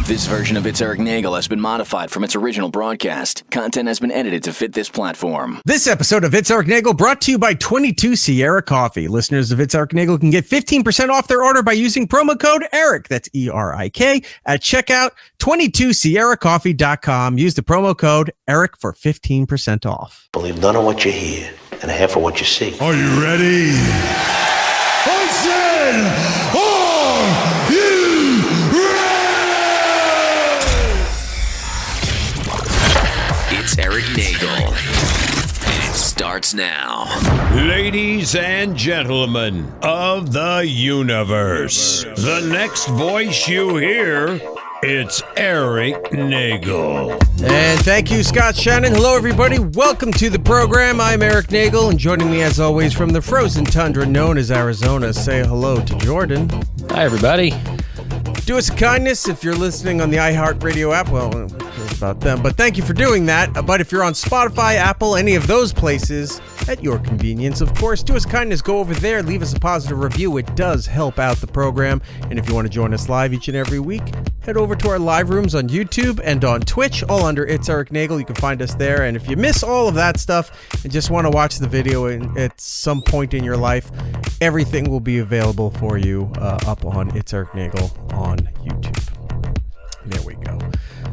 This version of It's Erik Nagel has been modified from its original broadcast. Content has been edited to fit this platform. This episode of It's Erik Nagel brought to you by 22 Sierra Coffee. Listeners of It's Erik Nagel can get 15% off their order by using promo code ERIK, that's E-R-I-K, at checkout, 22sierracoffee.com. Use the promo code ERIK for 15% off. Believe none of what you hear and half of what you see. Are you ready? I said, are you ready? It's Erik Nagel. And it starts now. Ladies and gentlemen of the universe, the next voice you hear, it's Erik Nagel. And thank you, Scott Shannon. Hello, everybody. Welcome to the program. I'm Erik Nagel, and joining me, as always, from the frozen tundra known as Arizona, say hello to Jordan. Hi, everybody. Do us a kindness if you're listening on the iHeartRadio app. Well, who cares about them? But thank you for doing that. But if you're on Spotify, Apple, any of those places, at your convenience, of course, do us a kindness. Go over there. Leave us a positive review. It does help out the program. And if you want to join us live each and every week, head over to our live rooms on YouTube and on Twitch, all under It's Erik Nagel. You can find us there. And if you miss all of that stuff and just want to watch the video at some point in your life, everything will be available for you up on It's Erik Nagel on YouTube. There we go.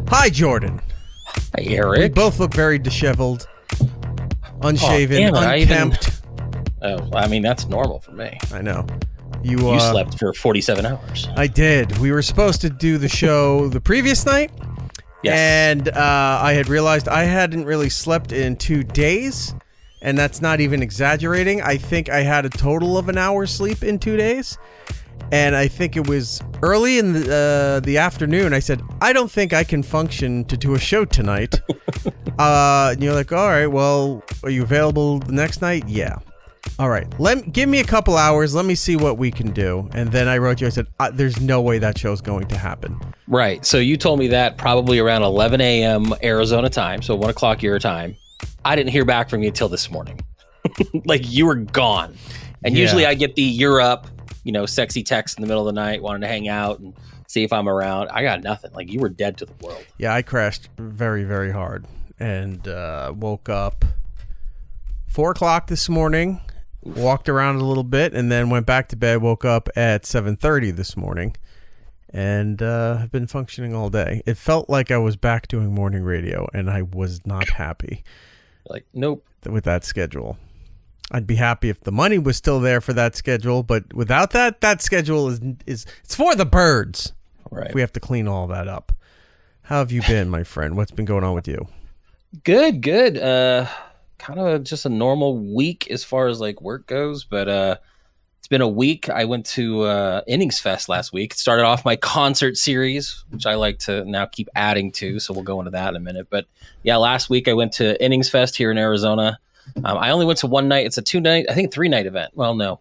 Hi, Jordan. Hi, Erik. We both look very disheveled, unshaven, unkempt. I mean, that's normal for me. I know. You slept for 47 hours. I did. We were supposed to do the show the previous night. Yes. And I had realized I hadn't really slept in 2 days. And that's not even exaggerating. I think I had a total of an hour's sleep in 2 days. And I think it was early in the afternoon. I said, I don't think I can function to do a show tonight. And you're like, all right, well, are you available the next night? Yeah. All right, give me a couple hours. Let me see what we can do. And then I wrote you. I said, there's no way that show's going to happen. Right. So you told me that probably around 11 a.m. Arizona time. So 1 o'clock your time. I didn't hear back from you until this morning. Like, you were gone. And usually I get the you're up, sexy text in the middle of the night, wanting to hang out and see if I'm around. I got nothing. Like, you were dead to the world. Yeah, I crashed very, very hard and woke up 4 o'clock this morning. Walked around a little bit and then went back to bed. Woke up at 7:30 this morning and have been functioning all day. It felt like I was back doing morning radio and I was not happy. Like, nope. With that schedule. I'd be happy if the money was still there for that schedule, but without that schedule is it's for the birds. Right. We have to clean all that up. How have you been, my friend? What's been going on with you? Good. Kind of just a normal week as far as like work goes, but it's been a week. I went to Innings Fest last week. It started off my concert series, which I like to now keep adding to, so we'll go into that in a minute. But yeah, last week I went to Innings Fest here in Arizona. I only went to one night. It's a 2-night, I think 3-night event. Well, no,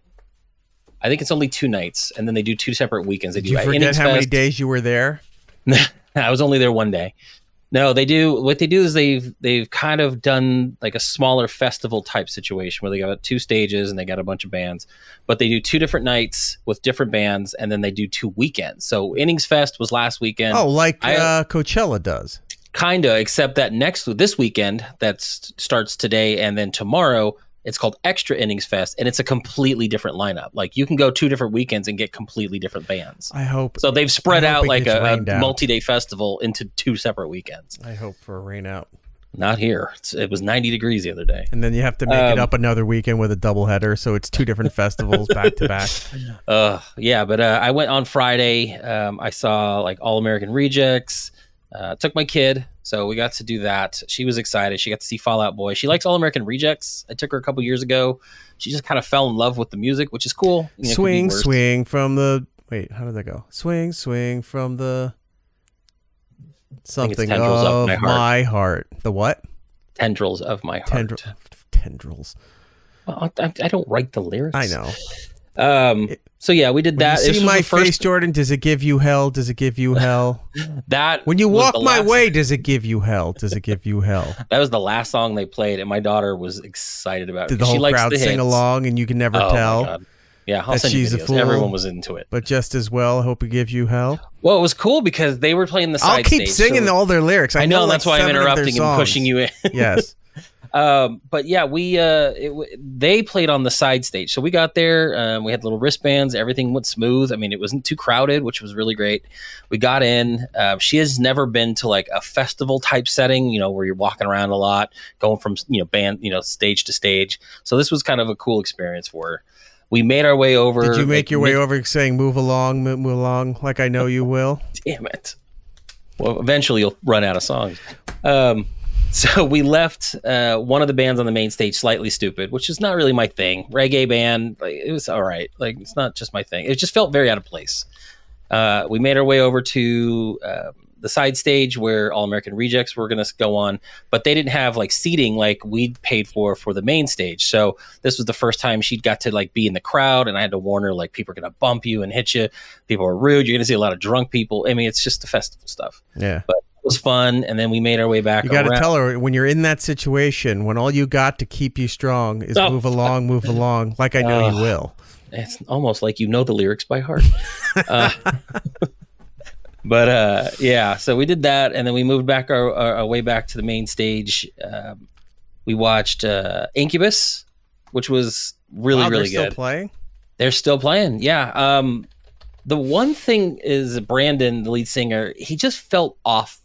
I think it's only 2 nights, and then they do 2 separate weekends. They Did you forget how many days you were there? I was only there one day. No, what they do is they've kind of done like a smaller festival type situation where they got 2 stages and they got a bunch of bands, but they do 2 different nights with different bands, and then they do 2 weekends. So Innings Fest was last weekend. Oh, like Coachella does. Kinda, except that this weekend that starts today and then tomorrow, it's called Extra Innings Fest, and it's a completely different lineup. Like, you can go 2 different weekends and get completely different bands. I hope. So they've spread out like a multi-day festival into 2 separate weekends. I hope for a rain out. Not here. It was 90 degrees the other day. And then you have to make it up another weekend with a doubleheader, so it's 2 different festivals back to back. Yeah, but I went on Friday. I saw like All American Rejects. Took my kid, so we got to do that. She was excited. She got to see Fall Out Boy. She likes All American Rejects. I took her a couple years ago. She just kind of fell in love with the music, which is cool. Swing from the... Wait, how did that go? Swing from the... Something of my heart. The what? Tendrils of my heart. Tendrils. Well, I don't write the lyrics. I know. So yeah, we did that. You see my face, Jordan? Does it give you hell? Does it give you hell? That when you walk my way, does it give you hell? Does it give you hell? That was the last song they played, and my daughter was excited about it. Did the whole crowd sing along, and you can never tell? My God. Yeah, I'll send you she's a videos. fool, Everyone was into it. But just as well, I hope it gives you hell. Well, it was cool because they were playing the side I'll keep stage, singing all their lyrics. I know like that's why I'm 7 of their interrupting and pushing you in. Yes. But yeah, they played on the side stage. So we got there, we had little wristbands, everything went smooth. I mean, it wasn't too crowded, which was really great. We got in. She has never been to like a festival type setting, you know, where you're walking around a lot, going from, you know, band, you know, stage to stage. So this was kind of a cool experience for her. We made our way over. Did you make your way over saying move along, like I know you will? Damn it. Well, eventually you'll run out of songs. So we left one of the bands on the main stage, Slightly Stupid, which is not really my thing. Reggae band, like, it was all right. Like, it's not just my thing. It just felt very out of place. We made our way over to the side stage where All American Rejects were going to go on, but they didn't have like seating like we'd paid for the main stage. So this was the first time she'd got to like be in the crowd, and I had to warn her, like, people are going to bump you and hit you. People are rude. You're going to see a lot of drunk people. I mean, it's just the festival stuff. Yeah. But was fun, and then we made our way back. You got to tell her, when you're in that situation, when all you got to keep you strong is move along, like I know you will. It's almost like you know the lyrics by heart. But yeah, so we did that, and then we moved back our way back to the main stage. We watched Incubus, which was really good. Still playing? They're still playing, yeah. The one thing is Brandon, the lead singer, he just felt off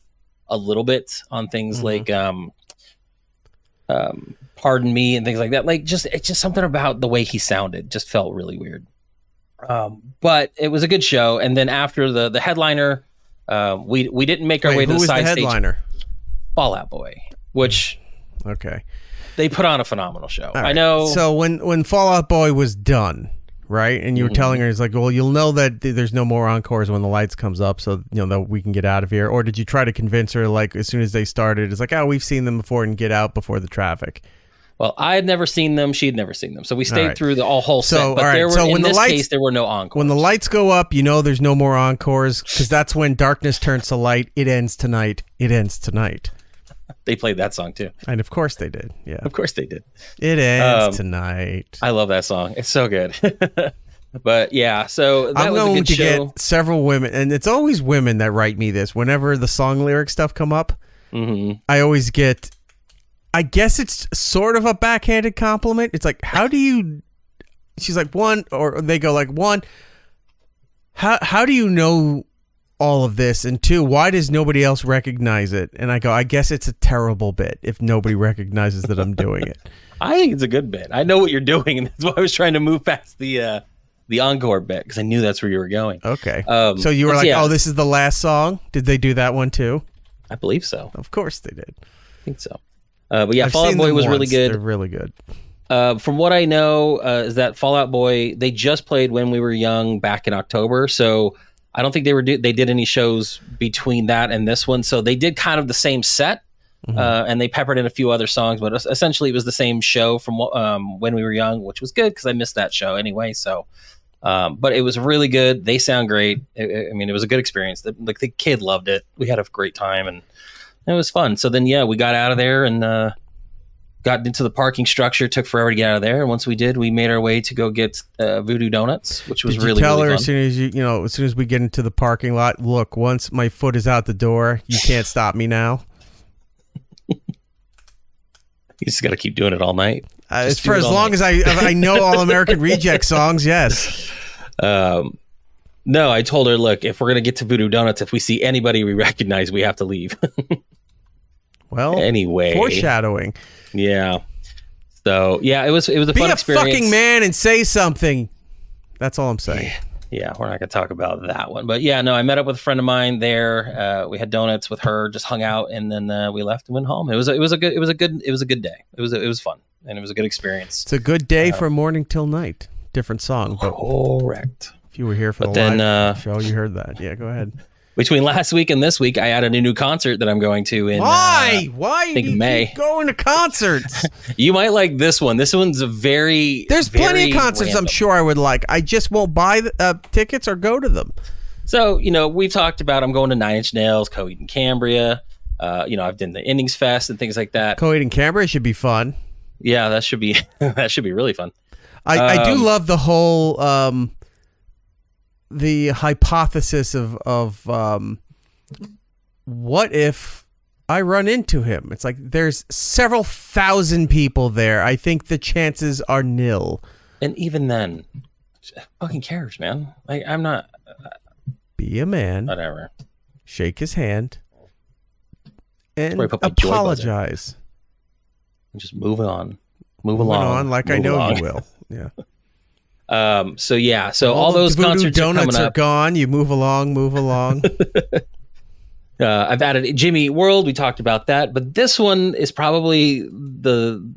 a little bit on things like Pardon Me and things like that. Like, it's just something about the way he sounded just felt really weird. But it was a good show. And then after the headliner, we didn't make our way to the side stage. Who was the headliner? Fall Out Boy, which they put on a phenomenal show. Right. I know. So when Fall Out Boy was done, right, and you were telling her, it's like, well, you'll know that there's no more encores when the lights comes up, so you know that we can get out of here. Or did you try to convince her, like, as soon as they started, it's like, oh, we've seen them before, and get out before the traffic? Well, I had never seen them. She had never seen them. So we stayed through the whole set. But in this case, there were no encores. When the lights go up, you know there's no more encores, because that's when darkness turns to light. It ends tonight. It ends tonight. They played that song, too. And of course they did. Yeah. Of course they did. It ends tonight. I love that song. It's so good. But yeah, so that was a good show. Get several women, and it's always women that write me this. Whenever the song lyric stuff come up, I always get, I guess it's sort of a backhanded compliment. It's like, how do you, she's like, one, or they go like, one, how do you know all of this? And two, why does nobody else recognize it? And I go, I guess it's a terrible bit if nobody recognizes that I'm doing it. I think it's a good bit. I know what you're doing, and that's why I was trying to move past the encore bit, because I knew that's where you were going. Okay. So you were like, oh, this is the last song? Did they do that one too? I believe so. Of course they did. I think so. But yeah, Fall Out Boy was really good. They're really good. From what I know, is that Fall Out Boy, they just played When We Were Young back in October. So I don't think they did any shows between that and this one. So they did kind of the same set. And they peppered in a few other songs, but essentially it was the same show from When We Were Young, which was good because I missed that show anyway. So, but it was really good. They sound great. I mean, it was a good experience. The kid loved it. We had a great time, and it was fun. So then, yeah, we got out of there and got into the parking structure. It took forever to get out of there, and once we did, we made our way to go get Voodoo Donuts, which was really fun. Did you tell her as soon as we get into the parking lot, look, once my foot is out the door, you can't stop me now? You just got to keep doing it all night. It's for as long as I know All American Reject songs, yes. No, I told her, look, if we're going to get to Voodoo Donuts, if we see anybody we recognize, we have to leave. Well, anyway. Foreshadowing. Yeah. So, yeah, it was a fun experience. Be a fucking man and say something. That's all I'm saying. Yeah, we're not going to talk about that one. But yeah, no, I met up with a friend of mine there. We had donuts with her, just hung out, and then we left and went home. It was a good day. It was fun, and it was a good experience. It's a good day from morning till night. Different song, but correct. If you were here for live show, you heard that. Yeah, go ahead. Between last week and this week, I added a new concert that I'm going to in Why do you keep going to concerts? You might like this one. This one's There's plenty of concerts I'm sure I would like. I just won't buy tickets or go to them. So, we've talked about I'm going to Nine Inch Nails, Coheed and Cambria. I've done the Innings Fest and things like that. Coheed and Cambria should be fun. Yeah, that should be really fun. I do love the whole the hypothesis of what if I run into him? It's like there's several thousand people there. I think the chances are nil. And even then, fucking cares, man. Like, I'm not. Be a man. Whatever. Shake his hand. And apologize. apologize. Just move on. Move Moving along. on, like move I know along. you will. Yeah. So all those the voodoo concerts donuts are are gone. You move along, move along. I've added Jimmy Eat World. We talked about that, but this one is probably the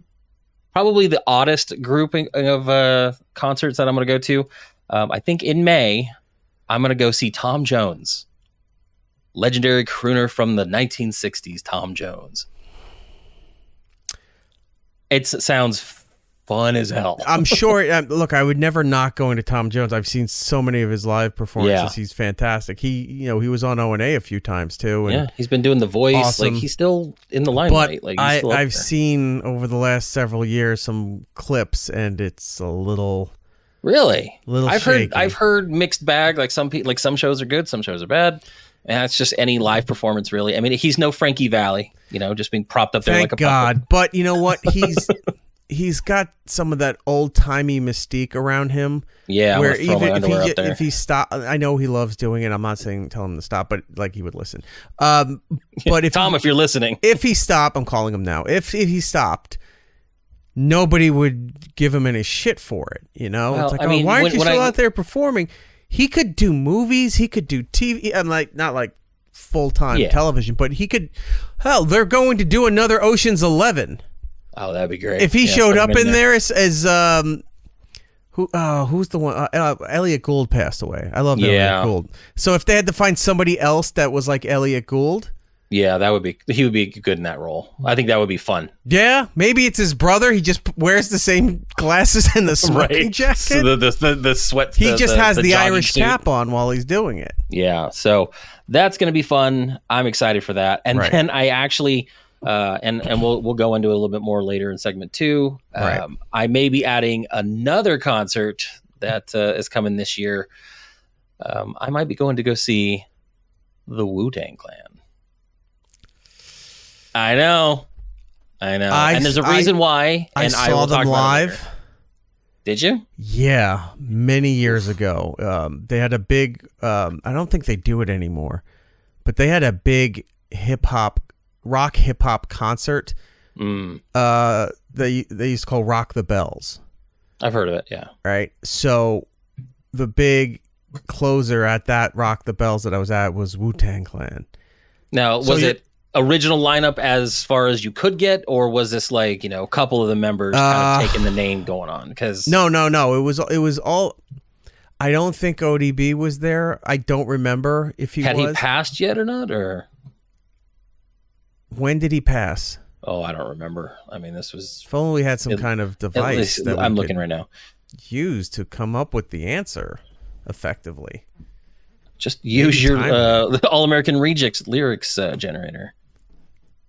oddest grouping of concerts that I'm going to go to. I think in May, I'm going to go see Tom Jones, legendary crooner from the 1960s. Tom Jones. It sounds fun as hell. I'm sure. Look, I would never not going to Tom Jones. I've seen so many of his live performances. Yeah. He's fantastic. He was on O&A a few times too. And yeah, he's been doing the voice. awesome. Like, he's still in the limelight. But Like, he's still up I've there. seen over the last several years some clips, and it's a little shaky. I've heard mixed bag. Like, some people, like, some shows are good, some shows are bad. And that's just any live performance, really. I mean, he's no Frankie Valli, just being propped up there Thank like a God. puppet. But you know what? He's got some of that old timey mystique around him. Yeah, where I'm gonna throw my underwear up there. if he stop, I know he loves doing it. I'm not saying tell him to stop, but like he would listen. But if Tom, if you're listening, if he stopped, I'm calling him now. If he stopped, nobody would give him any shit for it. Well, it's like, I mean, why aren't you when still out there performing? He could do movies. He could do TV. I'm like, not like full-time television, but he could. Hell, they're going to do another Ocean's 11. oh, that'd be great. If he Yeah, showed put up him in there as who's the one? Elliot Gould passed away. I love Elliot Gould. So if they had to find somebody else that was like Elliot Gould, yeah, he would be good in that role. I think that would be fun. yeah, maybe it's his brother. He just wears the same glasses and the smoking jacket. So the sweat. He just has the jogging Irish suit. cap on while he's doing it. Yeah, so that's going to be fun. I'm excited for that. And then I actually, and we'll go into it a little bit more later in segment 2. Right. I may be adding another concert that is coming this year. I might be going to go see the Wu-Tang Clan. I know. And there's a reason why. I And saw will them talk about it live. later. Did you? Yeah, many years ago. They had a big. I don't think they do it anymore, but they had a big rock hip hop concert. They used to call Rock the Bells. I've heard of it. Yeah. Right. So the big closer at that Rock the Bells that I was at was Wu-Tang Clan. Now, was it original lineup as far as you could get, or was this like, a couple of the members kind of taking the name going on? Because no. It was all. I don't think ODB was there. I don't remember if he had was. he passed yet or not, or when did he pass? oh, I don't remember. I mean, this was. If only we had some kind of device that I'm we looking could right now. use to come up with the answer effectively. Just use your All American Rejects lyrics generator.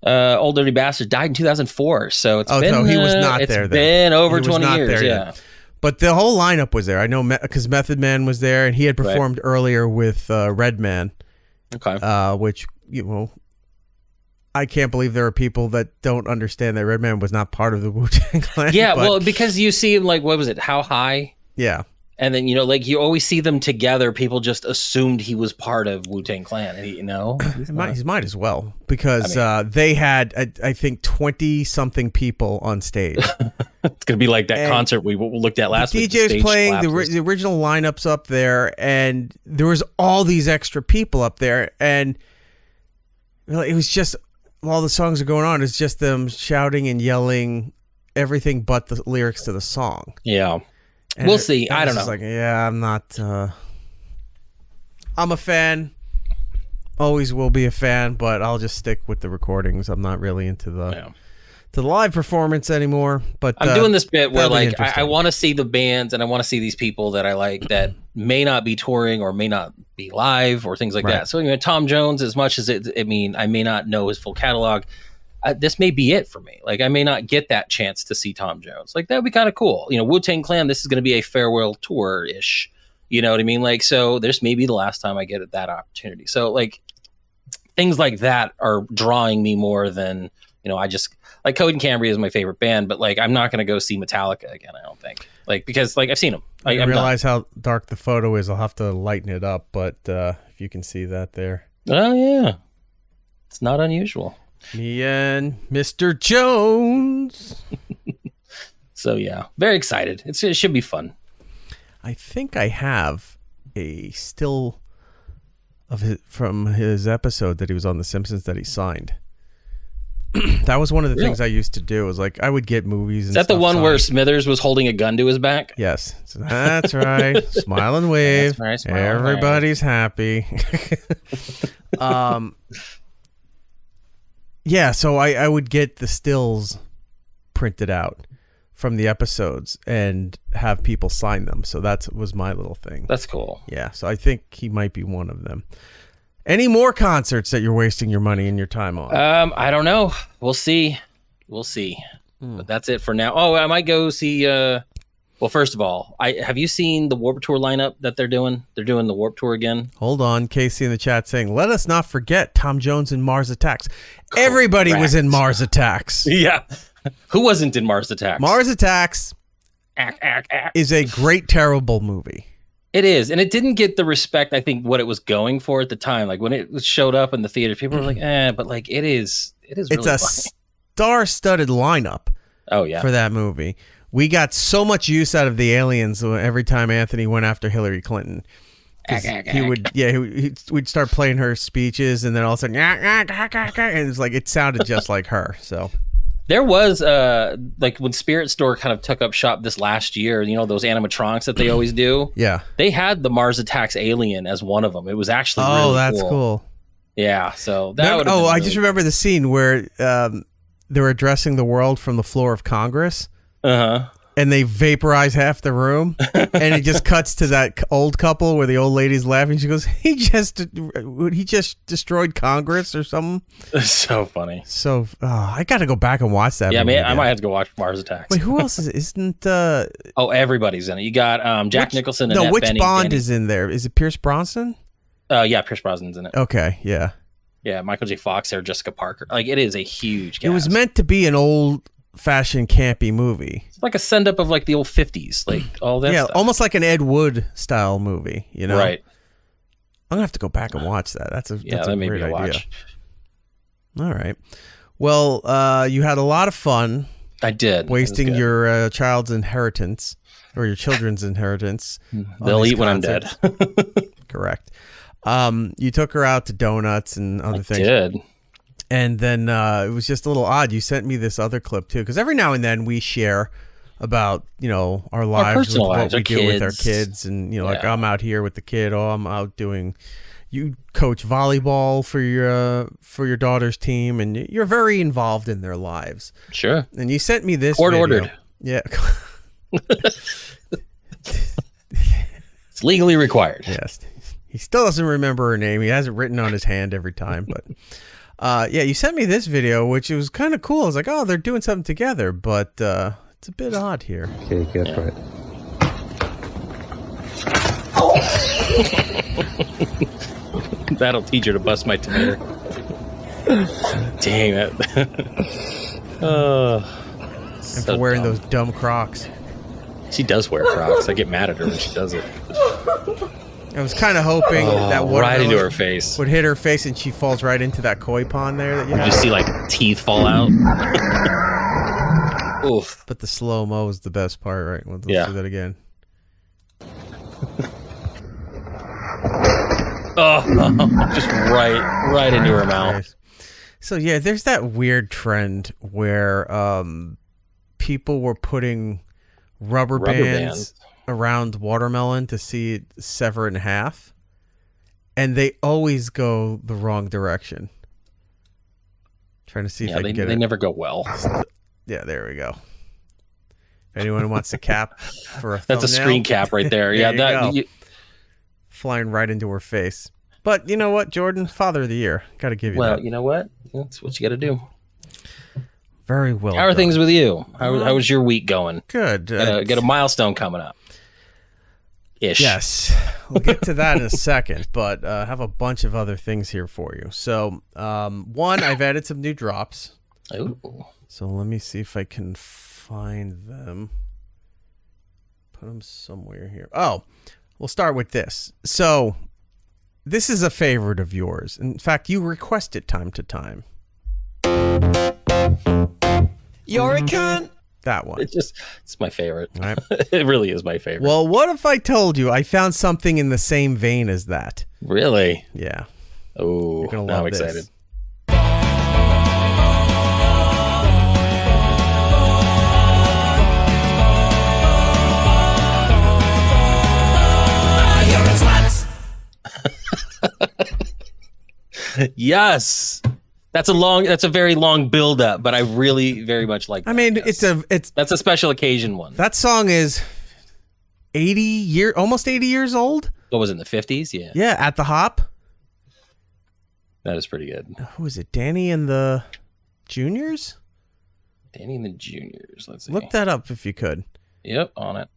Old Dirty Bastard died in 2004, so it's been. No, he was not it's there. Been over He was 20 not years. there Yeah. yet. But the whole lineup was there. I know because Method Man was there, and he had performed earlier with Redman. Okay. Which I can't believe there are people that don't understand that Redman was not part of the Wu-Tang Clan. Yeah, but, well, because you see him, like, what was it? How High? Yeah. And then, like, you always see them together. People just assumed he was part of Wu-Tang Clan. And he Might as well, because they had, I think, 20-something people on stage. It's going to be like that concert we looked at last week. DJ's playing, the original lineups up there, and there was all these extra people up there, and it was just, while the songs are going on, it's just them shouting and yelling everything but the lyrics to the song. Yeah. And we'll see. I don't know. Like, I'm not. I'm a fan. Always will be a fan, but I'll just stick with the recordings. I'm not really into the live performance anymore. But I'm doing this bit where, like, I interesting. want to see the bands and I want to see these people that I like that may not be touring or may not be live or things like that. So, Tom Jones, as much as I may not know his full catalog, this may be it for me. Like, I may not get that chance to see Tom Jones. Like, that would be kind of cool. You know, Wu-Tang Clan, this is going to be a farewell tour-ish. You know what I mean? Like, so this may be the last time I get that opportunity. So, like, things like that are drawing me more than, you know, I just, like, Code and Cambria is my favorite band, but, like, I'm not going to go see Metallica again, I don't think. Like, because, like, I've seen them. I realize how dark the photo is. I'll have to lighten it up, but if you can see that there. Oh, yeah. It's not unusual. Me and Mr. Jones. So, yeah, very excited. It should be fun. I think I have a still of from his episode that he was on The Simpsons that he signed. That was one of the things I used to do. Was like I would get movies. Is that the one where Smithers was holding a gun to his back? Yes, so that's right. Smile and wave. That's right, Everybody's happy. Yeah, so I would get the stills printed out from the episodes and have people sign them. So that was my little thing. That's cool. Yeah, so I think he might be one of them. Any more concerts that you're wasting your money and your time on? I don't know. We'll see. But that's it for now. Oh, I might go see. Well, first of all, have you seen the Warped Tour lineup that they're doing? They're doing the Warped Tour again. Hold on, Casey in the chat saying, "Let us not forget Tom Jones and Mars Attacks." Everybody was in Mars Attacks. Yeah, who wasn't in Mars Attacks? Mars Attacks is a great, terrible movie. It is, and it didn't get the respect I think what it was going for at the time. Like when it showed up in the theater, people were like, but like it is. It's really a funny. Star-studded lineup. Oh yeah, for that movie, we got so much use out of the aliens every time Anthony went after Hillary Clinton. We'd start playing her speeches, and then all of a sudden, and it's like it sounded just like her. So. There was like when Spirit Store kind of took up shop this last year, you know, those animatronics that they always do. Yeah. They had the Mars Attacks alien as one of them. It was actually really cool. That's cool. Yeah, so that would have I just remember the scene where they were addressing the world from the floor of Congress. Uh-huh. And they vaporize half the room, and it just cuts to that old couple where the old lady's laughing. She goes, "He just destroyed Congress or something." It's so funny. So I got to go back and watch that. Yeah, movie I might have to go watch Mars Attacks. Wait, who else is it? Isn't everybody's in it. You got Jack Nicholson. And which Benny, Bond is in there? Is it Pierce Brosnan? Yeah, Pierce Brosnan's in it. Okay, yeah. Yeah, Michael J. Fox there, Jessica Parker. Like it is a huge cast. It was meant to be an old-fashioned campy movie. It's like a send-up of like the old 50s, like all that stuff. Almost like an Ed Wood style movie, you know? Right. I'm gonna have to go back and watch that. That's a great idea. Watch. All right. Well, you had a lot of fun. I did. Wasting your child's inheritance or your children's inheritance. They'll eat when I'm dead. Correct. You took her out to donuts and other things. I did. And then it was just a little odd. You sent me this other clip too, because every now and then we share about our lives, what we do with our kids, and like I'm out here with the kid. Oh, I'm out doing. You coach volleyball for your daughter's team, and you're very involved in their lives. Sure. And you sent me this. Court video. ordered. Yeah. It's legally required. Yes. He still doesn't remember her name. He has it written on his hand every time, but. You sent me this video, which was kind of cool. I was like, oh, they're doing something together, but it's a bit odd here. Okay, guess what? That'll teach her to bust my tomato. Dang it. And for wearing those dumb Crocs. She does wear Crocs. I get mad at her when she does it. I was kind of hoping that right into her face would hit her face, and she falls right into that koi pond there. That you just see like teeth fall out. Oof! But the slow mo is the best part, right? Let's do that again. Just right into her mouth. So yeah, there's that weird trend where people were putting rubber bands around watermelon to see it sever in half, and they always go the wrong direction. Trying to see if I can get it. They never go well. Yeah, there we go. If anyone wants a cap for a thumbnail, that's a screen cap right there. Flying right into her face. But you know what, Jordan? Father of the Year. Got to give you that. Well, you know what? That's what you got to do. Very well. How are done. things with you? How was your week going? Good. Got a milestone coming up. Ish. Yes, we'll get to that in a second, but I have a bunch of other things here for you. So, one, I've added some new drops. Ooh. So let me see if I can find them. Put them somewhere here. Oh, we'll start with this. So, this is a favorite of yours. In fact, you request it time to time. You're a cunt. That one. It's my favorite. Right. It really is my favorite. Well, what if I told you I found something in the same vein as that? Really? Yeah. Oh, You're gonna now love I'm this. excited. Yes. That's a very long build up, but I really very much like that. I mean, yes. That's a special occasion one. That song is almost 80 years old. What was it, in the 50s? Yeah. Yeah, At the Hop. That is pretty good. Who is it? Danny and the Juniors? Danny and the Juniors. Let's see. Look that up if you could. Yep, on it.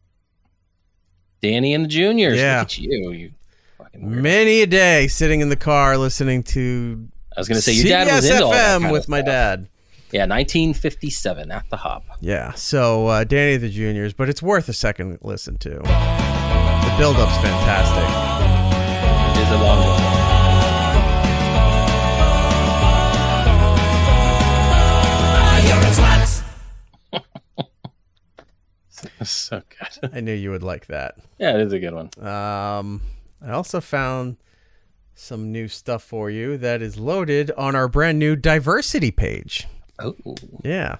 Danny and the Juniors. Yeah. Look at you fucking weirdo. Many a day sitting in the car listening to I was going to say, your dad was into all that CSFM kind with of my stuff. dad. Yeah, 1957, At the Hop. Yeah, so Danny and the Juniors, but it's worth a second listen to. The build-up's fantastic. It is a long one. So good. I knew you would like that. Yeah, it is a good one. I also found some new stuff for you that is loaded on our brand new diversity page. Oh. Yeah.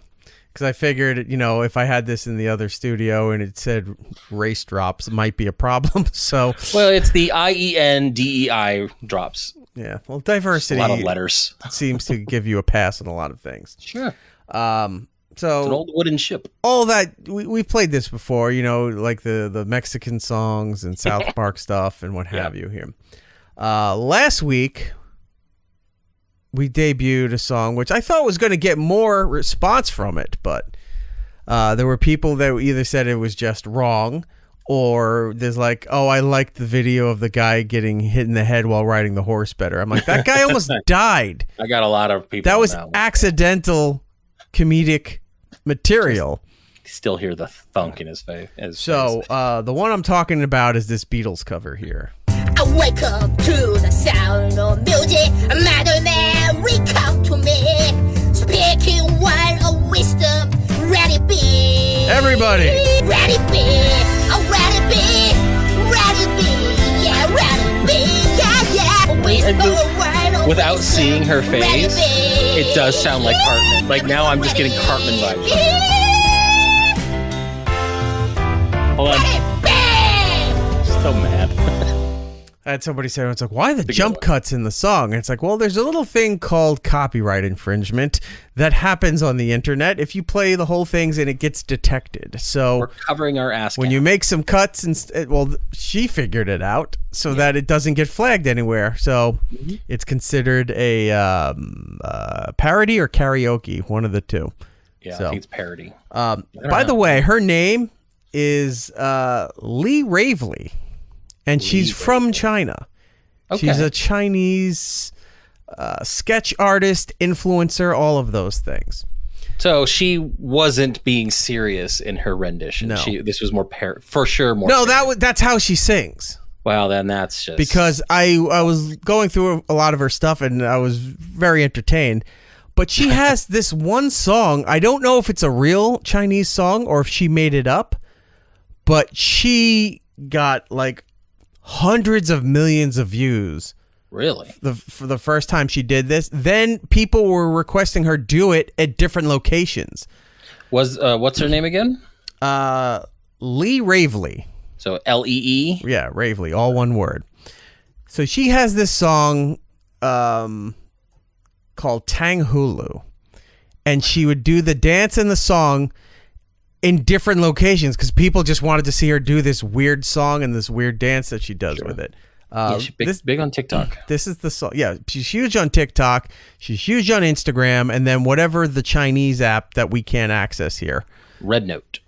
Because I figured, if I had this in the other studio and it said race drops, it might be a problem. So, Well, it's the IENDEI drops. yeah. Well, diversity A lot of letters. seems to give you a pass on a lot of things. Sure. So It's an old wooden ship. all that we've played this before, like the Mexican songs and South Park stuff and what have you here. Last week we debuted a song which I thought was going to get more response from it, but there were people that either said it was just wrong, or there's like, oh, I liked the video of the guy getting hit in the head while riding the horse better. I'm like, that guy almost died. I got a lot of people. That on was one. accidental comedic material. Still hear the thunk in his face. So the one I'm talking about is this Beatles cover here. I wake up to the sound of music. Mother Mary come to me, speaking word of wisdom. Ready be, Everybody. ready be, ready be, ready be, yeah, ready be, yeah. Whisper a word of without wisdom. seeing her Ready face, be. it does sound like Cartman. Like now I'm just getting Cartman vibes. Hold on. So mad. I had somebody say, it's like, why the Big jump one. cuts in the song? And it's like, well, there's a little thing called copyright infringement that happens on the internet if you play the whole things and it gets detected. So We're covering our ass. when you make some cuts, she figured it out so that it doesn't get flagged anywhere. So it's considered a parody or karaoke, one of the two. Yeah, so. I think it's parody. By the way, her name is Lee Ravely, and she's from China. Okay. She's a Chinese sketch artist, influencer, all of those things. So she wasn't being serious in her rendition. No. This was more for sure more. No, parody. that's how she sings. Well, then that's just Because I was going through a lot of her stuff and I was very entertained. But she has this one song. I don't know if it's a real Chinese song or if she made it up, but she got like hundreds of millions of views really. for the first time she did this. Then people were requesting her do it at different locations. Was what's her name again? Lee Ravely. So Lee. Yeah, Ravely, all one word. So she has this song called Tang Hulu, and she would do the dance and the song in different locations because people just wanted to see her do this weird song and this weird dance that she does with it. She's big on TikTok. This is the song. Yeah, she's huge on TikTok. She's huge on Instagram, and then whatever the Chinese app that we can't access here. Red Note.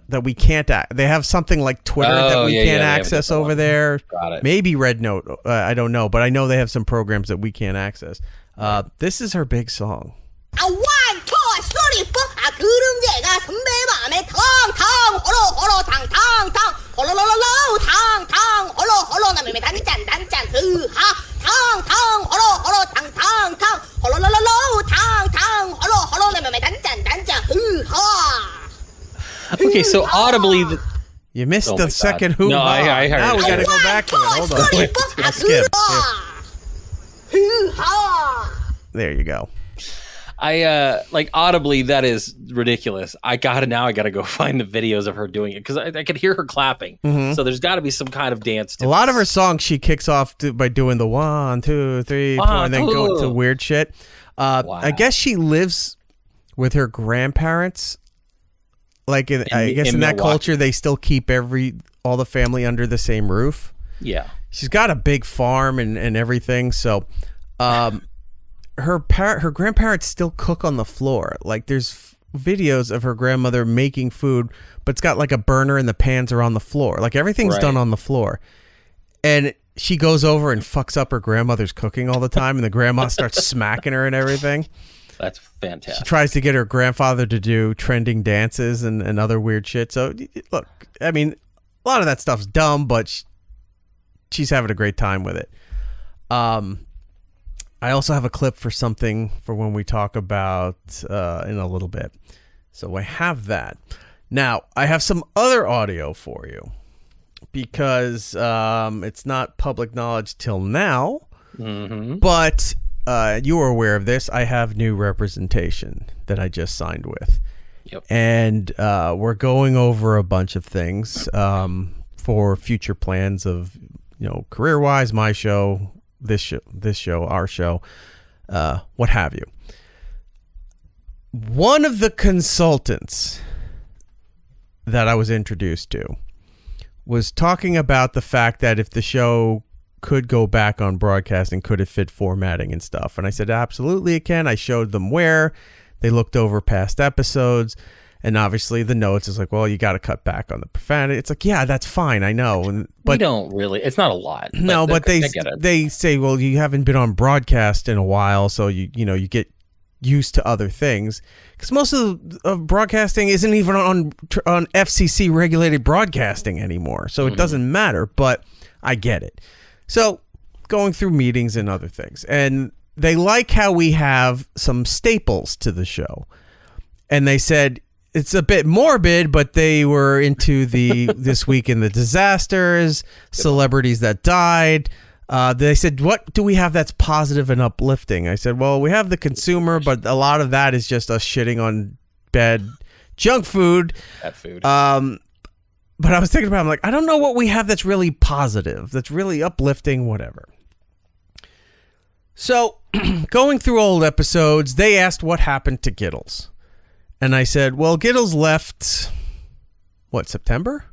That we can't. They have something like Twitter that we can't access over there. Got it. Maybe Red Note. I don't know, but I know they have some programs that we can't access. This is her big song. 1, 2, 3, 4 그림자가 선배 맘에 탕탕 홀로 탕탕탕 홀로로로 탕탕 홀로 남의 단짠 흐하 탕탕 홀로 탕탕탕 홀로로로 탕탕 홀로 남의 단짠 흐하. Okay, so audibly... You missed the second who. No, I heard now it. we got to go back to it. Hold on. I'll skip. There you go. I like audibly, that is ridiculous. I gotta go find the videos of her doing it because I could hear her clapping. So there's got to be some kind of dance to A lot of her songs she kicks off by doing the 1, 2, 3, 4, and then go to weird shit. Wow. I guess she lives with her grandparents. Like I guess in that Milwaukee. culture, they still keep all the family under the same roof. Yeah. She's got a big farm and everything. So, her grandparents still cook on the floor. Like there's videos of her grandmother making food, but it's got like a burner and the pans are on the floor. Like everything's done on the floor. And she goes over and fucks up her grandmother's cooking all the time, and the grandma starts smacking her and everything. That's fantastic. She tries to get her grandfather to do trending dances and other weird shit. So, look, I mean, a lot of that stuff's dumb, but she's having a great time with it. I also have a clip for something for when we talk about in a little bit. So I have that. Now, I have some other audio for you because it's not public knowledge till now, but... you were aware of this. I have new representation that I just signed with. Yep. And we're going over a bunch of things for future plans of, career-wise, my show, this show, our show, what have you. One of the consultants that I was introduced to was talking about the fact that if the show could go back on broadcasting, could it fit formatting and stuff? And I said, absolutely it can. I showed them where. They looked over past episodes, and obviously the notes is like, well, you got to cut back on the profanity. It's like, yeah, that's fine. I know. But we don't really, it's not a lot. But they say, well, you haven't been on broadcast in a while, so you get used to other things, because most of broadcasting isn't even on FCC regulated broadcasting anymore. So it doesn't matter, but I get it. So going through meetings and other things, and they like how we have some staples to the show. And they said it's a bit morbid, but they were into the This Week in the Disasters, celebrities that died. They said, what do we have that's positive and uplifting? I said, well, we have the consumer, but a lot of that is just us shitting on bad junk food. Bad food. But I was thinking about it, I'm like, I don't know what we have that's really positive, that's really uplifting, whatever. So, going through old episodes, they asked what happened to Gillis. And I said, well, Gillis left, September?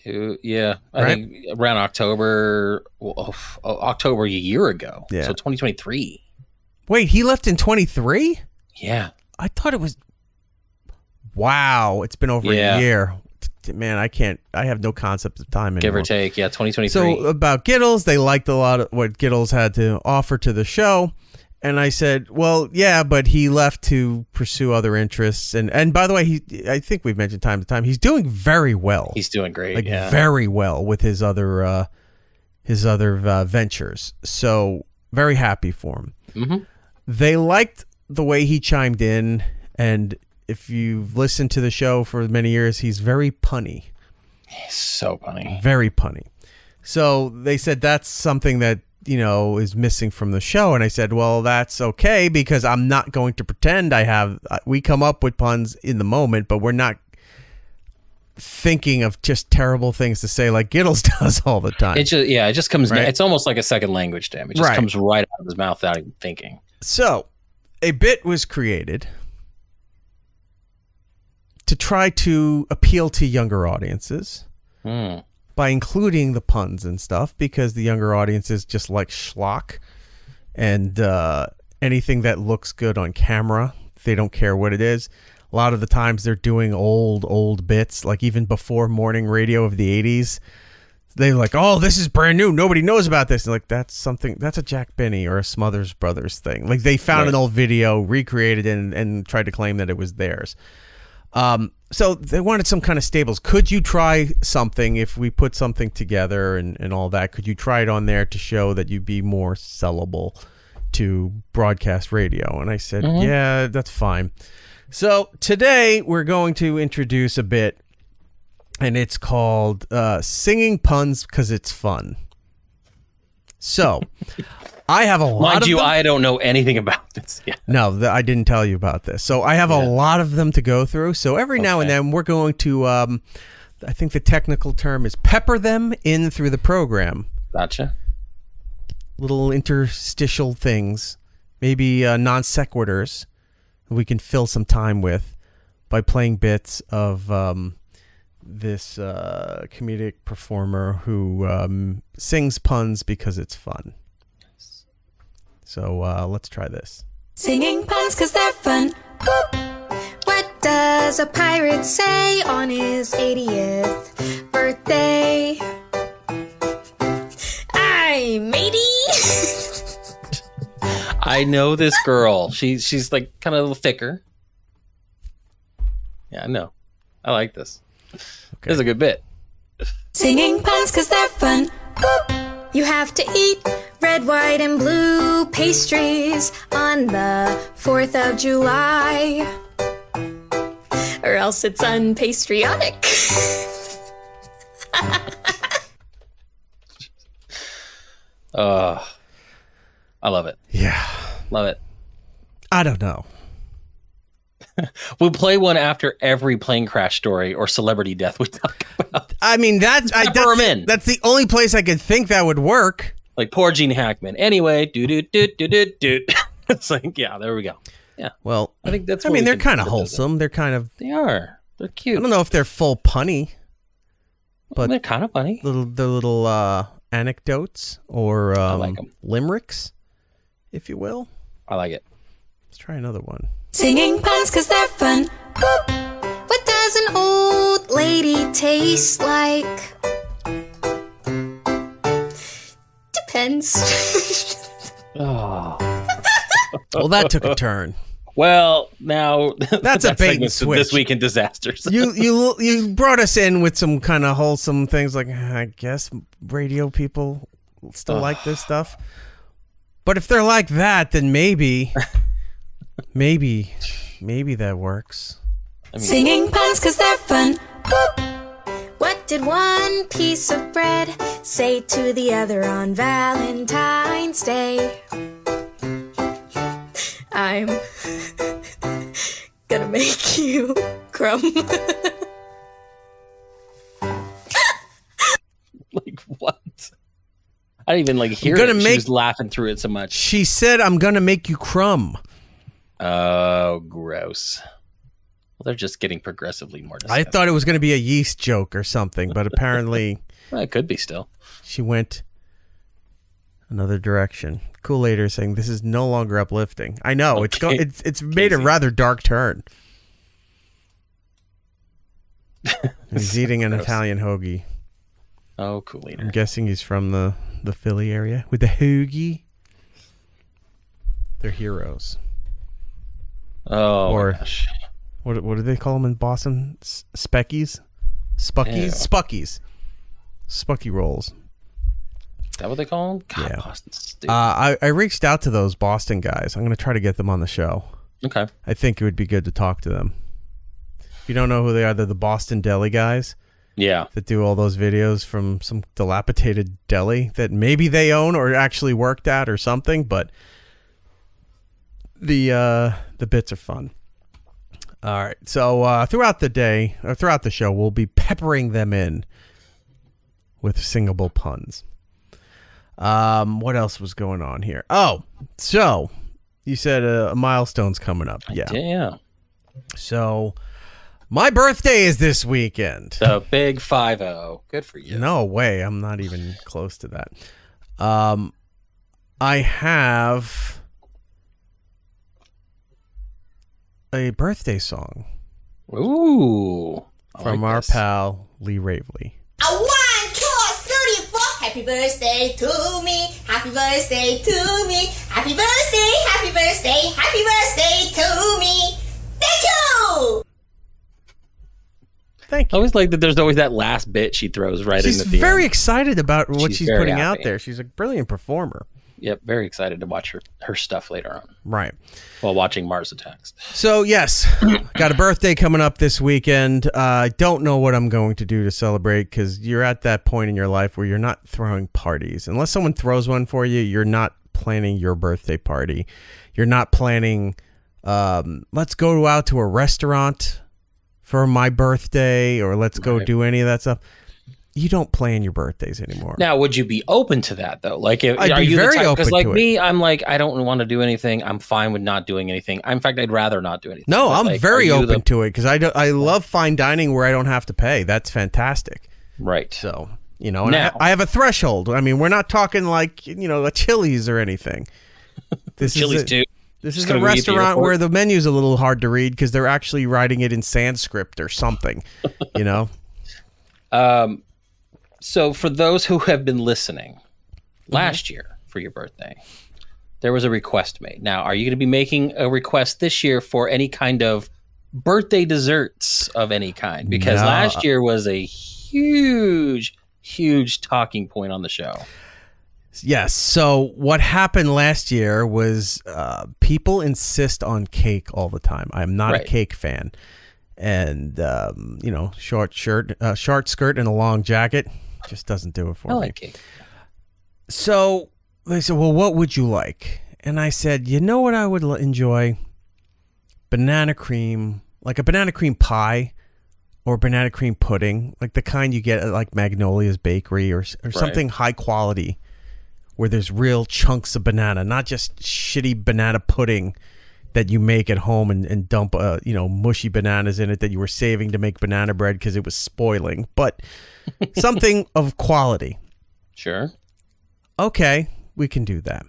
Yeah, I think around October a year ago. Yeah. So 2023. Wait, he left in 23? Yeah. I thought it was... Wow, it's been over a year. Man, I have no concept of time anymore. Give or take, 2023. So about Gillis, they liked a lot of what Gillis had to offer to the show. And I said, well, yeah, but he left to pursue other interests. And by the way, I think we've mentioned time to time, he's doing very well. He's doing great, very well with his other ventures. So very happy for him. Mm-hmm. They liked the way he chimed in, and if you've listened to the show for many years, he's very punny. He's so punny. Very punny. So they said that's something that, is missing from the show. And I said, well, that's okay, because I'm not going to pretend we come up with puns in the moment, but we're not thinking of just terrible things to say like Gillis does all the time. It just comes, right? It's almost like a second language to him. It just comes right out of his mouth without even thinking. So a bit was created to try to appeal to younger audiences by including the puns and stuff, because the younger audiences just like schlock and anything that looks good on camera. They don't care what it is. A lot of the times they're doing old bits, like even before morning radio of the 80s. They're like, oh, this is brand new. Nobody knows about this. And like, that's a Jack Benny or a Smothers Brothers thing. Like they found an old video, recreated it, and tried to claim that it was theirs. So they wanted some kind of stables. Could you try something if we put something together and all that? Could you try it on there to show that you'd be more sellable to broadcast radio? And I said, yeah, that's fine. So today we're going to introduce a bit, and it's called Singing Puns Because It's Fun. So I have a lot Mind of you, them. I don't know anything about this yet. No, I didn't tell you about this. So I have a lot of them to go through. So every now and then we're going to, I think the technical term is pepper them in through the program. Gotcha. Little interstitial things, maybe non sequiturs we can fill some time with by playing bits of this comedic performer who sings puns because it's fun. So let's try this. Singing puns cause they're fun. Woo! What does a pirate say on his 80th birthday? Aye, matey! I know this girl. She's like kind of a little thicker. Yeah, I know. I like this. This is a good bit. Singing puns cause they're fun. Woo! You have to eat red, white, and blue pastries on the 4th of July, or else it's unpatriotic. I love it. Yeah. Love it. I don't know. We'll play one after every plane crash story or celebrity death we talk about. I mean, that's the only place I could think that would work. Like poor Gene Hackman. Anyway, do. It's like, yeah, there we go. Yeah. Well, I think that's. I mean, they're kind of wholesome. They're kind of. They are. They're cute. I don't know if they're full punny, but they're kind of funny. Little anecdotes or I like 'em. limericks, if you will. I like it. Let's try another one. Singing puns cause they're fun. Woo! What does an old lady taste like? Depends. Oh. Well, that took a turn. Well, now That's a bait and switch. This Week in Disasters. You brought us in with some kind of wholesome things, like I guess radio people still like this stuff. But if they're like that, then maybe that works. I mean, Singing puns cause they're fun. Woo! What did one piece of bread say to the other on Valentine's Day? I'm gonna make you crumb. like what? I didn't even hear it. She was laughing through it so much. She said, "I'm gonna make you crumb." Oh, gross. Well, they're just getting progressively more disgusting. I thought it was going to be a yeast joke or something, but apparently well, it could be still. She went another direction. Kool-Aid saying this is no longer uplifting. I know it's made a rather dark turn. He's eating an Italian hoagie. Oh, Kool-Aid. I'm guessing he's from the Philly area with the hoagie. They're heroes. Oh, or my gosh. What do they call them in Boston? Speckies? Spuckies? Ew. Spuckies. Spucky rolls. Is that what they call them? God, yeah. Boston's stupid. I reached out to those Boston guys. I'm going to try to get them on the show. Okay. I think it would be good to talk to them. If you don't know who they are, they're the Boston Deli guys. Yeah. That do all those videos from some dilapidated deli that maybe they own or actually worked at or something, but the bits are fun. All right. So throughout the day, or throughout the show, we'll be peppering them in with singable puns. What else was going on here? Oh, so you said a milestone's coming up. Yeah. Yeah. So My birthday is this weekend. The big 5-0. Good for you. No way. I'm not even close to that. I have a birthday song. Ooh. From our pal, Lee Ravely. 1, 2, 3, 4. Happy birthday to me. Happy birthday to me. Happy birthday, happy birthday, happy birthday to me. Thank you! Thank I you. always like that there's always that last bit she throws right in She's at the very end. excited about what she's very putting out happy. there. She's a brilliant performer. Yep, very excited to watch her stuff later on Right. while watching Mars Attacks. So, yes, got a birthday coming up this weekend. I don't know what I'm going to do to celebrate because you're at that point in your life where you're not throwing parties. Unless someone throws one for you, you're not planning your birthday party. You're not planning, let's go out to a restaurant for my birthday, or let's go do any of that stuff. You don't plan your birthdays anymore. Now, would you be open to that though? Like, I'd are be you very the type? open Because like to it. me, I'm like, I don't want to do anything. I'm fine with not doing anything. In fact, I'd rather not do anything. No, But, I'm like, very are you open to it because I love fine dining where I don't have to pay. That's fantastic. Right. So, you know, and Now- I have a threshold. I mean, we're not talking like, you know, a Chili's or anything. This Chili's is too. This Just is a gonna read the restaurant airport. where the menu's a little hard to read because they're actually writing it in Sanskrit or something, you know? So for those who have been listening, last year for your birthday, there was a request made. Now, are you going to be making a request this year for any kind of birthday desserts of any kind? Because No. last year was a huge talking point on the show. Yes. So what happened last year was people insist on cake all the time. I'm not a Right. cake fan. And, you know, short skirt and a long jacket just doesn't do it for I me. like cake. So they said, well, what would you like? And I said, you know what I would enjoy? Banana cream, like a banana cream pie or banana cream pudding, like the kind you get at like Magnolia's Bakery or something high quality where there's real chunks of banana, not just shitty banana pudding that you make at home and dump, you know, mushy bananas in it that you were saving to make banana bread because it was spoiling, but something of quality. Sure. Okay, we can do that.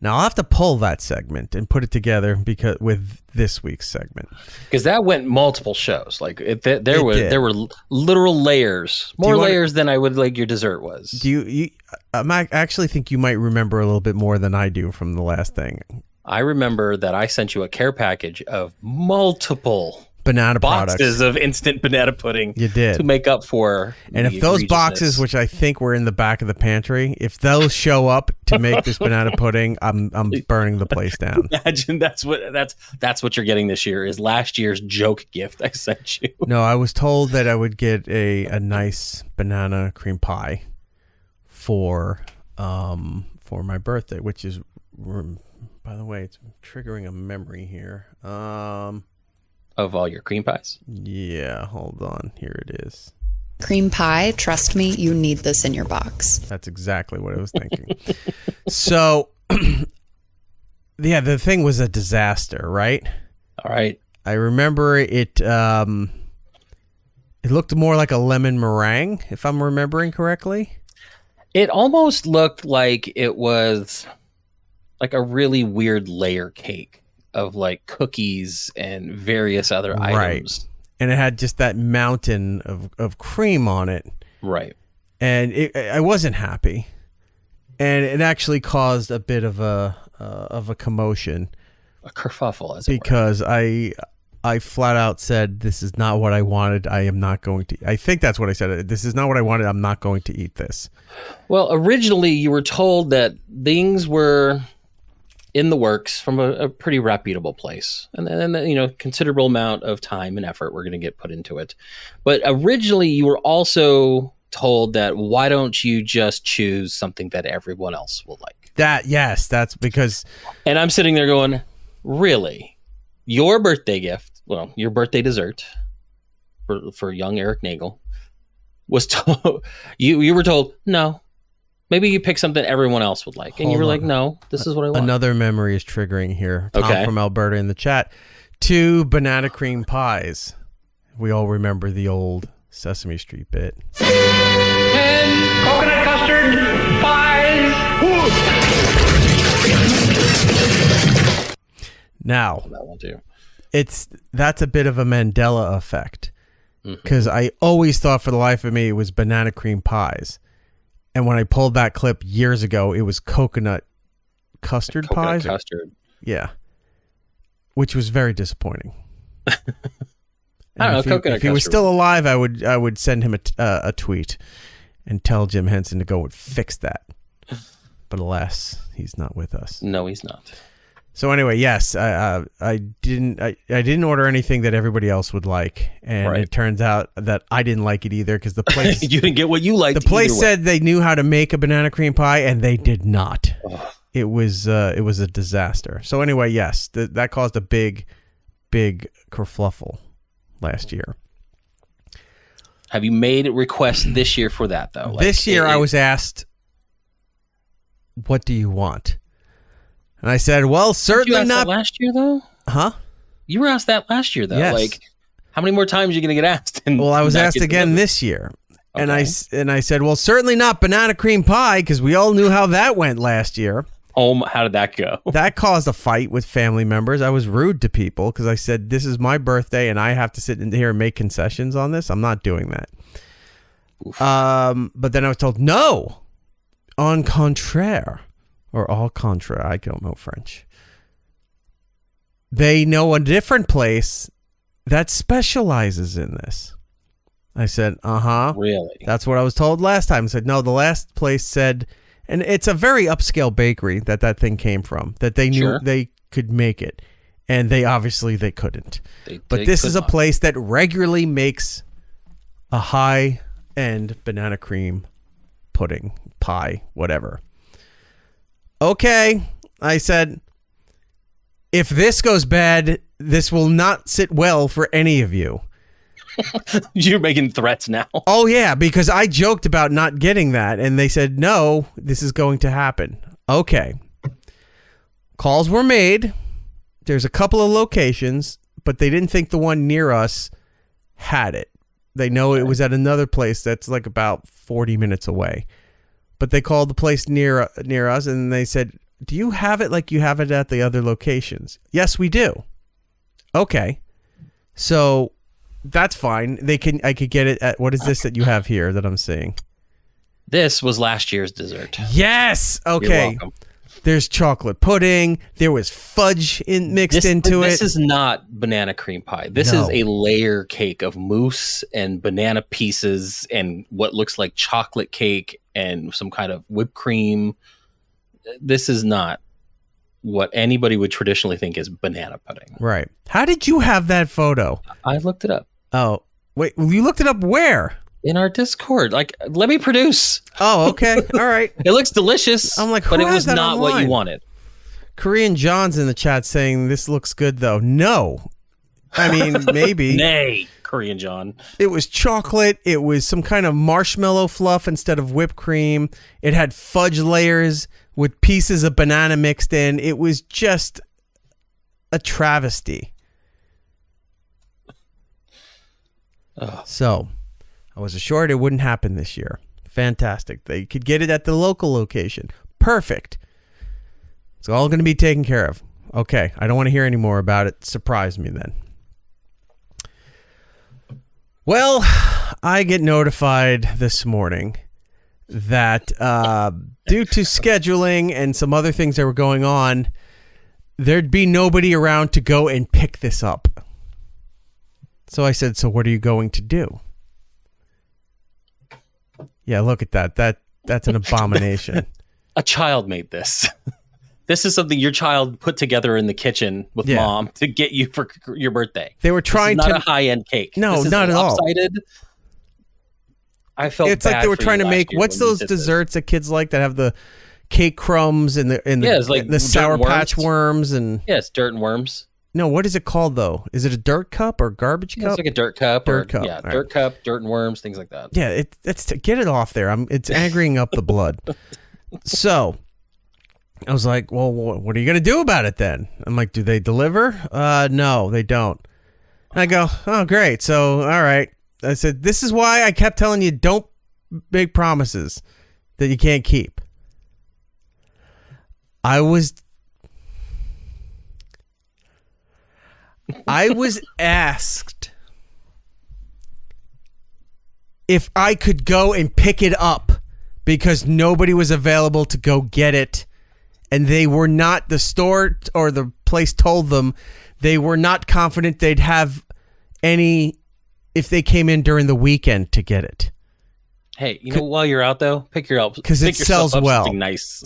Now I'll have to pull that segment and put it together because with this week's segment. Because that went multiple shows. Like there It were did. literal layers, more wanna- layers than I would like your dessert was. Do you I actually think you might remember a little bit more than I do from the last thing. I remember that I sent you a care package of multiple Banana boxes products. of instant banana pudding. You did. to make up for. And the if those boxes, egregiousness. which I think were in the back of the pantry, if those show up to make this banana pudding, I'm burning the place down. Imagine that's what you're getting this year is last year's joke gift I sent you. No, I was told that I would get a nice banana cream pie for my birthday, which is, by the way, it's triggering a memory here. Of all your cream pies. Yeah, hold on. Here it is. Cream pie, trust me, you need this in your box. That's exactly what I was thinking. So, yeah, the thing was a disaster, right? All right. I remember it. It looked more like a lemon meringue, if I'm remembering correctly. It almost looked like it was like a really weird layer cake of like cookies and various other items. And it had just that mountain of cream on it. Right. And I wasn't happy. And it actually caused a bit of a commotion. A kerfuffle, as it were. Because I flat out said, this is not what I wanted. I am not going to. I think that's what I said. This is not what I wanted. I'm not going to eat this. Well, originally you were told that things were in the works from a pretty reputable place. And then, you know, considerable amount of time and effort we're going to get put into it. But originally you were also told that why don't you just choose something that everyone else will like? That's because. And I'm sitting there going, really? Your birthday gift, well, your birthday dessert for young Erik Nagel was told, you were told, no, maybe you pick something everyone else would like. And you Hold were on. like, no, this is what I want. Another memory is triggering here. Tom Okay. from Alberta in the chat. 2 banana cream pies. We all remember the old Sesame Street bit. And coconut custard pies. Now, That one too. That's a bit of a Mandela effect, because I always thought for the life of me it was banana cream pies, and when I pulled that clip years ago, it was coconut custard pies. Custard. Yeah, which was very disappointing. I don't know. If he was still alive, I would send him a tweet and tell Jim Henson to go and fix that. But alas, he's not with us. No, he's not. So anyway, yes, I didn't order anything that everybody else would like, and it turns out that I didn't like it either because the place you didn't get what you liked. The place said they knew how to make a banana cream pie, and they did not. It was a disaster. So anyway, yes, that caused a big kerfluffle last year. Have you made a request this year for that though? This year, I was asked, "What do you want?" And I said, "Well, certainly not." Last year though, huh? You were asked that last year though. Yes. Like, how many more times are you going to get asked? Well, I was asked again this year. Okay. And I said, well, certainly not banana cream pie, because we all knew how that went last year. Oh, how did that go? That caused a fight with family members. I was rude to people because I said, this is my birthday and I have to sit in here and make concessions on this. I'm not doing that. But then I was told, no, au contraire, or au contraire. I don't know French. They know a different place that specializes in this. I said, Really? That's what I was told last time. I said, no, the last place said, and it's a very upscale bakery that thing came from, that they knew they could make it. And they couldn't. But this is a place that regularly makes a high-end banana cream pudding, pie, whatever. Okay, I said, if this goes bad, this will not sit well for any of you. You're making threats now. Oh, yeah, because I joked about not getting that, and they said, no, this is going to happen. Okay. Calls were made. There's a couple of locations, but they didn't think the one near us had it. They know it was at another place that's like about 40 minutes away. But they called the place near us, and they said, do you have it like you have it at the other locations? Yes, we do. Okay. So that's fine. I could get it at, what is this that you have here that I'm seeing? This was last year's dessert. Yes. Okay. You're welcome. There's chocolate pudding. There was fudge mixed into it. This is not banana cream pie. This is a layer cake of mousse and banana pieces and what looks like chocolate cake and some kind of whipped cream. This is not what anybody would traditionally think is banana pudding. Right. How did you have that photo? I looked it up. Oh, wait. You looked it up where? In our Discord. Like, let me produce. Oh, okay. All right. It looks delicious. I'm like, but it was not online? what you wanted. Korean John's in the chat saying this looks good, though. No. I mean, maybe. Nay, Korean John. It was chocolate. It was some kind of marshmallow fluff instead of whipped cream. It had fudge layers with pieces of banana mixed in. It was just a travesty. Ugh. So, I was assured it wouldn't happen this year. Fantastic. They could get it at the local location. Perfect. It's all going to be taken care of. Okay, I don't want to hear any more about it. Surprise me then. Well, I get notified this morning that due to scheduling and some other things that were going on, there'd be nobody around to go and pick this up. So I said, so what are you going to do? Yeah, look at that. That's an abomination. A child made this. This is something your child put together in the kitchen with mom to get you for your birthday. They were trying not a high-end cake. No, not at all. I felt it's like they were trying to make what's those desserts that kids like that have the cake crumbs and the Sour Patch worms and it's dirt and worms. No, what is it called though? Is it a dirt cup or garbage cup? It's like a dirt cup. Dirt cup. Yeah, dirt cup, dirt and worms, things like that. Yeah, it's to get it off there. It's angering up the blood. So I was like, well, what are you going to do about it then? I'm like, do they deliver? No, they don't. I go, oh, great. So, all right. I said, this is why I kept telling you don't make promises that you can't keep. I was asked if I could go and pick it up because nobody was available to go get it. And they were not, the store or the place told them they were not confident they'd have any if they came in during the weekend to get it. Hey, while you're out though, pick yourself because it sells well. Something nice.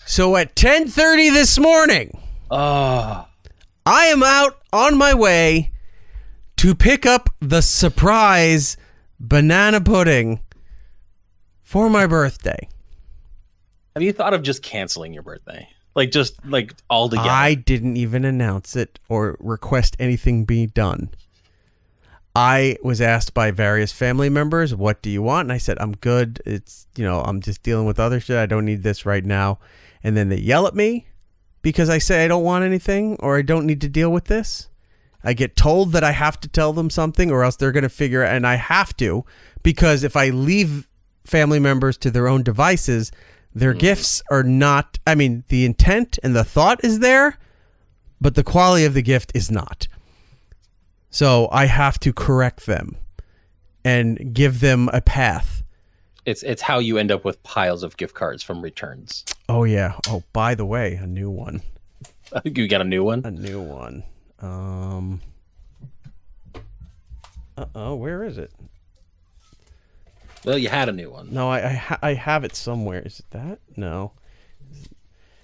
So at 10:30 this morning, I am out on my way to pick up the surprise banana pudding for my birthday. Have you thought of just canceling your birthday? Just all together? I didn't even announce it or request anything be done. I was asked by various family members, what do you want? And I said, I'm good. It's, I'm just dealing with other shit. I don't need this right now. And then they yell at me because I say I don't want anything or I don't need to deal with this. I get told that I have to tell them something or else they're going to figure it. And I have to, because if I leave family members to their own devices, their gifts are not, the intent and the thought is there, but the quality of the gift is not. So I have to correct them and give them a path. It's how you end up with piles of gift cards from returns. Oh, yeah. Oh, by the way, a new one. You got a new one? A new one. Where is it? Well, you had a new one. No, I have it somewhere. Is it that? No.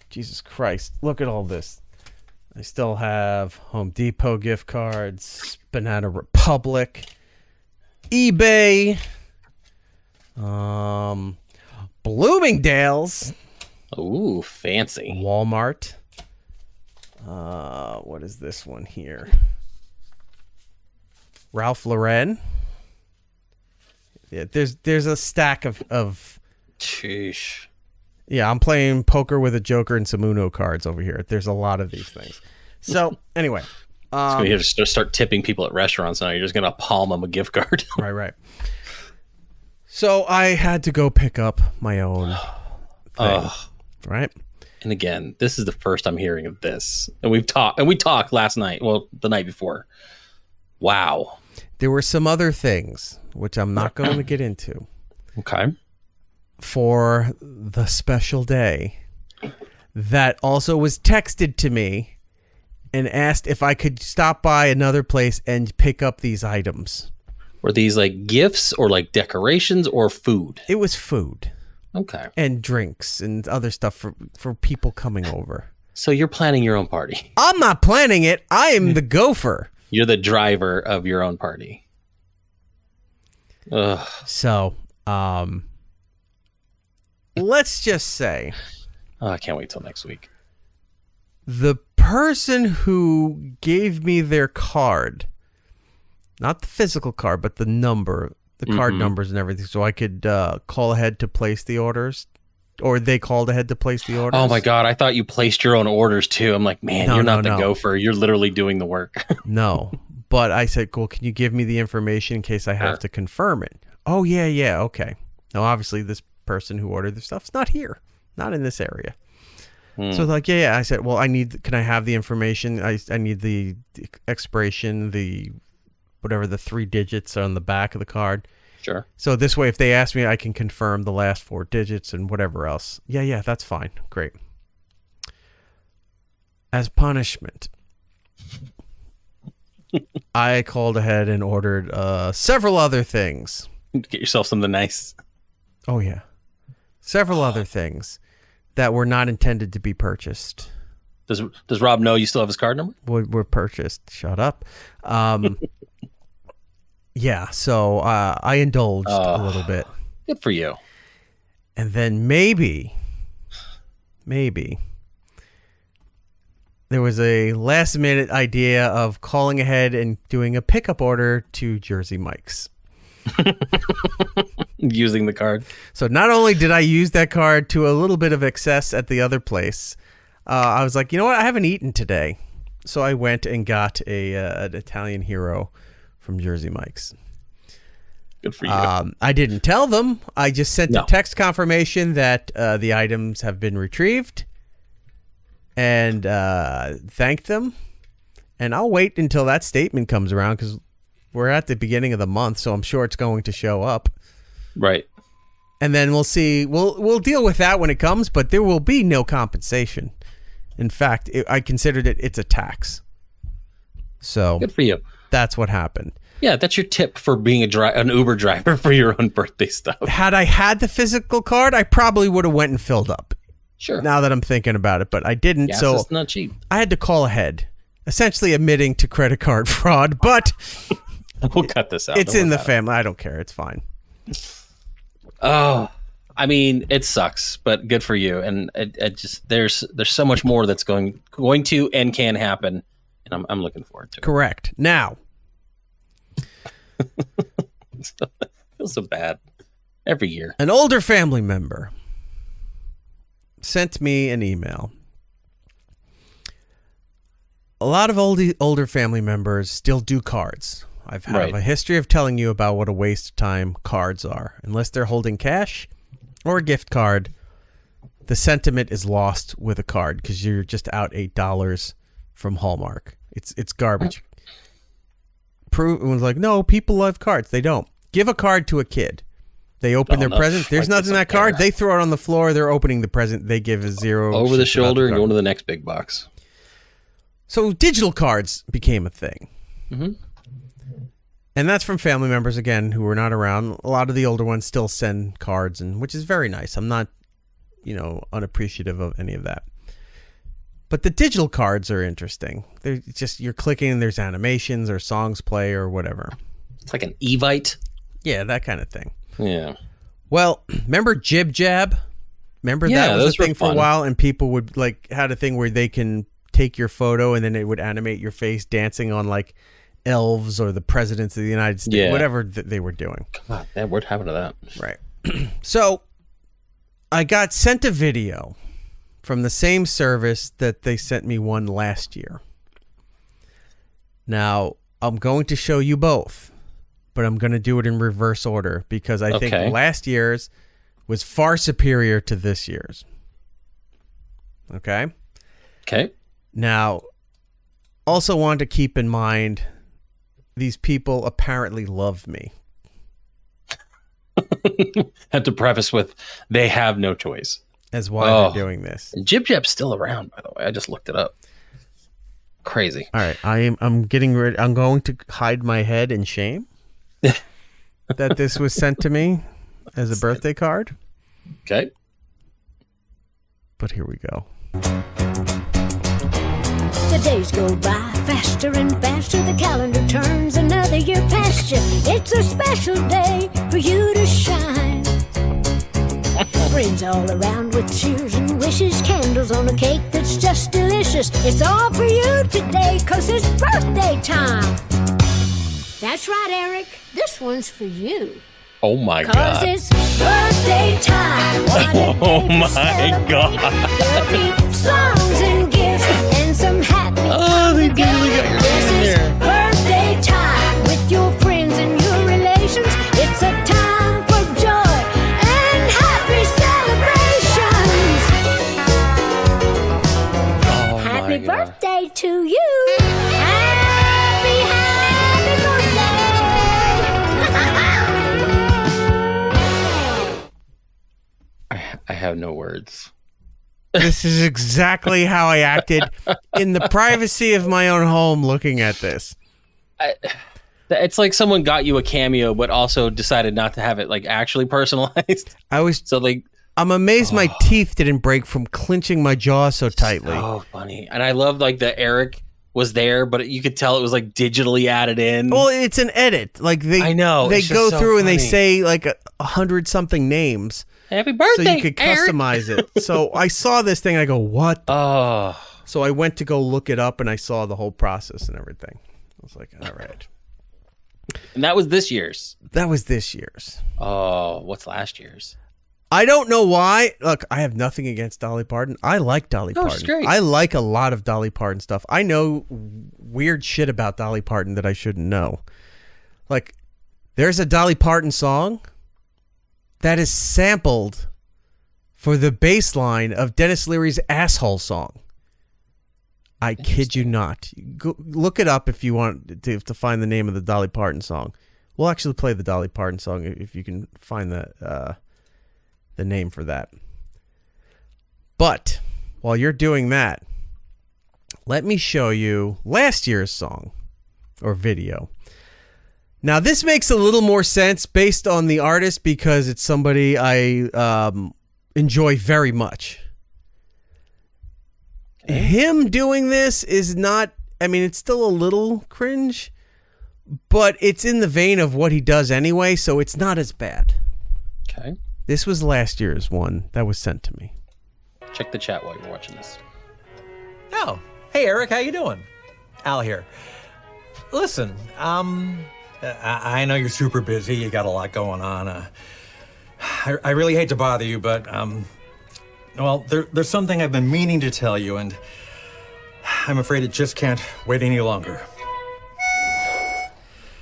Jesus Christ. Look at all this. I still have Home Depot gift cards, Banana Republic, eBay, Bloomingdale's. Ooh, fancy. Walmart. What is this one here? Ralph Lauren. Yeah, there's a stack of Sheesh. Yeah, I'm playing poker with a Joker and some Uno cards over here. There's a lot of these things. So anyway, so you're just start tipping people at restaurants now. You're just gonna palm them a gift card. Right. So I had to go pick up my own thing, right? And again, this is the first I'm hearing of this. And we talked last night. Well, the night before. Wow. There were some other things which I'm not going to get into. Okay. For the special day that also was texted to me and asked if I could stop by another place and pick up these items. Were these like gifts or like decorations or food? It was food. Okay. And drinks and other stuff for people coming over. So you're planning your own party. I'm not planning it. I am the gopher. You're the driver of your own party. Ugh. So, let's just say, I can't wait till next week. The person who gave me their card, not the physical card, but the number, the card numbers and everything, so I could call ahead to place the orders, or they called ahead to place the orders. Oh my God, I thought you placed your own orders too. I'm like, man, you're not the gopher. You're literally doing the work. No. But I said, cool, can you give me the information in case I have to confirm it? Oh, yeah, okay. Now, obviously, this person who ordered the stuff's not here, not in this area. So like, yeah. I said, well, can I have the information? I need the expiration, the 3 digits on the back of the card. Sure. So this way, if they ask me, I can confirm the last 4 digits and whatever else. Yeah, that's fine. Great. As punishment, I called ahead and ordered several other things. Get yourself something nice. Oh, yeah. Several other things that were not intended to be purchased. Does Rob know you still have his card number? Were purchased. Shut up. Yeah, so I indulged a little bit. Good for you. And then maybe there was a last minute idea of calling ahead and doing a pickup order to Jersey Mike's. Using the card. So not only did I use that card to a little bit of excess at the other place, I was like, you know what? I haven't eaten today. So I went and got an Italian hero from Jersey Mike's. Good for you. I didn't tell them. I just sent a text confirmation that the items have been retrieved and thanked them. And I'll wait until that statement comes around because we're at the beginning of the month, so I'm sure it's going to show up. Right. And then we'll see. We'll deal with that when it comes, but there will be no compensation. In fact, I considered it's a tax. So good for you. That's what happened. Yeah, that's your tip for being an Uber driver for your own birthday stuff. Had I had the physical card, I probably would have went and filled up. Sure. Now that I'm thinking about it, but I didn't. Gas so is not cheap. I had to call ahead, essentially admitting to credit card fraud. But we'll cut this out. It's in the family. I don't care. It's fine. Oh, I mean, it sucks, but good for you. And it just there's so much more that's going to and can happen, and I'm looking forward to it. Correct. Now. I feel so bad every year. An older family member sent me an email. A lot of older family members still do cards. I've had a history of telling you about what a waste of time cards are. Unless they're holding cash or a gift card, the sentiment is lost with a card because you're just out $8 from Hallmark. It's garbage. Everyone's like, no, people love cards. They don't. Give a card to a kid. They open their present. There's nothing in that card. They throw it on the floor. They're opening the present. They give a zero. Over the shoulder and going to the next big box. So digital cards became a thing. Mm-hmm. And that's from family members, again, who were not around. A lot of the older ones still send cards, which is very nice. I'm not, unappreciative of any of that. But the digital cards are interesting. They're just, you're clicking and there's animations or songs play or whatever. It's like an Evite. Yeah, that kind of thing. Yeah. Well, remember Jib Jab? Remember that was a thing for a while, and people would had a thing where they can take your photo and then it would animate your face dancing on elves or the presidents of the United States, whatever they were doing. God, what happened to that? Right. So I got sent a video from the same service that they sent me one last year. Now, I'm going to show you both, but I'm going to do it in reverse order because I think last year's was far superior to this year's. Okay? Okay. Now, also want to keep in mind these people apparently love me. Have to preface with they have no choice. As why they're doing this. And Jib Jab's still around, by the way. I just looked it up. Crazy. All right, I'm getting ready. I'm going to hide my head in shame that this was sent to me as a birthday card. Okay. But here we go. The days go by faster and faster. The calendar turns another year past you. It's a special day for you to shine. Friends all around with cheers and wishes. Candles on a cake that's just delicious. It's all for you today, 'cause it's birthday time. That's right, Eric. This one's for you. Oh my 'Cause God. it's birthday time. Oh my God. There'll be songs and gifts and some happy This is birthday time with your friends and your relations. It's a time for joy and happy celebrations. Oh Happy birthday to you. Happy birthday. I have no words. This is exactly how I acted in the privacy of my own home looking at this. It's like someone got you a cameo, but also decided not to have it actually personalized. I'm amazed my teeth didn't break from clenching my jaw so tightly. Oh, funny. And I love the Erik was there, but you could tell it was digitally added in. Well, it's an edit. I know. They go through and they say 100 something names. Happy birthday, so you could customize it. So I saw this thing. I go, what? Oh. So I went to go look it up and I saw the whole process and everything. I was like, all right. And that was this year's. That was this year's. Oh, what's last year's? I don't know why. Look, I have nothing against Dolly Parton. I like Dolly Parton. She's great. I like a lot of Dolly Parton stuff. I know weird shit about Dolly Parton that I shouldn't know. Like, there's a Dolly Parton song that is sampled for the bass line of Dennis Leary's Asshole song. I kid you not. Go, look it up if you want to find the name of the Dolly Parton song. We'll actually play the Dolly Parton song if you can find the name for that. But while you're doing that, let me show you last year's song or video. Now, this makes a little more sense based on the artist because it's somebody I enjoy very much. Okay. Him doing this is not, I mean, it's still a little cringe, but it's in the vein of what he does anyway, so it's not as bad. Okay. This was last year's one that was sent to me. Check the chat while you're watching this. Oh, hey Eric, how you doing? Al here. Listen, I know you're super busy. You got a lot going on. I really hate to bother you, but well, there's something I've been meaning to tell you, and I'm afraid it just can't wait any longer.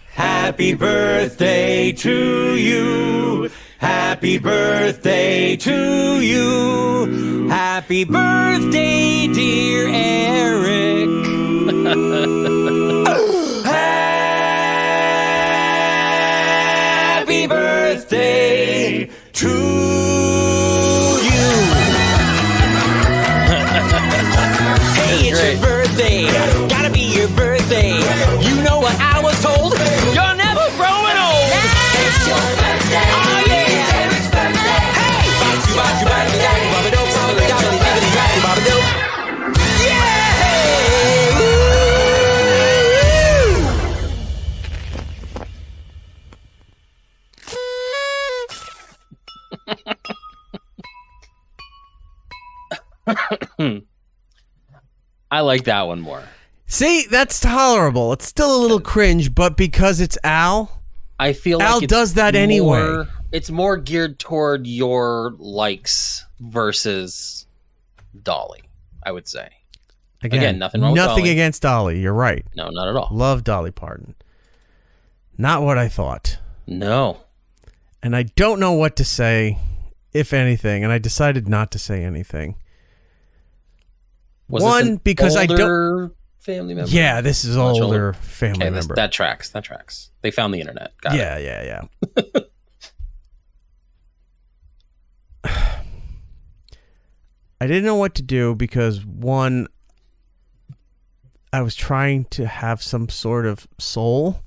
Happy birthday to you. Happy birthday to you. Happy birthday, dear Eric. Happy birthday to you. Hey, it's your birthday. Gotta be your birthday. You know what I was told? You're never growing old. It's your birthday. Oh, yeah. I like that one more. See, that's tolerable. It's still a little cringe, but because it's Al, I feel like Al does that anyway. It's more geared toward your likes versus Dolly, I would say. Again, nothing wrong with Dolly. Nothing against Dolly. You're right. No, not at all. Love Dolly Parton. Not what I thought. No. And I don't know what to say, if anything, and I decided not to say anything. Was One, this because I don't... family member? Yeah, this is older family member. That tracks. They found the internet. Got it. Yeah. I didn't know what to do because, one, I was trying to have some sort of soul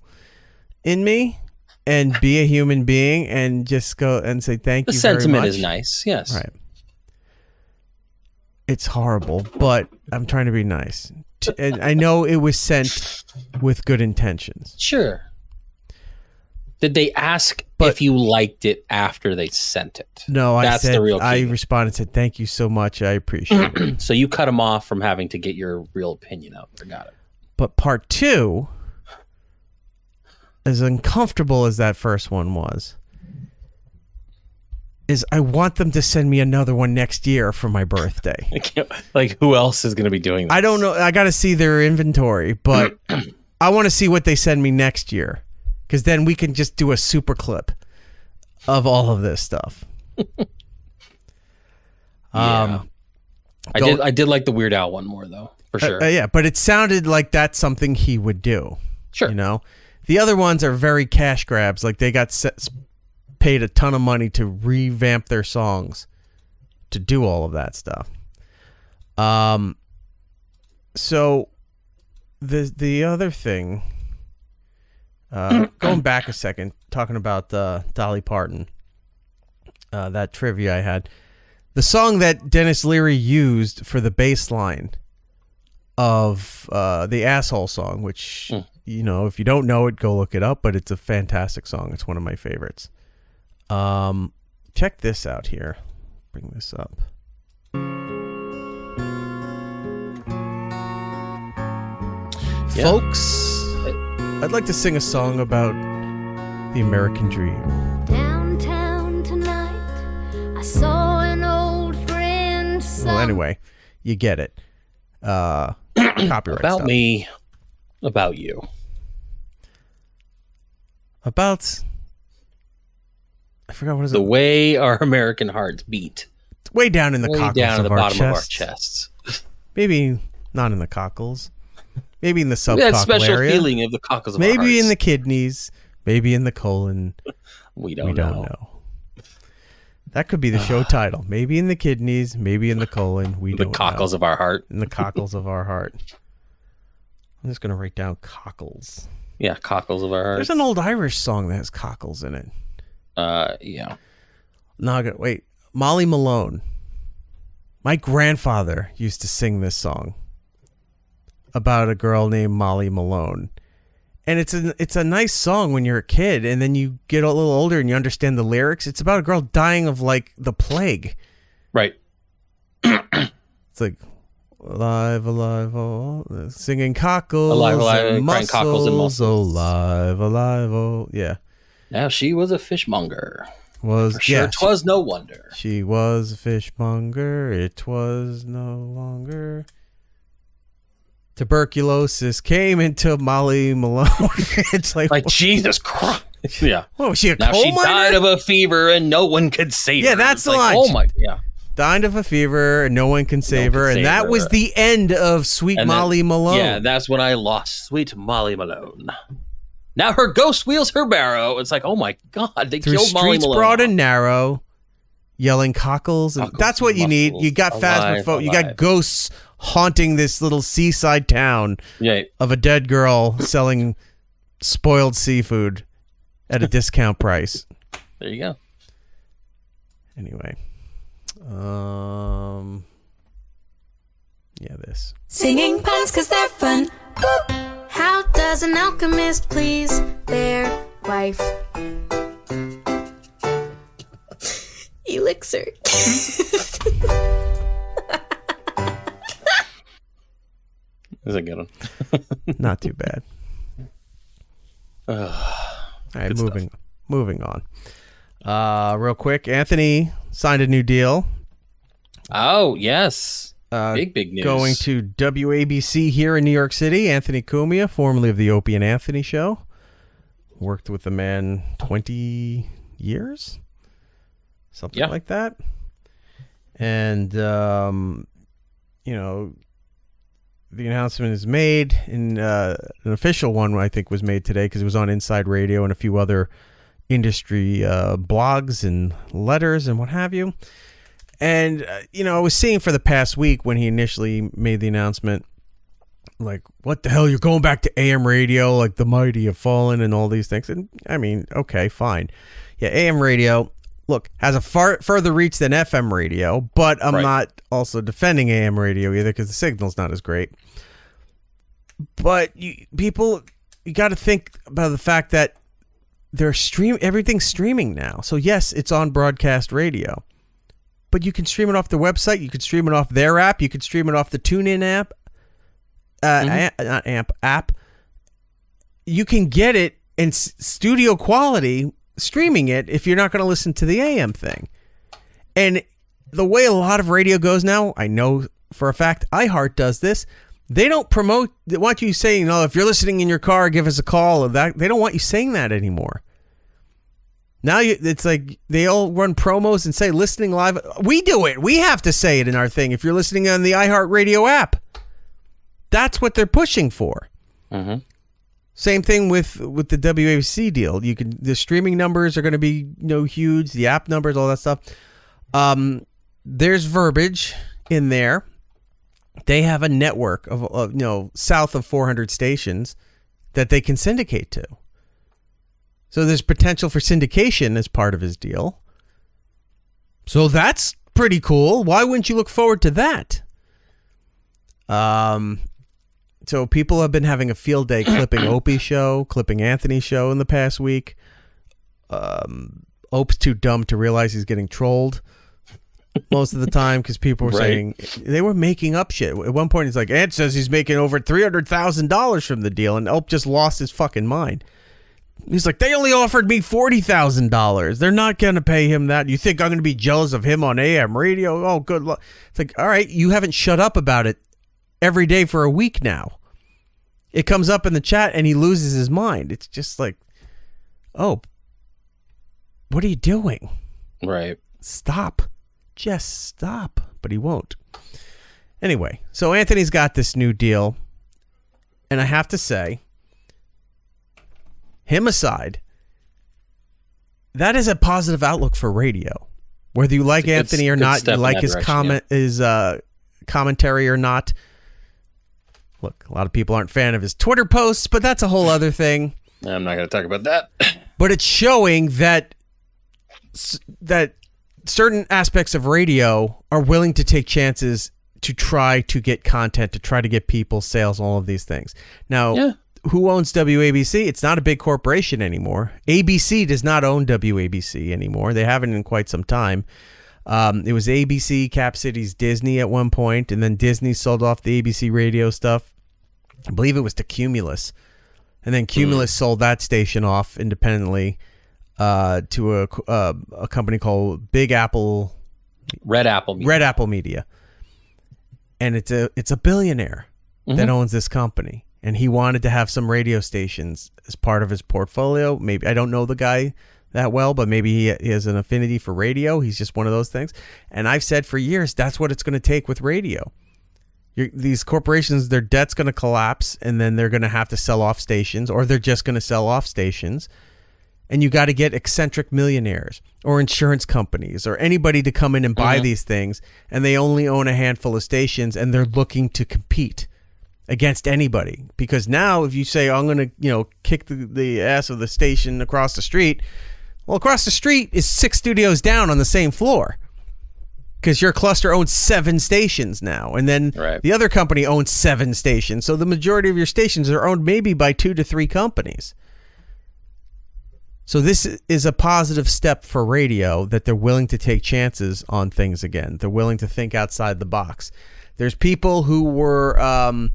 in me and be a human being and just go and say thank you very much. The sentiment is nice, yes. Right. It's horrible, but I'm trying to be nice. And I know it was sent with good intentions. Sure. Did they ask if you liked it after they sent it? No, That's I said, the real key. I responded and said, thank you so much. I appreciate it. So you cut them off from having to get your real opinion out there. Got it. But part two, as uncomfortable as that first one was, is I want them to send me another one next year for my birthday. Like, who else is going to be doing this? I don't know. I got to see their inventory, but I want to see what they send me next year. Because then we can just do a super clip of all of this stuff. I did like the Weird Al one more, though, for sure. Yeah, but it sounded like that's something he would do. Sure. You know? The other ones are very cash grabs. Like, they got paid a ton of money to revamp their songs to do all of that stuff. So, the other thing... going back a second, talking about Dolly Parton, that trivia I had. The song that Dennis Leary used for the bass line of the Asshole song, which, you know, if you don't know it, go look it up, but it's a fantastic song. It's one of my favorites. Check this out here. Bring this up. Yeah. Folks... I'd like to sing a song about the American dream. Downtown tonight, I saw anyway, you get it. Copyright About stuff. me, about you. About... I forgot what is the it. way our American hearts beat. It's way down in the cockles down of at the our bottom of our chests. chests. Maybe not in the cockles. Maybe in the subcockle That special area. feeling of the cockles of our Maybe hearts. in the kidneys. Maybe in the colon. We don't know. That could be the show title. Maybe in the kidneys. Maybe in the colon. We don't know. The cockles of our heart. In the cockles of our heart. I'm just going to write down cockles. Yeah, cockles of our heart. There's an old Irish song that has cockles in it. Yeah. No, wait. Molly Malone. My grandfather used to sing this song about a girl named Molly Malone. And it's a nice song when you're a kid, and then you get a little older and you understand the lyrics. It's about a girl dying of like the plague. Right. It's like alive, alive, oh, singing cockles, alive, alive, and crying cockles and mussels. Alive, alive, oh, yeah. Now she was a fishmonger. Was For sure, yeah, 'twas no wonder. She was a fishmonger. It was no longer. Tuberculosis came into Molly Malone. It's like Jesus Christ. Yeah. What was she, a now coal she miner? died of a fever and no one could save her. Yeah, that's It's the like, line. Oh my, yeah. Died of a fever and no one can save her. And that was the end of Sweet And Molly then- Malone. Yeah, that's when I lost Sweet Molly Malone. Now her ghost wheels her barrow. It's like, oh my God, they Through killed Molly streets Malone. broad and narrow, yelling cockles. And that's what you need. You got phasmophobia. You got ghosts haunting this little seaside town of a dead girl selling spoiled seafood at a discount price. There you go. Anyway. Yeah, this. Singing puns cause they're fun. Boop. How does an alchemist please their wife? Elixir. That's a good one. Not too bad. All right, moving on. Real quick, Anthony signed a new deal. Oh, yes. Big news. Going to WABC here in New York City. Anthony Cumia, formerly of the Opie and Anthony Show. Worked with the man 20 years? Something like that. And, the announcement is made. And an official one, I think, was made today because it was on Inside Radio and a few other industry blogs and letters and what have you. And, I was seeing for the past week when he initially made the announcement, like, what the hell, you're going back to AM radio, like the mighty have fallen and all these things. And, I mean, okay, fine. Yeah, AM radio, look, has a further reach than FM radio, but I'm not also defending AM radio either because the signal's not as great. But you got to think about the fact that everything's streaming now. So, yes, it's on broadcast radio. But you can stream it off their website. You can stream it off their app. You can stream it off the TuneIn app. App. You can get it in studio quality streaming it if you're not going to listen to the AM thing. And the way a lot of radio goes now, I know for a fact iHeart does this. They don't promote. They want you saying, if you're listening in your car, give us a call. Or that. They don't want you saying that anymore. Now it's like they all run promos and say listening live. We do it. We have to say it in our thing. If you're listening on the iHeartRadio app, that's what they're pushing for. Mm-hmm. Same thing with the WABC deal. The streaming numbers are going to be huge. The app numbers, all that stuff. There's verbiage in there. They have a network of south of 400 stations that they can syndicate to. So there's potential for syndication as part of his deal. So that's pretty cool. Why wouldn't you look forward to that? So people have been having a field day clipping Opie's show, clipping Anthony's show in the past week. Ope's too dumb to realize he's getting trolled most of the time because people were saying they were making up shit. At one point, he's like, Ant says he's making over $300,000 from the deal, and Ope just lost his fucking mind. He's like, they only offered me $40,000. They're not going to pay him that. You think I'm going to be jealous of him on AM radio? Oh, good luck. It's like, all right, you haven't shut up about it every day for a week now. It comes up in the chat and he loses his mind. It's just like, oh, what are you doing? Right. Stop. Just stop. But he won't. Anyway, so Anthony's got this new deal. And I have to say, him aside, that is a positive outlook for radio. Whether you like Anthony or not, you like his commentary or not. Look, a lot of people aren't a fan of his Twitter posts, but that's a whole other thing. I'm not going to talk about that. But it's showing that certain aspects of radio are willing to take chances to try to get content, to try to get people, sales, all of these things. Now, who owns WABC? It's not a big corporation anymore. ABC does not own WABC anymore. They haven't in quite some time. It was ABC, Cap Cities, Disney at one point, and then Disney sold off the ABC radio stuff. I believe it was to Cumulus. And then Cumulus sold that station off independently to a company called Red Apple Media. And it's a billionaire that owns this company. And he wanted to have some radio stations as part of his portfolio. Maybe I don't know the guy that well, but maybe he has an affinity for radio. He's just one of those things. And I've said for years, that's what it's going to take with radio. These corporations, their debt's going to collapse, and then they're going to have to sell off stations, or they're just going to sell off stations. And you got to get eccentric millionaires or insurance companies or anybody to come in and buy these things. And they only own a handful of stations, and they're looking to compete against anybody. Because now if you say, I'm going to, kick the ass of the station across the street, well, across the street is 6 studios down on the same floor. Because your cluster owns 7 stations now. And then the other company owns 7 stations. So the majority of your stations are owned maybe by 2 to 3 companies. So this is a positive step for radio, that they're willing to take chances on things again. They're willing to think outside the box. There's people who were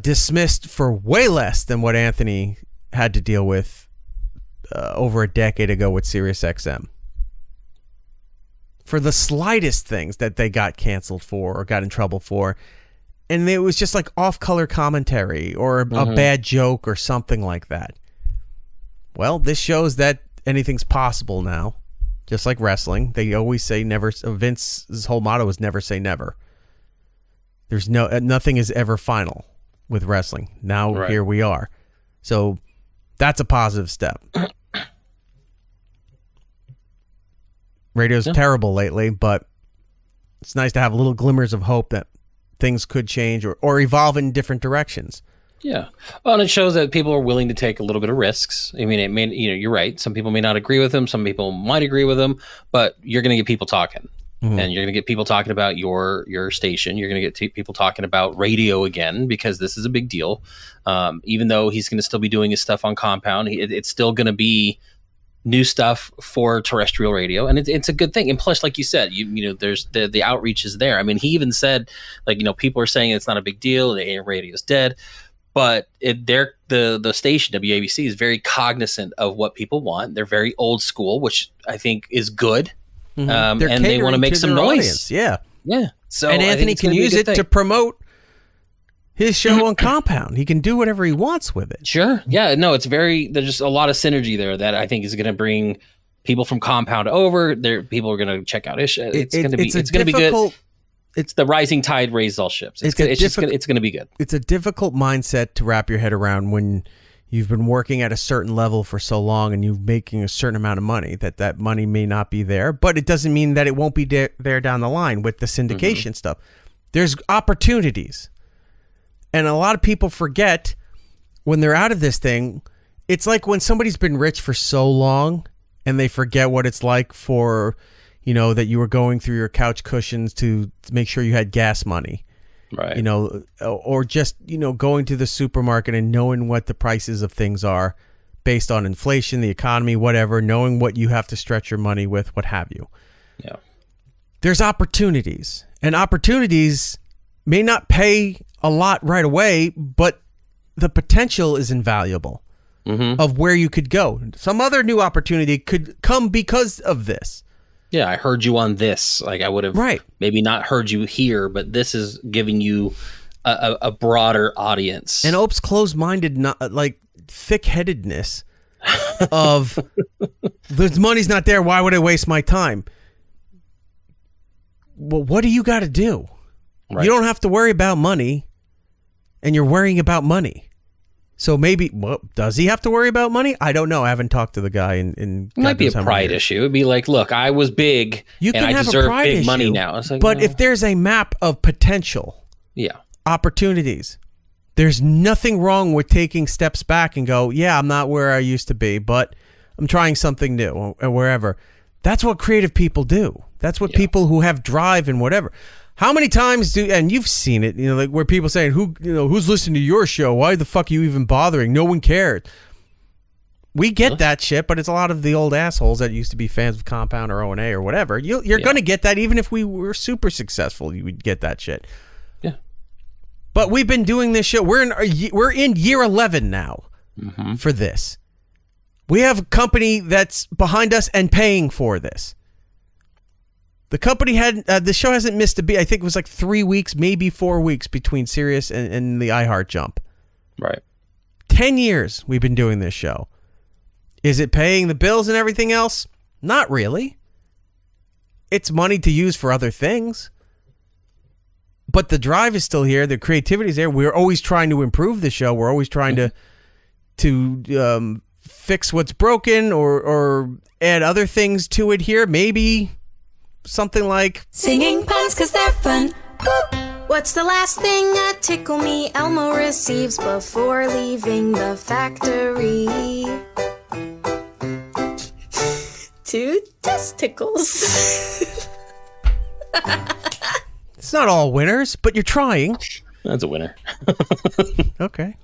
dismissed for way less than what Anthony had to deal with over a decade ago with SiriusXM. For the slightest things that they got canceled for or got in trouble for. And it was just like off-color commentary or a bad joke or something like that. Well, this shows that anything's possible now. Just like wrestling. They always say never. Vince's whole motto is never say never. There's nothing is ever final with wrestling. Now here we are. So that's a positive step. Radio's terrible lately, but it's nice to have little glimmers of hope that things could change or evolve in different directions. Yeah. Well, and it shows that people are willing to take a little bit of risks. I mean, it may, you're right. Some people may not agree with them. Some people might agree with them, but you're going to get people talking. And you're going to get people talking about your station. You're going to get people talking about radio again, because this is a big deal. Even though he's going to still be doing his stuff on Compound, it's still going to be new stuff for terrestrial radio, and it's a good thing. And plus, like you said, there's the outreach is there. I mean, he even said, people are saying it's not a big deal, the AM radio is dead, but the station WABC is very cognizant of what people want. They're very old school, which I think is good. And they want to make some noise. Audience. Yeah. So and Anthony can use it to promote his show on Compound. He can do whatever he wants with it. Sure. Yeah. No, there's just a lot of synergy there that I think is going to bring people from Compound over. People are going to check out his show. It's going to be good. It's the rising tide raises all ships. It's going to be good. It's a difficult mindset to wrap your head around when you've been working at a certain level for so long and you're making a certain amount of money, that money may not be there, but it doesn't mean that it won't be there down the line with the syndication stuff. There's opportunities. And a lot of people forget when they're out of this thing. It's like when somebody's been rich for so long and they forget what it's like for, that you were going through your couch cushions to make sure you had gas money. Right. Or just, going to the supermarket and knowing what the prices of things are based on inflation, the economy, whatever, knowing what you have to stretch your money with, what have you. Yeah. There's opportunities, and opportunities may not pay a lot right away, but the potential is invaluable. of where you could go. Some other new opportunity could come because of this. Yeah, I heard you on this. Like I would have maybe not heard you here, but this is giving you a broader audience. And Ope's closed-minded, like thick-headedness of the money's not there. Why would I waste my time? Well, what do you got to do? Right. You don't have to worry about money, and you're worrying about money. So maybe, does he have to worry about money? I don't know. I haven't talked to the guy in it might be a pride issue. It'd be like, look, I was big, and I deserve big money now. It's like, but if there's a map of potential, opportunities, there's nothing wrong with taking steps back and go, yeah, I'm not where I used to be, but I'm trying something new or wherever. That's what creative people do. That's what people who have drive and whatever. How many times and you've seen it, like where people saying, who's listening to your show? Why the fuck are you even bothering? No one cares. We get that shit, but it's a lot of the old assholes that used to be fans of Compound or O&A or whatever. You're going to get that even if we were super successful, you would get that shit. Yeah. But we've been doing this show. We're in year 11 now for this. We have a company that's behind us and paying for this. The company the show hasn't missed a beat. I think it was like 3 weeks, maybe 4 weeks between Sirius and the iHeart jump. Right. 10 years we've been doing this show. Is it paying the bills and everything else? Not really. It's money to use for other things. But the drive is still here. The creativity is there. We're always trying to improve the show. We're always trying to fix what's broken or add other things to it here. Maybe something like singing puns because they're fun. Boop. What's the last thing a Tickle Me Elmo receives before leaving the factory? 2 testicles. It's not all winners, but you're trying. That's a winner. Okay.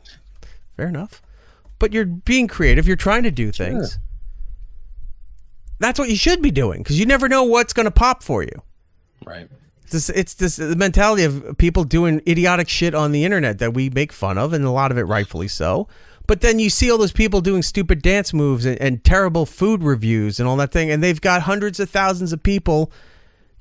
Fair enough. But you're being creative. You're trying to do things. Sure. That's what you should be doing because you never know what's going to pop for you. Right. It's this the mentality of people doing idiotic shit on the internet that we make fun of, and a lot of it rightfully so. But then you see all those people doing stupid dance moves and terrible food reviews and all that thing, and they've got hundreds of thousands of people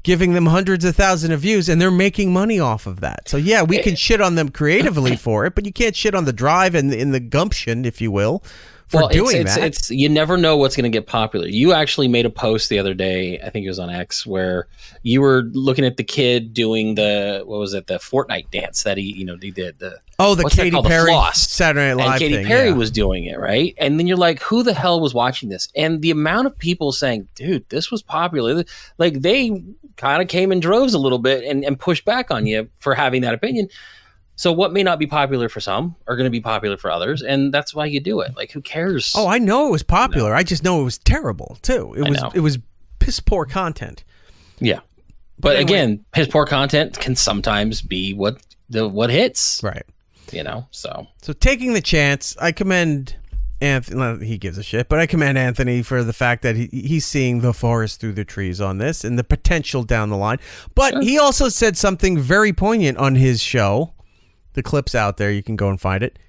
giving them hundreds of thousands of views, and they're making money off of that. So yeah, we can shit on them creatively for it, but you can't shit on the drive and in the gumption, if you will, for doing that. It's you never know what's going to get popular. You actually made a post the other day, I think it was on X, where you were looking at the kid doing the Fortnite dance that he did. The Katy Perry Saturday Night Live and Katy Perry was doing it, right? And then you're like, who the hell was watching this? And the amount of people saying, dude, this was popular. Like they kind of came in droves a little bit and pushed back on you for having that opinion. So what may not be popular for some are going to be popular for others, and that's why you do it. Like, who cares? Oh, I know it was popular. I just know it was terrible too. It was piss poor content. Yeah, but anyway, again, piss poor content can sometimes be what hits. Right. So taking the chance, I commend Anthony. He gives a shit, but I commend Anthony for the fact that he's seeing the forest through the trees on this and the potential down the line. But he also said something very poignant on his show. The clip's out there. You can go and find it.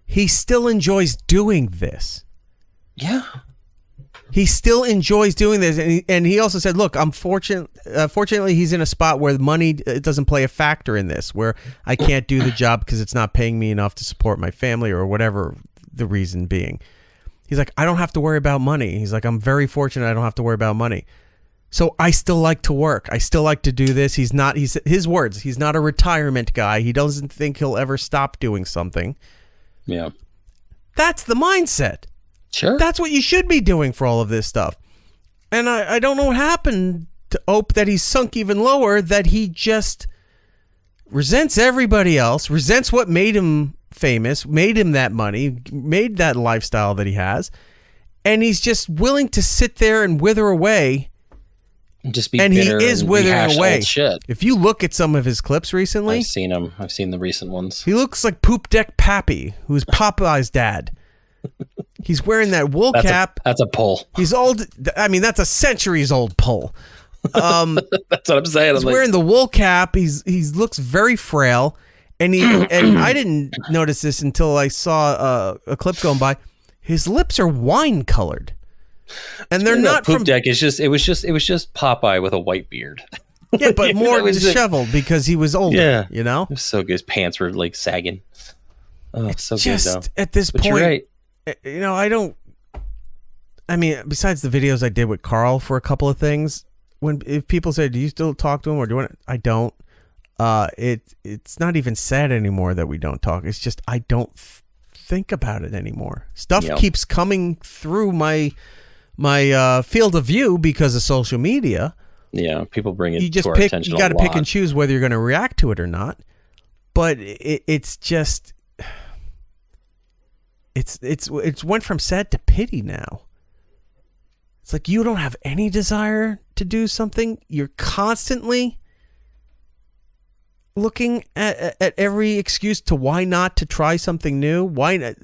He still enjoys doing this. Yeah. He still enjoys doing this. And he also said, look, I'm fortunately, he's in a spot where money doesn't play a factor in this, where I can't do the job because it's not paying me enough to support my family or whatever the reason being. He's like, I don't have to worry about money. He's like, I'm very fortunate I don't have to worry about money. So I still like to work. I still like to do this. He's his words, he's not a retirement guy. He doesn't think he'll ever stop doing something. Yeah. That's the mindset. Sure. That's what you should be doing for all of this stuff. And I don't know what happened to Ope that he's sunk even lower, that he just resents everybody else, resents what made him famous, made him that money, made that lifestyle that he has. And he's just willing to sit there and wither away. Just be bitter he is withering away. Shit. If you look at some of his clips recently, I've seen him. I've seen the recent ones. He looks like Poop Deck Pappy, who's Popeye's dad. He's wearing that wool cap. That's a pull. He's old. I mean, that's a centuries old pull. That's what I'm saying. He's wearing the wool cap. He looks very frail, and I didn't notice this until I saw a clip going by. His lips are wine colored, and they're not Poop from. Deck. It was just Popeye with a white beard. Yeah, but more disheveled because he was older. Yeah, you know. It was so good. His pants were like sagging. Oh, it's so just good though. At this but point, you're right. You know, I mean, besides the videos I did with Carl for a couple of things, if people say, "Do you still talk to him?" or "Do you want?" I don't. It's not even sad anymore that we don't talk. It's just I don't think about it anymore. Stuff keeps coming through my field of view because of social media. Yeah, people bring it. You just to our pick. attention You got to a lot. pick and choose whether you're going to react to it or not. But it's just. It's went from sad to pity now. It's like you don't have any desire to do something. You're constantly looking at every excuse to why not to try something new. Why not?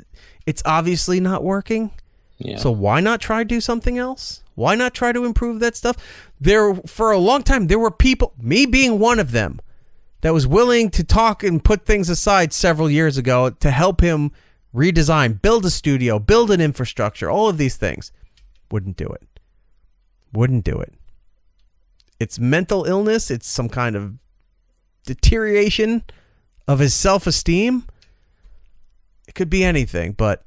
It's obviously not working. Yeah. So why not try to do something else? Why not try to improve that stuff? For a long time, there were people, me being one of them, that was willing to talk and put things aside several years ago to help him redesign, build a studio, build an infrastructure, all of these things. Wouldn't do it. Wouldn't do it. It's mental illness. It's some kind of deterioration of his self-esteem. It could be anything, but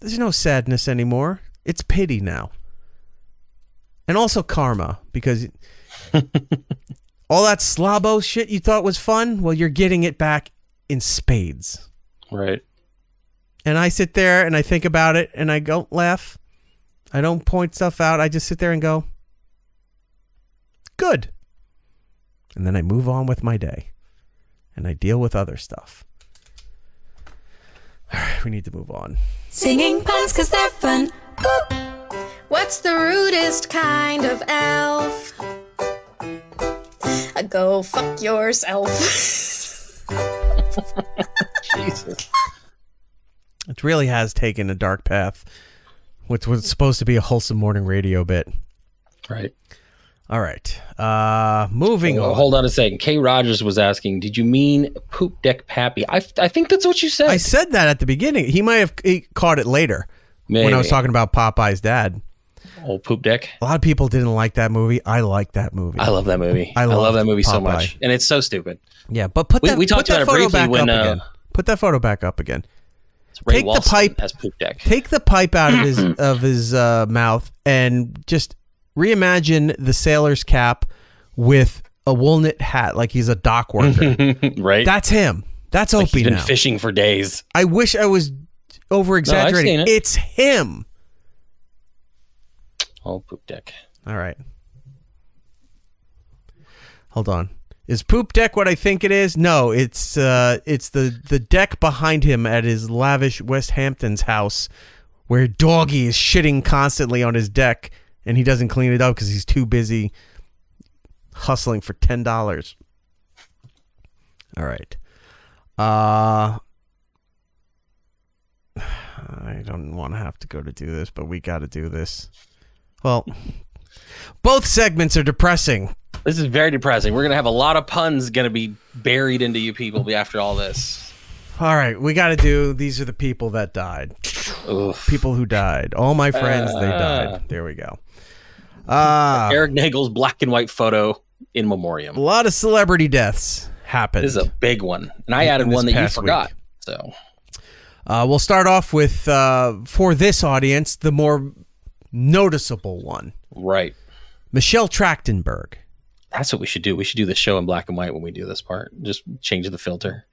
there's no sadness anymore. It's pity now. And also karma, because all that slobbo shit you thought was fun, well, you're getting it back in spades. Right. And I sit there and I think about it and I don't laugh. I don't point stuff out. I just sit there and go, good. And then I move on with my day. And I deal with other stuff. All right, we need to move on. Singing puns 'cause they're fun. Boop. What's the rudest kind of elf? Go fuck yourself. Jesus. It really has taken a dark path, which was supposed to be a wholesome morning radio bit. Right. All right. Moving on. Hold on a second. Kay Rogers was asking, did you mean Poop Deck Pappy? I think that's what you said. I said that at the beginning. He might have caught it later when I was talking about Popeye's dad. Old Poop Deck. A lot of people didn't like that movie. I like that movie. I love that movie. I love that movie so much. And it's so stupid. Yeah, but we talked about it briefly when... Put that photo back up again. Take the pipe as Poop Deck. Take the pipe out of his mouth and just reimagine the sailor's cap with a walnut hat, like he's a dock worker. Right. That's him. That's Opie he's been now. Fishing for days. I wish I was over exaggerating. It's him. Oh, Poop Deck. All right. Hold on. Is Poop Deck what I think it is? No, it's the deck behind him at his lavish West Hamptons house where Doggy is shitting constantly on his deck and he doesn't clean it up because he's too busy hustling for $10. All right. I don't want to have to go to do this, but we got to do this. Well, both segments are depressing. This is very depressing. We're going to have a lot of puns going to be buried into you people after all this. All right, we got to do These Are the People That Died. Oof. People who died. All my friends, they died. There we go. Erik Nagel's black and white photo in memoriam. A lot of celebrity deaths happened. This is a big one. And I added one that you forgot. So we'll start off with, for this audience, the more noticeable one. Right. Michelle Trachtenberg. That's what we should do. We should do the show in black and white when we do this part. Just change the filter.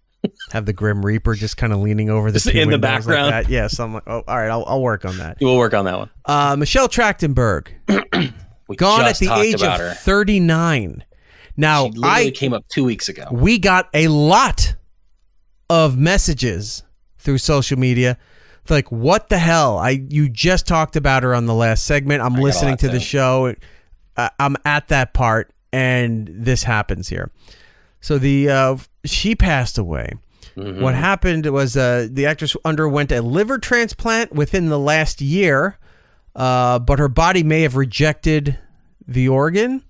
Have the Grim Reaper just kind of leaning over the in the background. Like that. Yeah, so I'm like, oh, all right, I'll work on that. We'll work on that one. Michelle Trachtenberg. We gone just at the age of her. 39. Now, she literally came up 2 weeks ago. We got a lot of messages through social media. Like, what the hell? You just talked about her on the last segment. I'm listening to the show. I'm at that part, and this happens here. So she passed away. Mm-hmm. What happened was the actress underwent a liver transplant within the last year, but her body may have rejected the organ,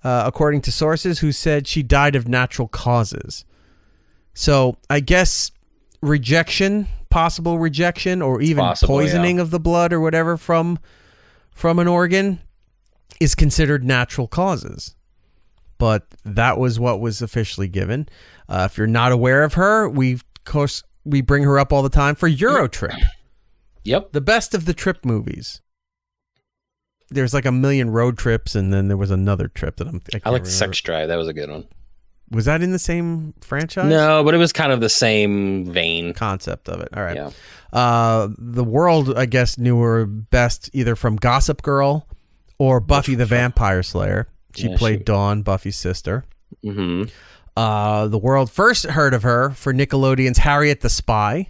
according to sources who said she died of natural causes. So I guess rejection possible rejection or even poisoning of the blood or whatever from an organ is considered natural causes. But that was what was officially given. If you're not aware of her, we bring her up all the time for Eurotrip. Yep. The best of the trip movies. There's like a million road trips, and then there was another trip that I like remember. Sex Drive. That was a good one. Was that in the same franchise? No, but it was kind of the same vein. Concept of it. All right. Yeah. The world, I guess, knew her best either from Gossip Girl or Buffy the Vampire Slayer. She played Dawn, Buffy's sister. Mm-hmm. The world first heard of her for Nickelodeon's Harriet the Spy,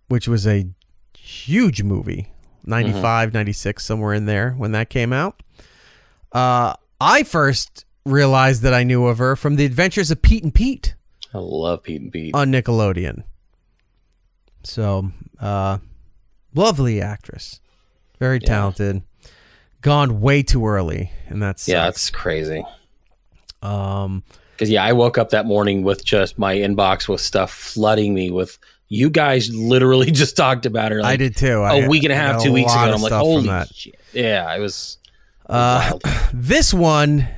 which was a huge movie. 95, 96, somewhere in there when that came out. I first realized that I knew of her from The Adventures of Pete and Pete. I love Pete and Pete. On Nickelodeon. So, lovely actress. Very talented. Gone way too early, and that's crazy. Because I woke up that morning with just my inbox with stuff flooding me with, you guys literally just talked about her. Like, I did too. A week and a half, 2 weeks ago. And I'm like, holy shit. Yeah, it was wild. This one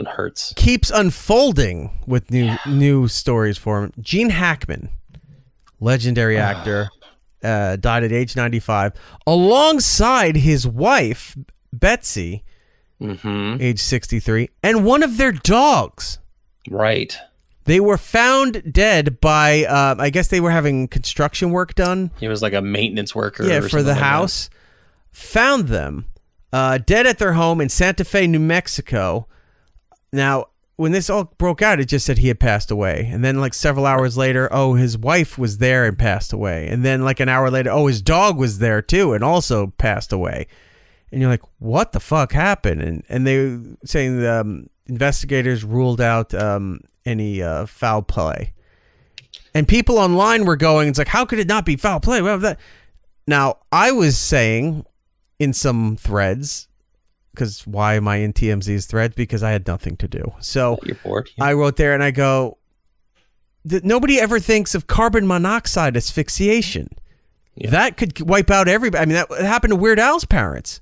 hurts. Keeps unfolding with new stories for him. Gene Hackman, legendary actor, died at age 95, alongside his wife, Betsy, age 63, and one of their dogs. Right. They were found dead by, I guess they were having construction work done. He was like a maintenance worker. Yeah, for the house. Found them dead at their home in Santa Fe, New Mexico. Now, when this all broke out, it just said he had passed away. And then like several hours later, his wife was there and passed away. And then like an hour later, his dog was there too and also passed away. And you're like, what the fuck happened? And they were saying the investigators ruled out any foul play. And people online were going, it's like, how could it not be foul play? Now, I was saying in some threads, because why am I in TMZ's threads? Because I had nothing to do. So you're bored. I wrote there and I go, nobody ever thinks of carbon monoxide asphyxiation. Yeah. That could wipe out everybody. I mean, that happened to Weird Al's parents.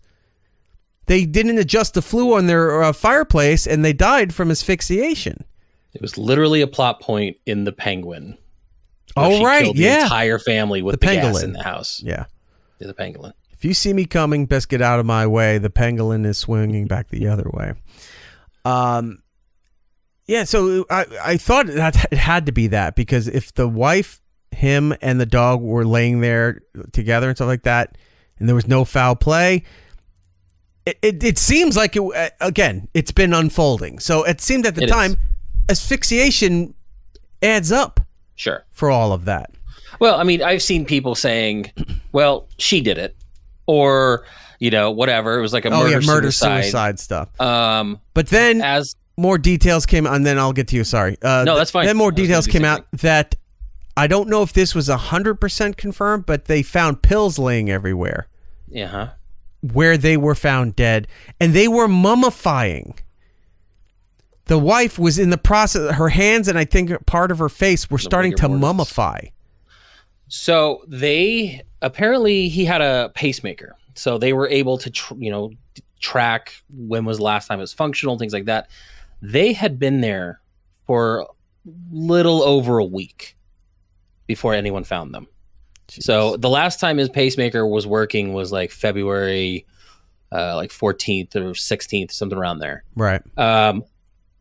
They didn't adjust the flue on their fireplace and they died from asphyxiation. It was literally a plot point in The Penguin. Oh, right. The entire family with the gas in the house. Yeah. The pangolin. If you see me coming, best get out of my way. The pangolin is swinging back the other way. So I thought that it had to be that, because if the wife, him, and the dog were laying there together and stuff like that, and there was no foul play, it seems like, it's been unfolding. So it seemed at the time, asphyxiation adds up. Sure. For all of that. Well, I mean, I've seen people saying, well, she did it. Or, whatever. It was like a murder-suicide stuff. But then as more details came, and then I'll get to you, sorry. No, that's fine. Then more details came out that I don't know if this was 100% confirmed, but they found pills laying everywhere. Yeah. Where they were found dead. And they were mummifying. The wife was in the process, her hands and I think part of her face were starting to mummify. So he had a pacemaker. So they were able to, track when was the last time it was functional, things like that. They had been there for little over a week before anyone found them. Jeez. So the last time his pacemaker was working was like February 14th or 16th, something around there. Right.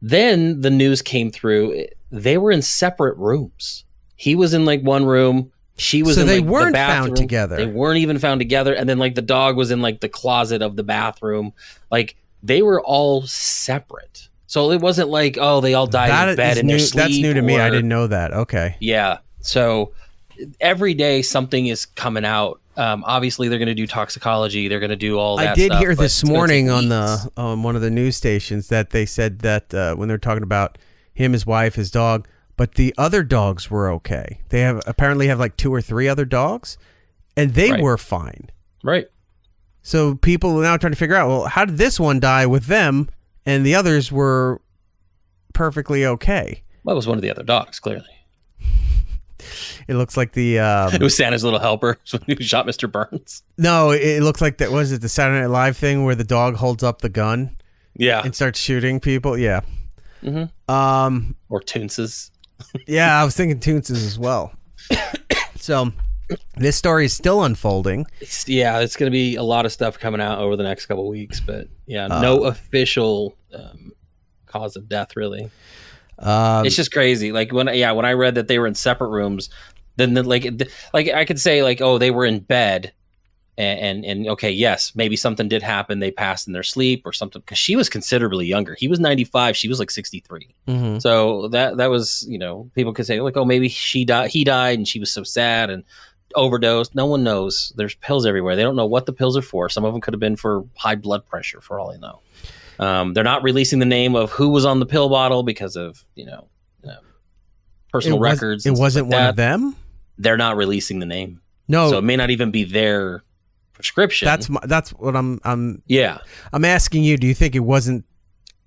Then the news came through. They were in separate rooms. He was in like one room. She was in like the bathroom. So they weren't found together. They weren't even found together. And then like the dog was in like the closet of the bathroom. Like they were all separate. So it wasn't like, they all died in bed in their sleep. That's new to me. I didn't know that. Okay. Yeah. So every day something is coming out. Obviously they're going to do toxicology. They're going to do all that stuff. I did stuff, hear this morning on one of the news stations that they said that when they're talking about him, his wife, his dog, but the other dogs were okay. They apparently have like 2 or 3 other dogs, and they were fine. Right. So people are now trying to figure out, well, how did this one die with them, and the others were perfectly okay? Well, it was one of the other dogs, clearly. It looks like the it was Santa's Little Helper who shot Mr. Burns. No, it looks like that. Was it the Saturday Night Live thing where the dog holds up the gun? Yeah, and starts shooting people. Yeah. Mm-hmm. Or Toonses. Yeah, I was thinking Toonses as well. So this story is still unfolding. It's going to be a lot of stuff coming out over the next couple of weeks, but no official cause of death really. It's just crazy. Like when I read that they were in separate rooms, then like I could say like, oh, they were in bed, and okay, yes, maybe something did happen. They passed in their sleep or something, because she was considerably younger. He was 95, she was like 63. Mm-hmm. So that was, people could say like, oh, maybe he died, and she was so sad and overdosed. No one knows. There's pills everywhere. They don't know what the pills are for. Some of them could have been for high blood pressure, for all I know. They're not releasing the name of who was on the pill bottle because of personal records. It wasn't one of them. They're not releasing the name. No, so it may not even be their prescription. That's what I'm. Yeah, I'm asking you. Do you think it wasn't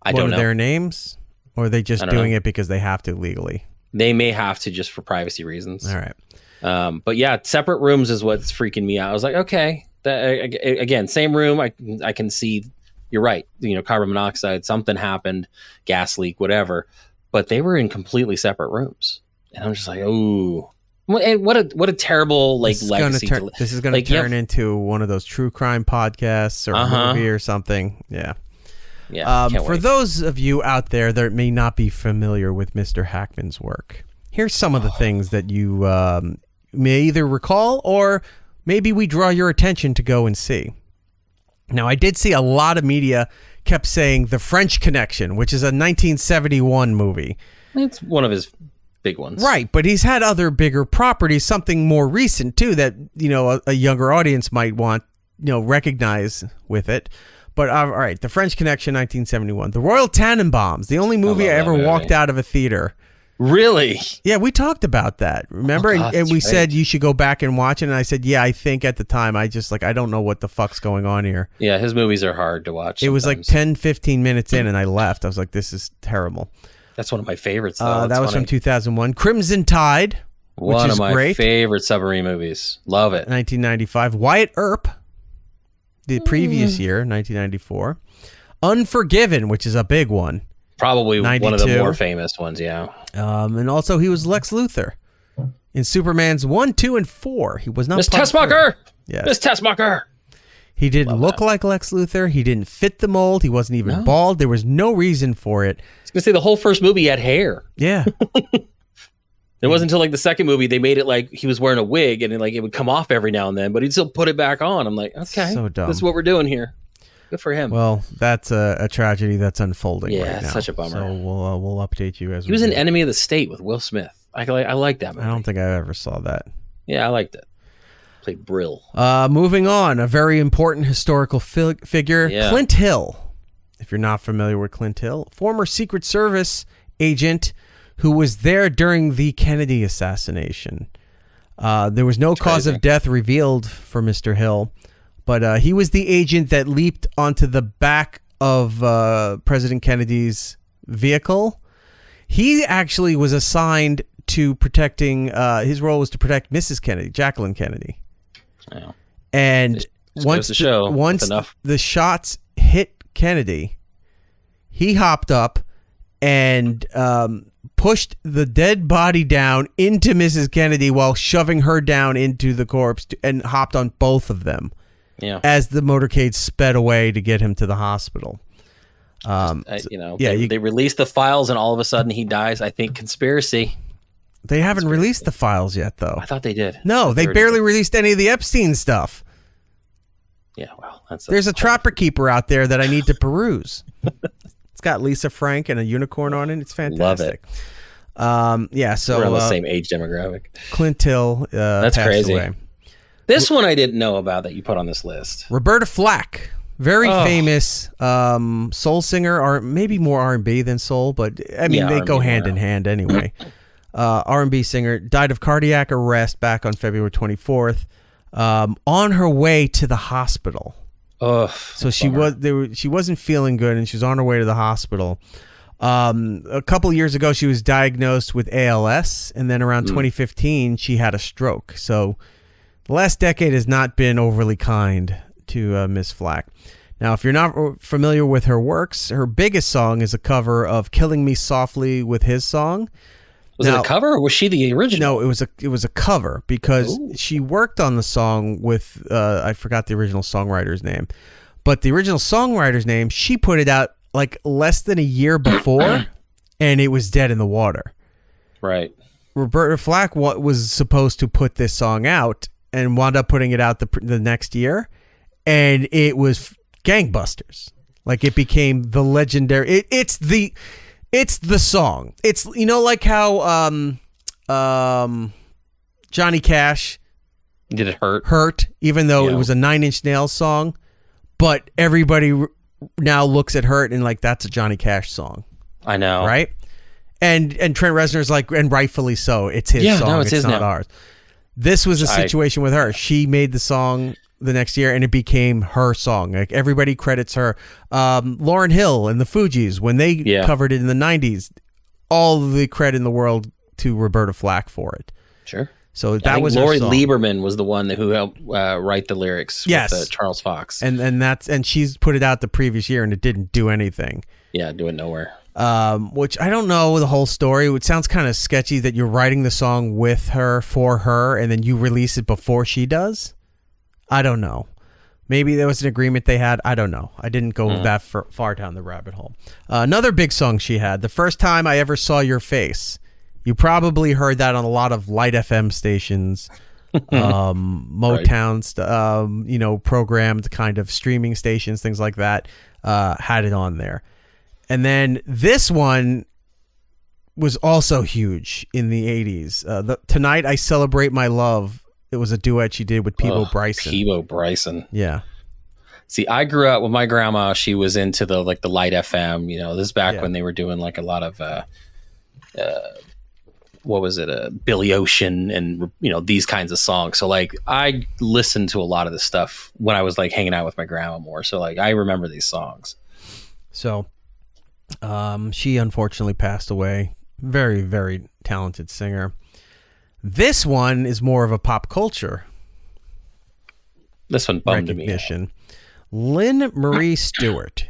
one of their names, or are they just doing it because they have to legally? They may have to just for privacy reasons. All right. But yeah, separate rooms is what's freaking me out. I was like, okay, again, same room. I can see. You're right. Carbon monoxide, something happened, gas leak, whatever. But they were in completely separate rooms, and I'm just like, oh, what a terrible legacy. This is going to turn into one of those true crime podcasts or a movie or something. Yeah. Yeah. For those of you out there that may not be familiar with Mr. Hackman's work, here's some of the things that you may either recall or maybe we draw your attention to go and see. Now, I did see a lot of media kept saying The French Connection, which is a 1971 movie. It's one of his big ones. Right, but he's had other bigger properties, something more recent, too, that, a younger audience might want, recognize with it. But, all right, The French Connection, 1971. The Royal Tannenbaums, the only movie I ever walked out of a theater. Really? Yeah, we talked about that. Remember? And we said you should go back and watch it. And I said, yeah, I think at the time, I just I don't know what the fuck's going on here. Yeah, his movies are hard to watch. It was like 10, 15 minutes in and I left. I was like, this is terrible. That's one of my favorites, though. That was from 2001. Crimson Tide, one of my favorite submarine movies. Love it. 1995. Wyatt Earp, the previous year, 1994. Unforgiven, which is a big one. Probably 92. One of the more famous ones, yeah. And also he was Lex Luthor in Superman's 1, 2, and 4. He was not Miss Tessmacher! Yes. Miss Tessmacher! He didn't look like Lex Luthor. He didn't fit the mold. He wasn't even bald. There was no reason for it. I was going to say, the whole first movie had hair. Yeah. It wasn't until the second movie they made it like he was wearing a wig and it would come off every now and then, but he'd still put it back on. I'm like, okay, so dumb. This is what we're doing here. Good for him. Well, that's a tragedy that's unfolding right now. Yeah, such a bummer. So we'll update you as he was an Enemy of the State with Will Smith. I like that movie. I don't think I ever saw that. Yeah, I liked it. Played Brill. Moving on, a very important historical figure, Clint Hill. If you're not familiar with Clint Hill, former Secret Service agent who was there during the Kennedy assassination. There was no cause of death revealed for Mr. Hill. But he was the agent that leaped onto the back of President Kennedy's vehicle. He actually was assigned to protecting, his role was to protect Mrs. Kennedy, Jacqueline Kennedy. Yeah. And once the shots hit Kennedy, he hopped up and pushed the dead body down into Mrs. Kennedy while shoving her down into the corpse and hopped on both of them. Yeah. As the motorcade sped away to get him to the hospital. They released the files and all of a sudden he dies. I think conspiracy. They haven't released the files yet, though. I thought they did. No, they barely released any of the Epstein stuff. Yeah, well, there's a Trapper Keeper out there that I need to peruse. It's got Lisa Frank and a unicorn on it. It's fantastic. Love it. So we're on the same age demographic. Clint Hill that's passed crazy. Away. This one I didn't know about that you put on this list. Roberta Flack, very famous soul singer, or maybe more R&B than soul, but I mean they go hand in hand anyway. R&B singer died of cardiac arrest back on February 24th, on her way to the hospital. Oh, so she wasn't feeling good, and she was on her way to the hospital. A couple years ago, she was diagnosed with ALS, and then around 2015, she had a stroke. So the last decade has not been overly kind to Miss Flack. Now, if you're not familiar with her works, her biggest song is a cover of "Killing Me Softly" with his song. Was it a cover or was she the original? No, it was a cover because she worked on the song with I forgot the original songwriter's name, but the original songwriter's name, she put it out like less than a year before, and it was dead in the water. Right. Roberta Flack was supposed to put this song out and wound up putting it out the next year, and it was gangbusters. Like it became the legendary. It's the song. It's like how Johnny Cash did it hurt, even though it was a Nine Inch Nails song, but everybody now looks at Hurt and like that's a Johnny Cash song. I know, right? And Trent Reznor's like, and rightfully so. It's his song. No, it's his not now. ours. This was a situation with her. She made the song the next year, and it became her song. Like everybody credits her. Lauryn Hill and the Fugees, when they covered it in the 90s, all the credit in the world to Roberta Flack for it. Sure. So that was Lori her song. Lieberman was the one who helped write the lyrics. Yes, with, Charles Fox. And she's put it out the previous year, and it didn't do anything. Yeah, doing nowhere. Which I don't know the whole story. It sounds kind of sketchy that you're writing the song with her, for her, and then you release it before she does. I don't know. Maybe there was an agreement they had. I don't know. I didn't go that far down the rabbit hole. Another big song she had, "The First Time I Ever Saw Your Face." You probably heard that on a lot of light FM stations, Motown, programmed kind of streaming stations, things like that, had it on there. And then this one was also huge in the 80s. "Tonight I Celebrate My Love." It was a duet she did with Peebo Bryson. Peebo Bryson. Yeah. See, I grew up with my grandma. She was into the light FM. This is back when they were doing like a lot of what was it? Billy Ocean and these kinds of songs. So like I listened to a lot of this stuff when I was like hanging out with my grandma more. So like I remember these songs. So she unfortunately passed away. Very, very talented singer. This one is more of a pop culture. This one bummed me out. Lynn Marie Stewart.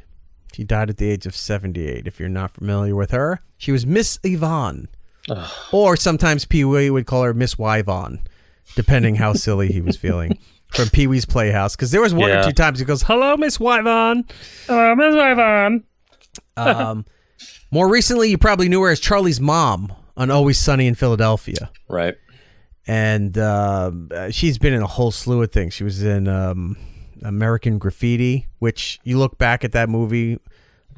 She died at the age of 78. If you're not familiar with her, she was Miss Yvonne. Or sometimes Pee Wee would call her Miss Yvonne, depending how silly he was feeling. From Pee Wee's Playhouse. Because there was one or two times he goes, "Hello, Miss Yvonne." Hello, Miss Yvonne. More recently, you probably knew her as Charlie's mom on Always Sunny in Philadelphia. Right. And she's been in a whole slew of things. She was in American Graffiti, which you look back at that movie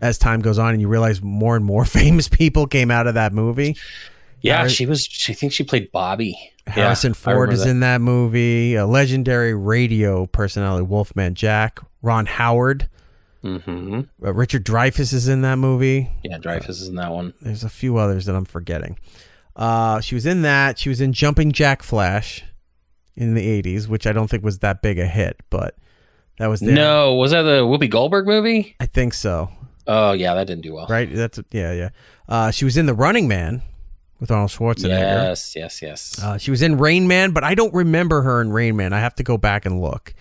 as time goes on and you realize more and more famous people came out of that movie. Yeah, she thinks she played Bobby. Harrison Ford is in that movie. A legendary radio personality, Wolfman Jack. Ron Howard. Mm-hmm. Richard Dreyfuss is in that movie. Yeah, Dreyfuss is in that one. There's a few others that I'm forgetting. She was in that. She was in Jumping Jack Flash in the 80s, which I don't think was that big a hit, but that was there. No, was that the Whoopi Goldberg movie? I think so. Oh, yeah, that didn't do well. Right? Yeah. She was in The Running Man with Arnold Schwarzenegger. Yes. She was in Rain Man, but I don't remember her in Rain Man. I have to go back and look.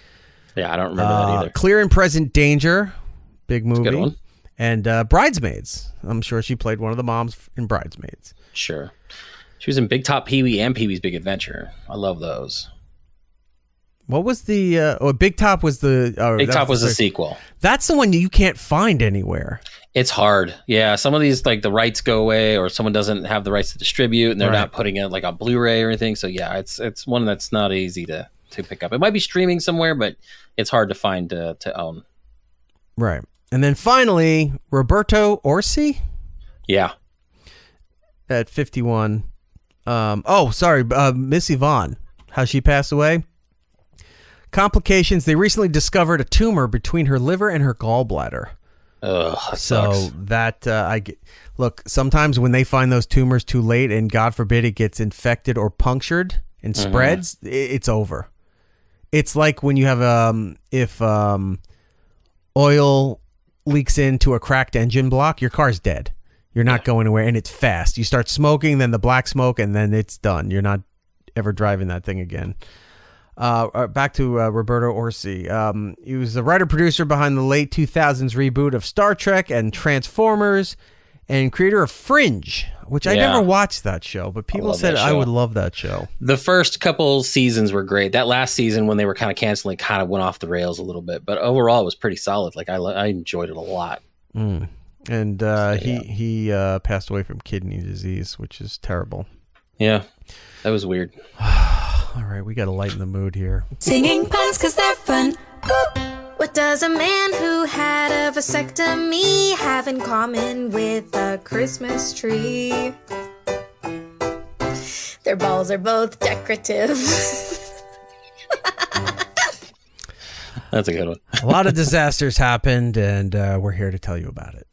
Yeah, I don't remember that either. Clear and Present Danger, big movie. That's a good one. And Bridesmaids. I'm sure she played one of the moms in Bridesmaids. Sure. She was in Big Top Pee-wee and Pee-wee's Big Adventure. I love those. What was the... Big Top was the... Big Top was the sequel. That's the one you can't find anywhere. It's hard. Yeah, some of these, like, the rights go away or someone doesn't have the rights to distribute and they're not putting it, like, on Blu-ray or anything. So, yeah, it's one that's not easy to pick up. It might be streaming somewhere, but it's hard to find to own. Right. And then finally, Roberto Orsi? Yeah. At 51. Miss Yvonne. How she passed away? Complications. They recently discovered a tumor between her liver and her gallbladder. Ugh, that so sucks. that I get. Look, sometimes when they find those tumors too late, and God forbid it gets infected or punctured and spreads, it's over. It's like when you have if oil leaks into a cracked engine block, your car's dead. You're not going anywhere, and it's fast. You start smoking, then the black smoke, and then it's done. You're not ever driving that thing again. Back to Roberto Orci. He was the writer-producer behind the late 2000s reboot of Star Trek and Transformers, and creator of Fringe, which I never watched that show, but people said I would love that show. The first couple seasons were great. That last season, when they were kind of canceling, kind of went off the rails a little bit, but overall it was pretty solid. Like I enjoyed it a lot. And he passed away from kidney disease, which is terrible. Yeah, that was weird. All right, we got to lighten the mood here. Singing puns because they're fun. Boop. What does a man who had a vasectomy have in common with a Christmas tree? Their balls are both decorative. That's a good one. A lot of disasters happened, and we're here to tell you about it.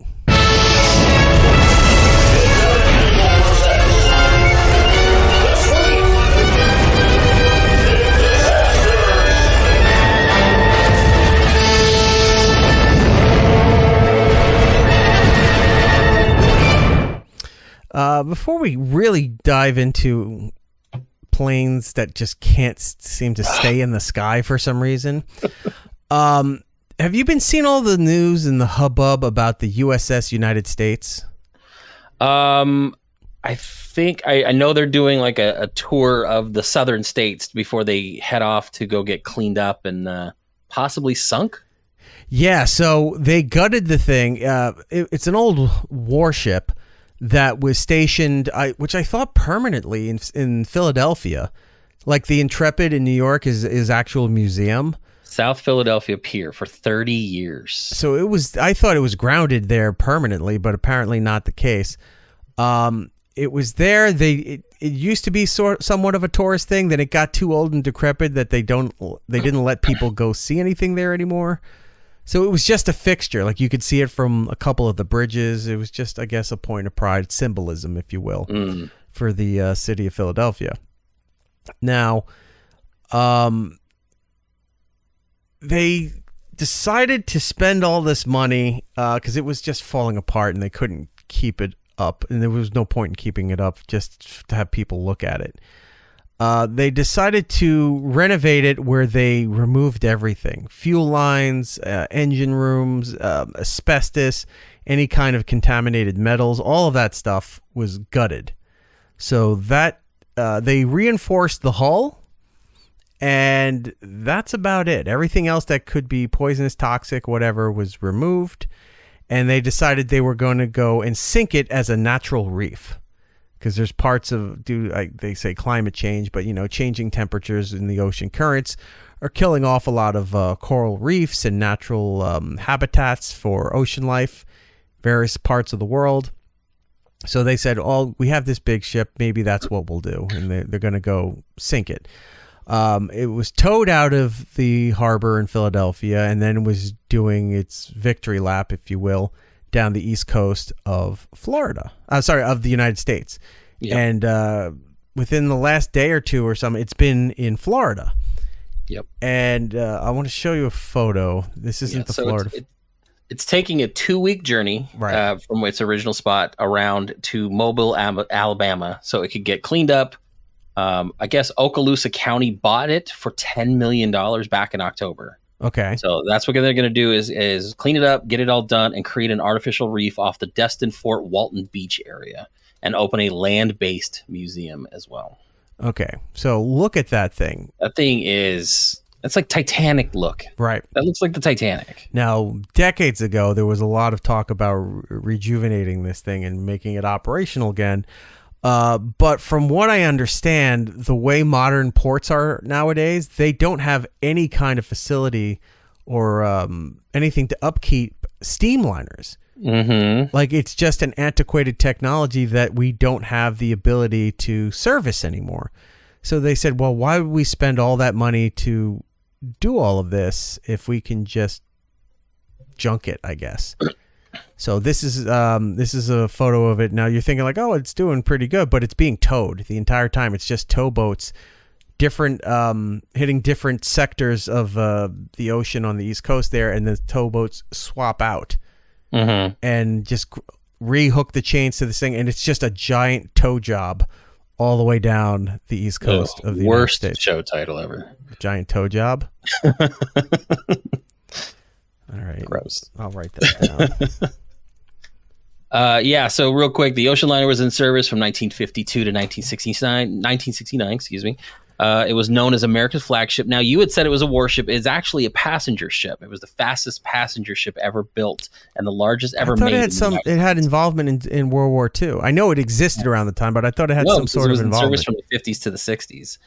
Before we really dive into planes that just can't seem to stay in the sky for some reason, have you been seeing all the news and the hubbub about the USS United States? I think I know they're doing like a tour of the southern states before they head off to go get cleaned up and possibly sunk. Yeah, so they gutted the thing. It's an old warship that was stationed, which I thought permanently in Philadelphia. Like the Intrepid in New York is actual museum. South Philadelphia Pier for 30 years. So I thought it was grounded there permanently, but apparently not the case. It was there. It used to be somewhat of a tourist thing. Then it got too old and decrepit that they didn't let people go see anything there anymore. So it was just a fixture. Like you could see it from a couple of the bridges. It was just, I guess, a point of pride, symbolism, if you will, for the city of Philadelphia. Now, they decided to spend all this money because it was just falling apart and they couldn't keep it up. And there was no point in keeping it up just to have people look at it. They decided to renovate it where they removed everything. Fuel lines, engine rooms, asbestos, any kind of contaminated metals, all of that stuff was gutted. So that they reinforced the hull, and that's about it. Everything else that could be poisonous, toxic, whatever, was removed, and they decided they were going to go and sink it as a natural reef. Because there's parts of, they say climate change, but, changing temperatures in the ocean currents are killing off a lot of coral reefs and natural habitats for ocean life, various parts of the world. So they said, we have this big ship, maybe that's what we'll do. And they're going to go sink it. It was towed out of the harbor in Philadelphia and then was doing its victory lap, if you will, down the east coast of Florida. Of the United States. Yep. And within the last day or two or something, it's been in Florida. Yep. And I want to show you a photo. This isn't Florida. It's taking a 2-week journey from its original spot around to Mobile, Alabama, so it could get cleaned up. I guess Okaloosa County bought it for $10 million back in October. Okay. So that's what they're going to do is clean it up, get it all done, and create an artificial reef off the Destin Fort Walton Beach area and open a land-based museum as well. Okay. So look at that thing. That thing it's like Titanic look. Right. That looks like the Titanic. Now, decades ago, there was a lot of talk about rejuvenating this thing and making it operational again. But from what I understand, the way modern ports are nowadays, they don't have any kind of facility or anything to upkeep steamliners. Mm-hmm. Like it's just an antiquated technology that we don't have the ability to service anymore. So they said, well, why would we spend all that money to do all of this if we can just junk it, I guess. So this is a photo of it. Now you're thinking like, oh, it's doing pretty good, but it's being towed the entire time. It's just towboats, hitting different sectors of the ocean on the East Coast there, and the towboats swap out, mm-hmm. and just rehook the chains to this thing, and it's just a giant tow job all the way down the East Coast of the United States. Worst show title ever. Giant toe job. All right. Gross. I'll write that down. Yeah, so real quick, the ocean liner was in service from 1952 to 1969, excuse me. It was known as America's flagship. Now, you had said it was a warship. It's actually a passenger ship. It was the fastest passenger ship ever built and the largest ever made. It had involvement in World War II. I know it existed around the time, but I thought it had some sort of involvement. It was in service from the 50s to the 60s.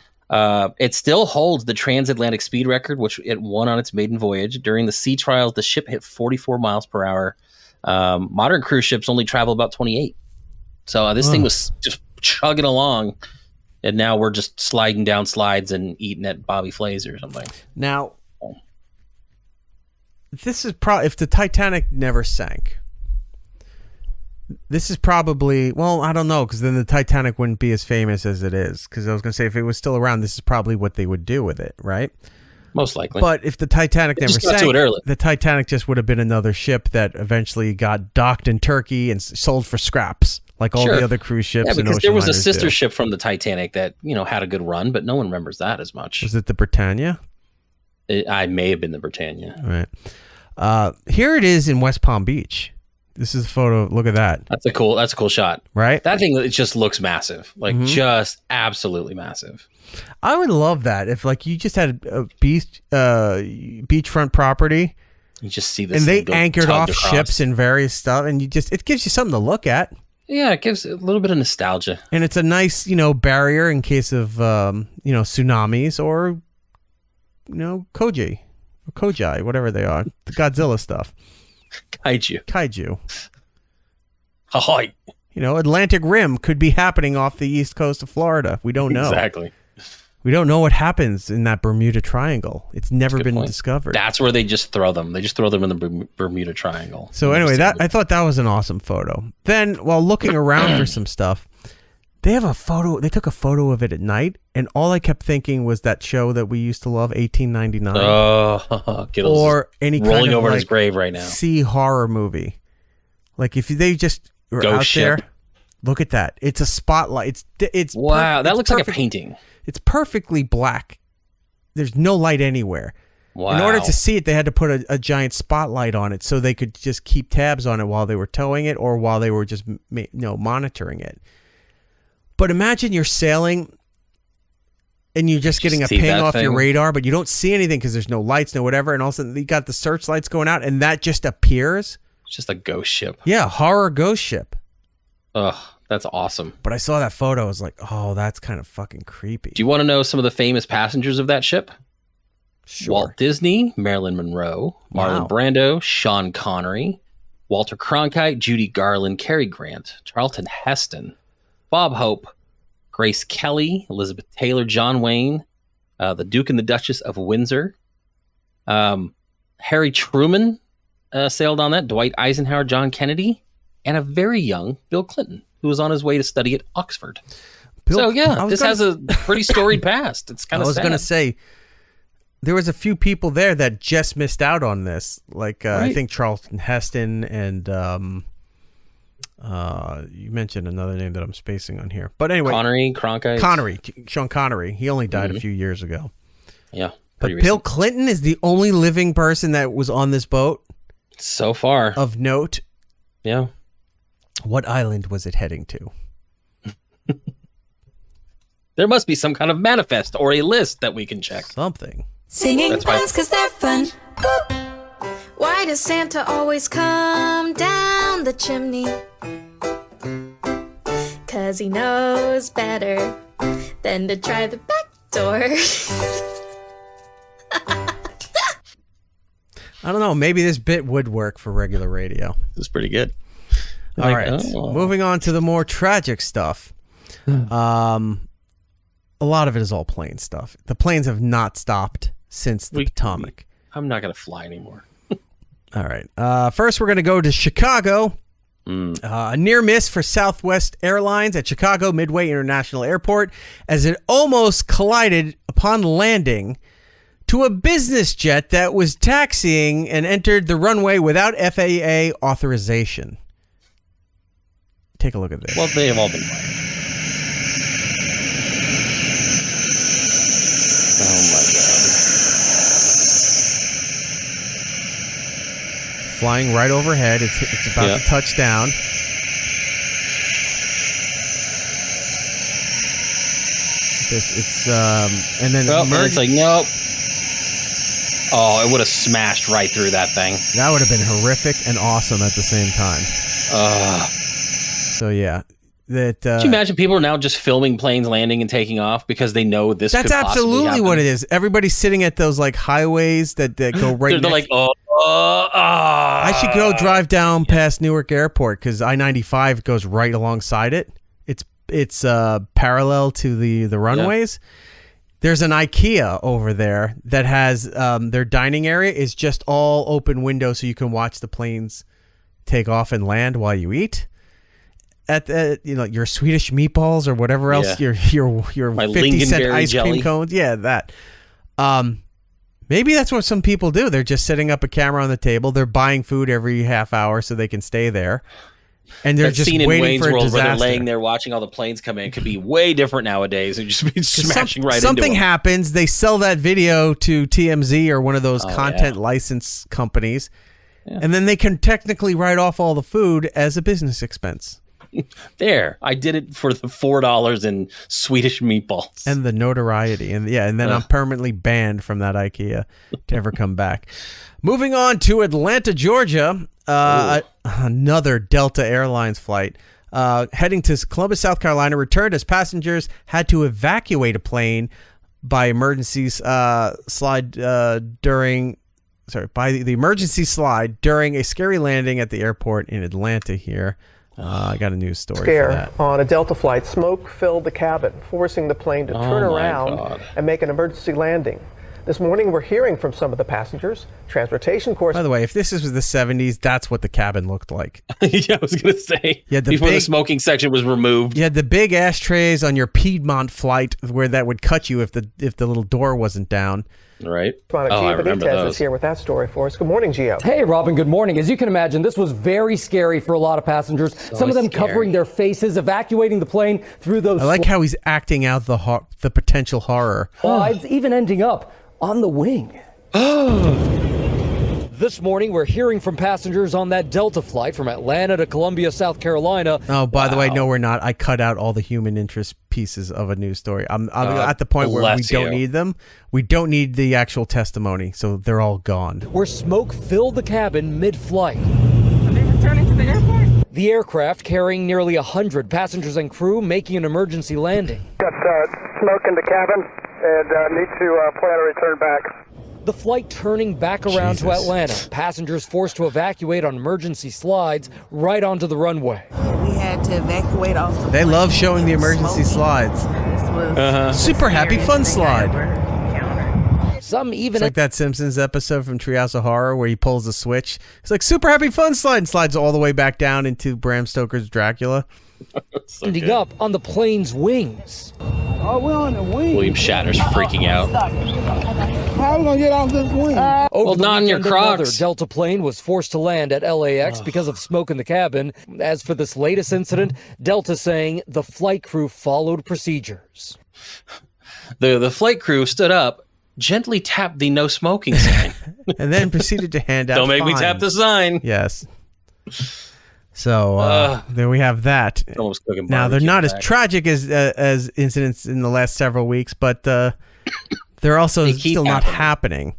It still holds the transatlantic speed record, which it won on its maiden voyage. During the sea trials, the ship hit 44 miles per hour. Modern cruise ships only travel about 28. So this thing was just chugging along, and now we're just sliding down slides and eating at Bobby Flay's or something. Now, this is probably, if the Titanic never sank, this is probably, well, I don't know, because then the Titanic wouldn't be as famous as it is. Because I was going to say, if it was still around, this is probably what they would do with it, right? Most likely. But if the Titanic never sank, to it early. the Titanic just would have been another ship that eventually got docked in Turkey and sold for scraps, like all the other cruise ships. Yeah, because and there was a ocean liners sister do. ship from the Titanic that, had a good run, but no one remembers that as much. Was it the Britannia? I may have been the Britannia. Right. Here it is in West Palm Beach. This is a photo. Look at that. That's a cool shot. Right? That thing, it just looks massive. Like, just absolutely massive. I would love that if, like, you just had a beachfront property. You just see this, and they anchored off across ships and various stuff, and it gives you something to look at. Yeah, it gives a little bit of nostalgia, and it's a nice, barrier in case of tsunamis or Kojai, whatever they are, the Godzilla stuff. Kaiju. Ahoy. Atlantic Rim could be happening off the east coast of Florida. We don't know. Exactly. We don't know what happens in that Bermuda Triangle. It's never been discovered. That's where they just throw them. They just throw them in the Bermuda Triangle. So anyway, I thought that was an awesome photo. Then, while looking around for some stuff, they have a photo. They took a photo of it at night, and all I kept thinking was that show that we used to love, 1899. Oh, Gillis or any rolling kind of over his grave right now. Sea horror movie. Like if they just were out there, look at that. It's a spotlight. It's wow. That looks like a painting. It's perfectly black. There's no light anywhere. Wow. In order to see it, they had to put a giant spotlight on it so they could just keep tabs on it while they were towing it or while they were just monitoring it. But imagine you're sailing and you're just getting a ping off your radar, but you don't see anything because there's no lights, no whatever, and all of a sudden you got the searchlights going out and that just appears. It's just a ghost ship. Yeah, horror ghost ship. Ugh. That's awesome. But I saw that photo. I was like, oh, that's kind of fucking creepy. Do you want to know some of the famous passengers of that ship? Sure. Walt Disney, Marilyn Monroe, Marlon Brando, Sean Connery, Walter Cronkite, Judy Garland, Cary Grant, Charlton Heston, Bob Hope, Grace Kelly, Elizabeth Taylor, John Wayne, the Duke and the Duchess of Windsor, Harry Truman sailed on that, Dwight Eisenhower, John Kennedy, and a very young Bill Clinton, who was on his way to study at Oxford. This has a pretty storied past. It's kind of sad. I was going to say, there was a few people there that just missed out on this. Like, I think Charlton Heston and you mentioned another name that I'm spacing on here. But anyway. Sean Connery. He only died a few years ago. Yeah. But Bill Clinton is the only living person that was on this boat. So far. Of note. Yeah. What island was it heading to? There must be some kind of manifest or a list that we can check. Something. Singing puns because they're fun. Boop. Why does Santa always come down the chimney? 'Cause he knows better than to try the back door. I don't know. Maybe this bit would work for regular radio. This is pretty good. All right. Moving on to the more tragic stuff. A lot of it is all plane stuff. The planes have not stopped since the Potomac. I'm not going to fly anymore. All right. First, we're going to go to Chicago. A near miss for Southwest Airlines at Chicago Midway International Airport as it almost collided upon landing to a business jet that was taxiing and entered the runway without FAA authorization. Take a look at this. Well, they have all been fired. Oh my god! Flying right overhead. It's about to touch down. And then it's like nope. Oh, it would have smashed right through that thing. That would have been horrific and awesome at the same time. So yeah, that. Could you imagine people are now just filming planes landing and taking off because they know this? That's could possibly absolutely happen? what it is. Everybody's sitting at those like highways that go right. They're like, I should go drive down past Newark Airport because I-95 goes right alongside it. It's parallel to the runways. Yeah. There's an IKEA over there that has their dining area is just all open window, so you can watch the planes take off and land while you eat. At the your Swedish meatballs or whatever else your 50-cent ice cream cones. Yeah, that. Maybe that's what some people do. They're just setting up a camera on the table. They're buying food every half hour so they can stay there. And they're just waiting Wayne's for a World disaster. Where they're laying there watching all the planes come in. Could be way different nowadays. And just be smashing right into something them. happens. They sell that video to TMZ or one of those content license companies. Yeah. And then they can technically write off all the food as a business expense. There. I did it for the $4 in Swedish meatballs. And the notoriety. And then I'm permanently banned from that IKEA to ever come back. Moving on to Atlanta, Georgia. Another Delta Airlines flight heading to Columbus, South Carolina, returned as passengers had to evacuate a plane by emergency slide during the emergency slide during a scary landing at the airport in Atlanta here. I got a news story for that. On a Delta flight, smoke filled the cabin, forcing the plane to turn around and make an emergency landing. This morning, we're hearing from some of the passengers. Transportation course. By the way, if this was the 70s, that's what the cabin looked like. Yeah, I was going to say. Before the smoking section was removed. You had the big ashtrays on your Piedmont flight where that would cut you if the little door wasn't down. Right. I remember those. Is here with that story for us. Good morning, Gio. Hey, Robin. Good morning. As you can imagine, this was very scary for a lot of passengers. Some of them covering their faces, evacuating the plane through those. I like how he's acting out the potential horror. Slides, even ending up on the wing. This morning, we're hearing from passengers on that Delta flight from Atlanta to Columbia, South Carolina. Oh, by the way, no, we're not. I cut out all the human interest pieces of a news story. I'm at the point where we don't need them. We don't need the actual testimony, so they're all gone. Where smoke filled the cabin mid-flight. Are they returning to the airport? The aircraft carrying nearly 100 passengers and crew making an emergency landing. Got smoke in the cabin and need to plan a return back. The flight turning back around to Atlanta. Passengers forced to evacuate on emergency slides right onto the runway. We had to evacuate off the They love showing the emergency slides. Super happy fun slide. Some even it's like that Simpsons episode from Treehouse of Horror where he pulls the switch. It's like super happy fun slide and slides all the way back down into Bram Stoker's Dracula. Ending up on the plane's wings. Oh, we're on the wing. William Shatner's freaking out. How are we going to get off this wing? Well, not in your Crocs. Another Delta plane was forced to land at LAX because of smoke in the cabin. As for this latest incident, Delta saying the flight crew followed procedures. The flight crew stood up, gently tapped the no smoking sign. And then proceeded to hand out Don't make fines. me tap the sign. Yes. So there we have that. Now they're not as tragic as incidents in the last several weeks, but they're also still not happening.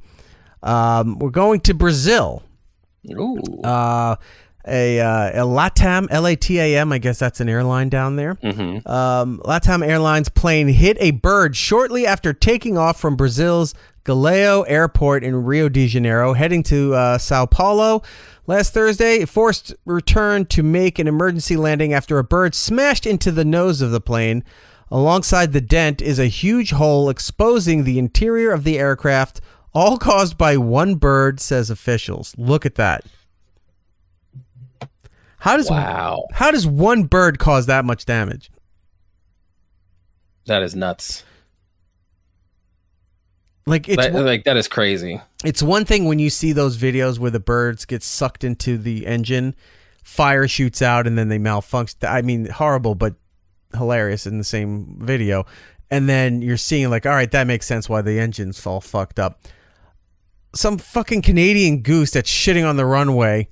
We're going to Brazil. Ooh. A LATAM, LATAM, I guess that's an airline down there. Mm-hmm. LATAM Airlines plane hit a bird shortly after taking off from Brazil's Galeão Airport in Rio de Janeiro, heading to Sao Paulo. Last Thursday, it forced return to make an emergency landing after a bird smashed into the nose of the plane. Alongside the dent is a huge hole exposing the interior of the aircraft, all caused by one bird, says officials. Look at that. How does one bird cause that much damage? That is nuts. That is crazy. It's one thing when you see those videos where the birds get sucked into the engine fire shoots out and then they malfunction. I mean, horrible, but hilarious in the same video. And then you're seeing like, all right, that makes sense why the engine's all fucked up. Some fucking Canadian goose that's shitting on the runway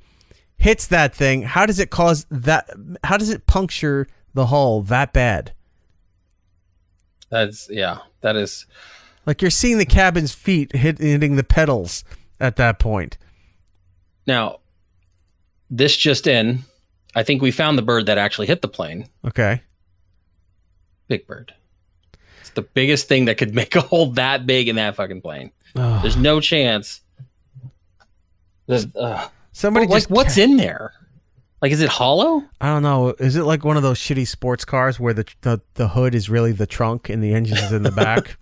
hits that thing. How does it cause that? How does it puncture the hull that bad? That is. Like you're seeing the cabin's feet hitting the pedals at that point. Now, this just in, I think we found the bird that actually hit the plane. Okay. Big bird. It's the biggest thing that could make a hole that big in that fucking plane. Oh. There's no chance. Somebody just what's in there? Like, is it hollow? I don't know. Is it like one of those shitty sports cars where the hood is really the trunk and the engine is in the back?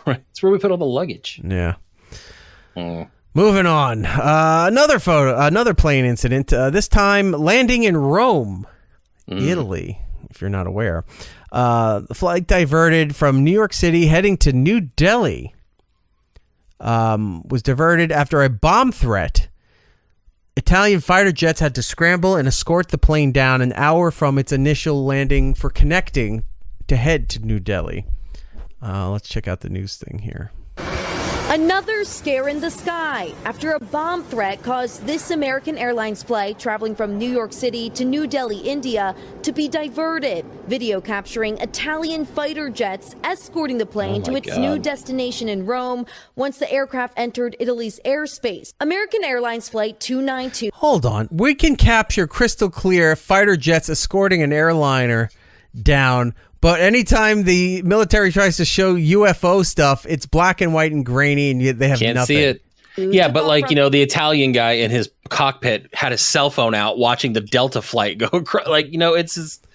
Right. It's where we put all the luggage. Yeah. Moving on. Another plane incident. This time landing in Rome, Italy, if you're not aware. The flight diverted from New York City heading to New Delhi. Was diverted after a bomb threat. Italian fighter jets had to scramble and escort the plane down an hour from its initial landing for connecting to head to New Delhi. Let's check out the news thing here. Another scare in the sky after a bomb threat caused this American Airlines flight traveling from New York City to New Delhi, India, to be diverted. Video capturing Italian fighter jets escorting the plane to its new destination in Rome once the aircraft entered Italy's airspace. American Airlines Flight 292. Hold on. We can capture crystal clear fighter jets escorting an airliner down. But anytime the military tries to show UFO stuff, it's black and white and grainy, and yet they have Can't nothing. see it. Yeah, but like, the Italian guy in his cockpit had his cell phone out watching the Delta flight go across. Like, it's just,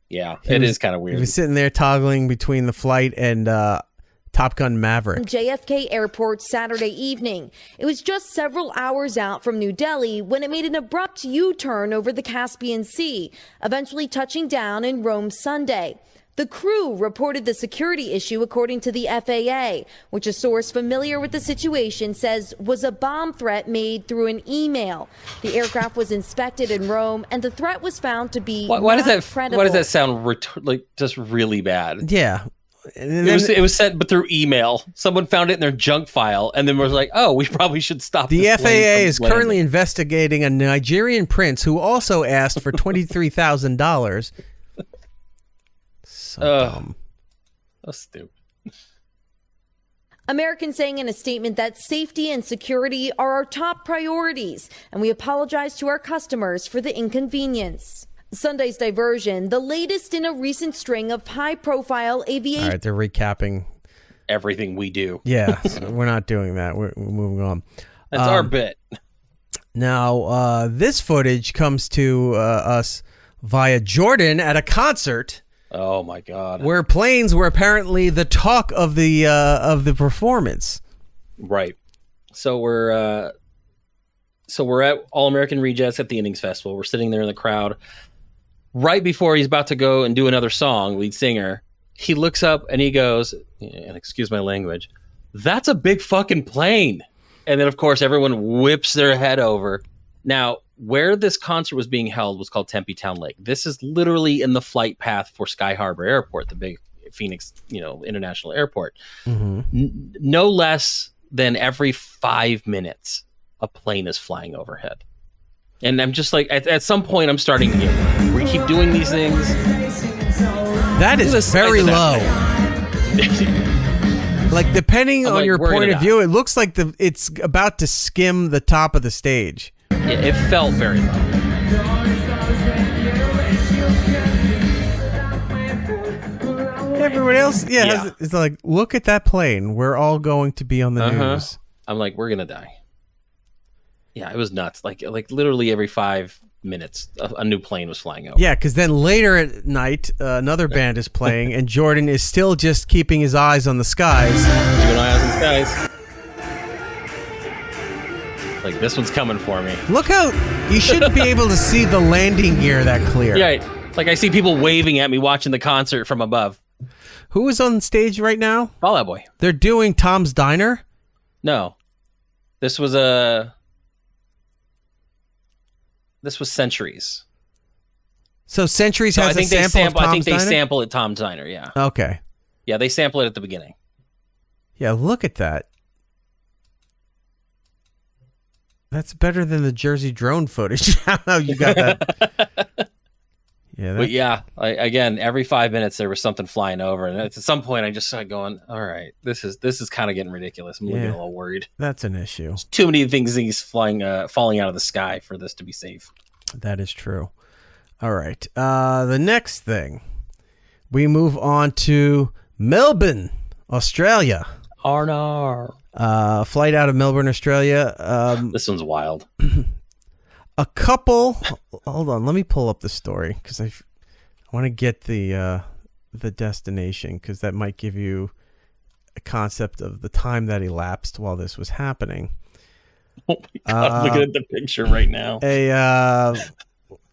it is kind of weird. He was sitting there toggling between the flight and Top Gun Maverick. JFK Airport Saturday evening. It was just several hours out from New Delhi when it made an abrupt U-turn over the Caspian Sea, eventually touching down in Rome Sunday. The crew reported the security issue according to the FAA, which a source familiar with the situation says was a bomb threat made through an email. The aircraft was inspected in Rome, and the threat was found to be why does that credible. Why does that sound like just really bad? Yeah. It was sent but through email. Someone found it in their junk file and then was like, oh, we probably should stop The this FAA is currently investigating a Nigerian prince who also asked for $23,000. So dumb. That's stupid. Americans saying in a statement that safety and security are our top priorities, and we apologize to our customers for the inconvenience. Sunday's diversion, the latest in a recent string of high-profile aviation. All right, they're recapping everything we do. Yeah, so we're not doing that. We're moving on. That's our bit. Now, this footage comes to us via Jordan at a concert. Oh my God! Where planes were apparently the talk of the performance. Right. So we're at All American Rejets at the Innings Festival. We're sitting there in the crowd. Right before he's about to go and do another song, lead singer, he looks up and he goes, and excuse my language, "That's a big fucking plane." And then of course everyone whips their head over. Now, where this concert was being held was called Tempe Town Lake. This is literally in the flight path for Sky Harbor Airport, the big Phoenix, international airport. Mm-hmm. No less than every 5 minutes, a plane is flying overhead. And I'm just like, at some point, I'm starting to get, we keep doing these things. That is very low. Like, depending on your point of view, it looks like it's about to skim the top of the stage. Yeah, it felt very low. Everyone else, it's like, look at that plane. We're all going to be on the news. I'm like, we're gonna die. Yeah, it was nuts. Like literally every 5 minutes, a new plane was flying over. Yeah, because then later at night, another band is playing, and Jordan is still just keeping his eyes on the skies. Keeping an eye on the skies. Like, this one's coming for me. Look how you shouldn't be able to see the landing gear that clear. Yeah, like I see people waving at me watching the concert from above. Who is on stage right now? Fall Out Boy. They're doing Tom's Diner? No. This was a... This was Centuries. So Centuries has a sample of Tom's I think they Diner? sample at Tom's Diner, yeah. Okay. Yeah, they sample it at the beginning. Yeah, look at that. That's better than the Jersey drone footage. How you got that? Yeah, But yeah, again, every 5 minutes there was something flying over, and at some point I just started going, "All right, this is kind of getting ridiculous." I'm getting a little worried. That's an issue. There's too many things falling out of the sky for this to be safe. That is true. All right. The next thing, we move on to Melbourne, Australia. Arnar. Flight out of Melbourne, Australia. This one's wild. A couple. Hold on, let me pull up the story because I want to get the destination, because that might give you a concept of the time that elapsed while this was happening. Oh my God! I'm looking at the picture right now.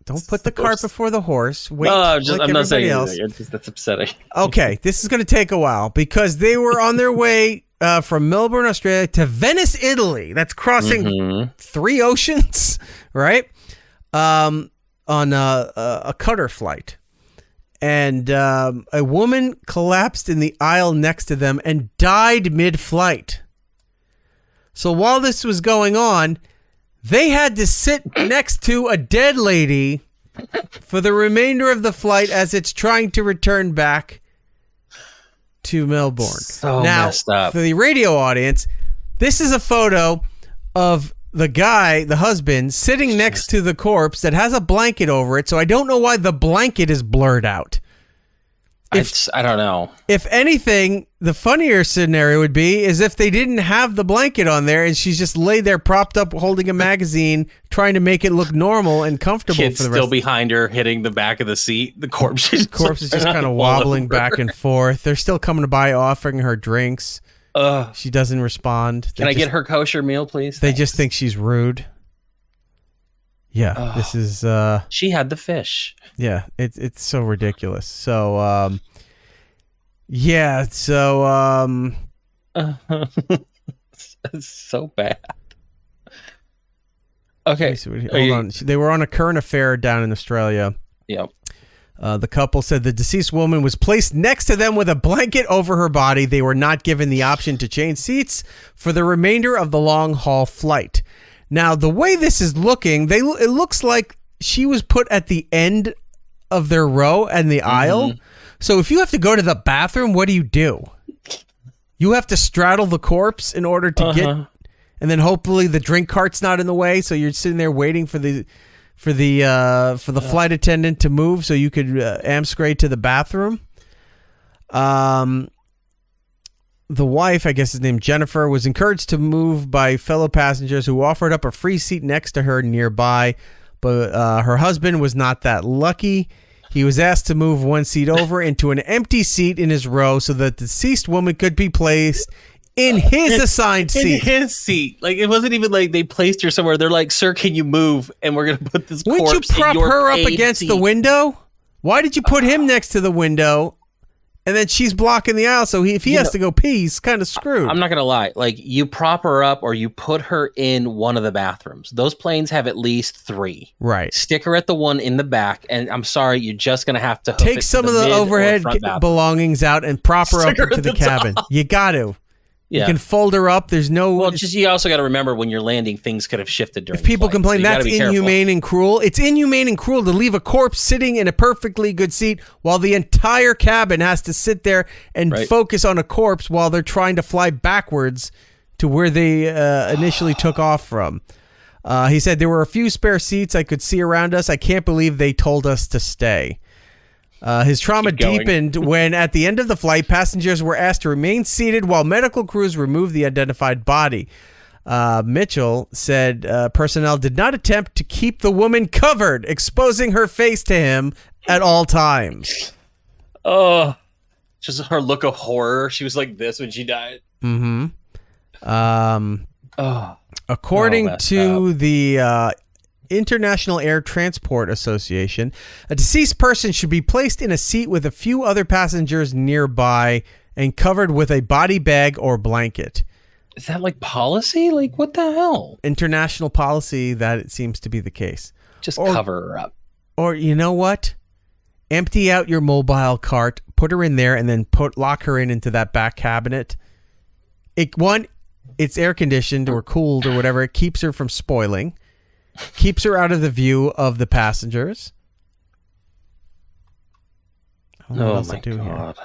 Don't put the cart before the horse. Wait, I'm not saying else. anything. That's upsetting. Okay, this is going to take a while because they were on their way from Melbourne, Australia to Venice, Italy. That's crossing 3 oceans, right? On a cutter flight. And a woman collapsed in the aisle next to them and died mid-flight. So while this was going on, they had to sit next to a dead lady for the remainder of the flight as it's trying to return back to Melbourne. So now, messed up. for the radio audience, this is a photo of the guy, the husband, sitting next to the corpse that has a blanket over it, so I don't know why the blanket is blurred out. I don't know. If anything, the funnier scenario would be is if they didn't have the blanket on there and she's just laid there propped up holding a magazine trying to make it look normal and comfortable Kid's for the still rest. behind her, hitting the back of the seat. The corpse is Just kind of wobbling back and forth. They're still coming by offering her drinks. She doesn't respond. Can I get her kosher meal, please? They just think she's rude. Yeah, this is... she had the fish. Yeah, it's so ridiculous. So, it's so bad. Okay. Hold on. They were on a current affair down in Australia. Yep. The couple said the deceased woman was placed next to them with a blanket over her body. They were not given the option to change seats for the remainder of the long-haul flight. Now, the way this is looking, it looks like she was put at the end of their row and the aisle. So if you have to go to the bathroom, what do? You have to straddle the corpse in order to get, and then hopefully the drink cart's not in the way. So you're sitting there waiting for the flight attendant to move so you could amscray to the bathroom. The wife, I guess his name Jennifer, was encouraged to move by fellow passengers who offered up a free seat next to her nearby, but her husband was not that lucky. He was asked to move one seat over into an empty seat in his row so that the deceased woman could be placed in his assigned seat. In his seat. Like, it wasn't even like they placed her somewhere. They're like, "Sir, can you move? And we're going to put this corpse in your Wouldn't you prop her up paid against seat." the window? Why did you put him next to the window? And then she's blocking the aisle, so if he has to go pee, he's kind of screwed. I'm not going to lie. Like, you prop her up or you put her in one of the bathrooms. Those planes have at least 3. Right. Stick her at the one in the back, and I'm sorry, you're just going to have to Take some of the overhead belongings out and prop her up into the cabin. You got to. Yeah. You can fold her up. There's no... Well, just you also got to remember when you're landing, things could have shifted during If people flight, complain, so you gotta that's be careful. inhumane and cruel. It's inhumane and cruel to leave a corpse sitting in a perfectly good seat while the entire cabin has to sit there and focus on a corpse while they're trying to fly backwards to where they initially took off from. He said, there were a few spare seats I could see around us. I can't believe they told us to stay. His trauma deepened when, at the end of the flight, passengers were asked to remain seated while medical crews removed the identified body. Mitchell said personnel did not attempt to keep the woman covered, exposing her face to him at all times. Oh, just her look of horror. She was like this when she died. According to the International Air Transport Association, a deceased person should be placed in a seat with a few other passengers nearby and covered with a body bag or blanket. Is that like policy? Like, what the hell? International policy that it seems to be the case. Just cover her up. Or you know what? Empty out your mobile cart, put her in there, and then lock her into that back cabinet. It's air conditioned or cooled or whatever. It keeps her from spoiling. Keeps her out of the view of the passengers. Oh my God.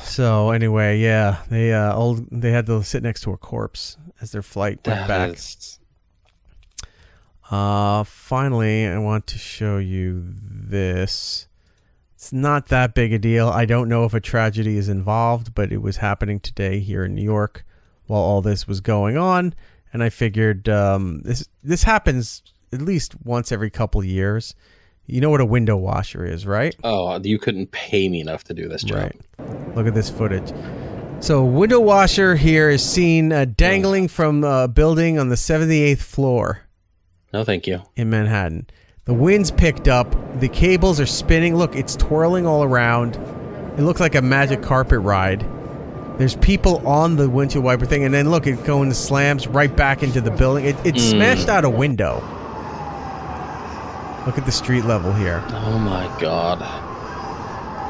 So anyway, yeah, they had to sit next to a corpse as their flight went back. Finally, I want to show you this. It's not that big a deal. I don't know if a tragedy is involved, but it was happening today here in New York while all this was going on, and I figured this happens at least once every couple of years. You know what a window washer is, right? Oh, you couldn't pay me enough to do this job. Right. Look at this footage. So, window washer here is seen dangling from a building on the 78th floor. No, thank you. In Manhattan. The wind's picked up. The cables are spinning. Look, it's twirling all around. It looks like a magic carpet ride. There's people on the windshield wiper thing, and then look, it goes and slams right back into the building. It smashed out a window. Look at the street level here. Oh my God.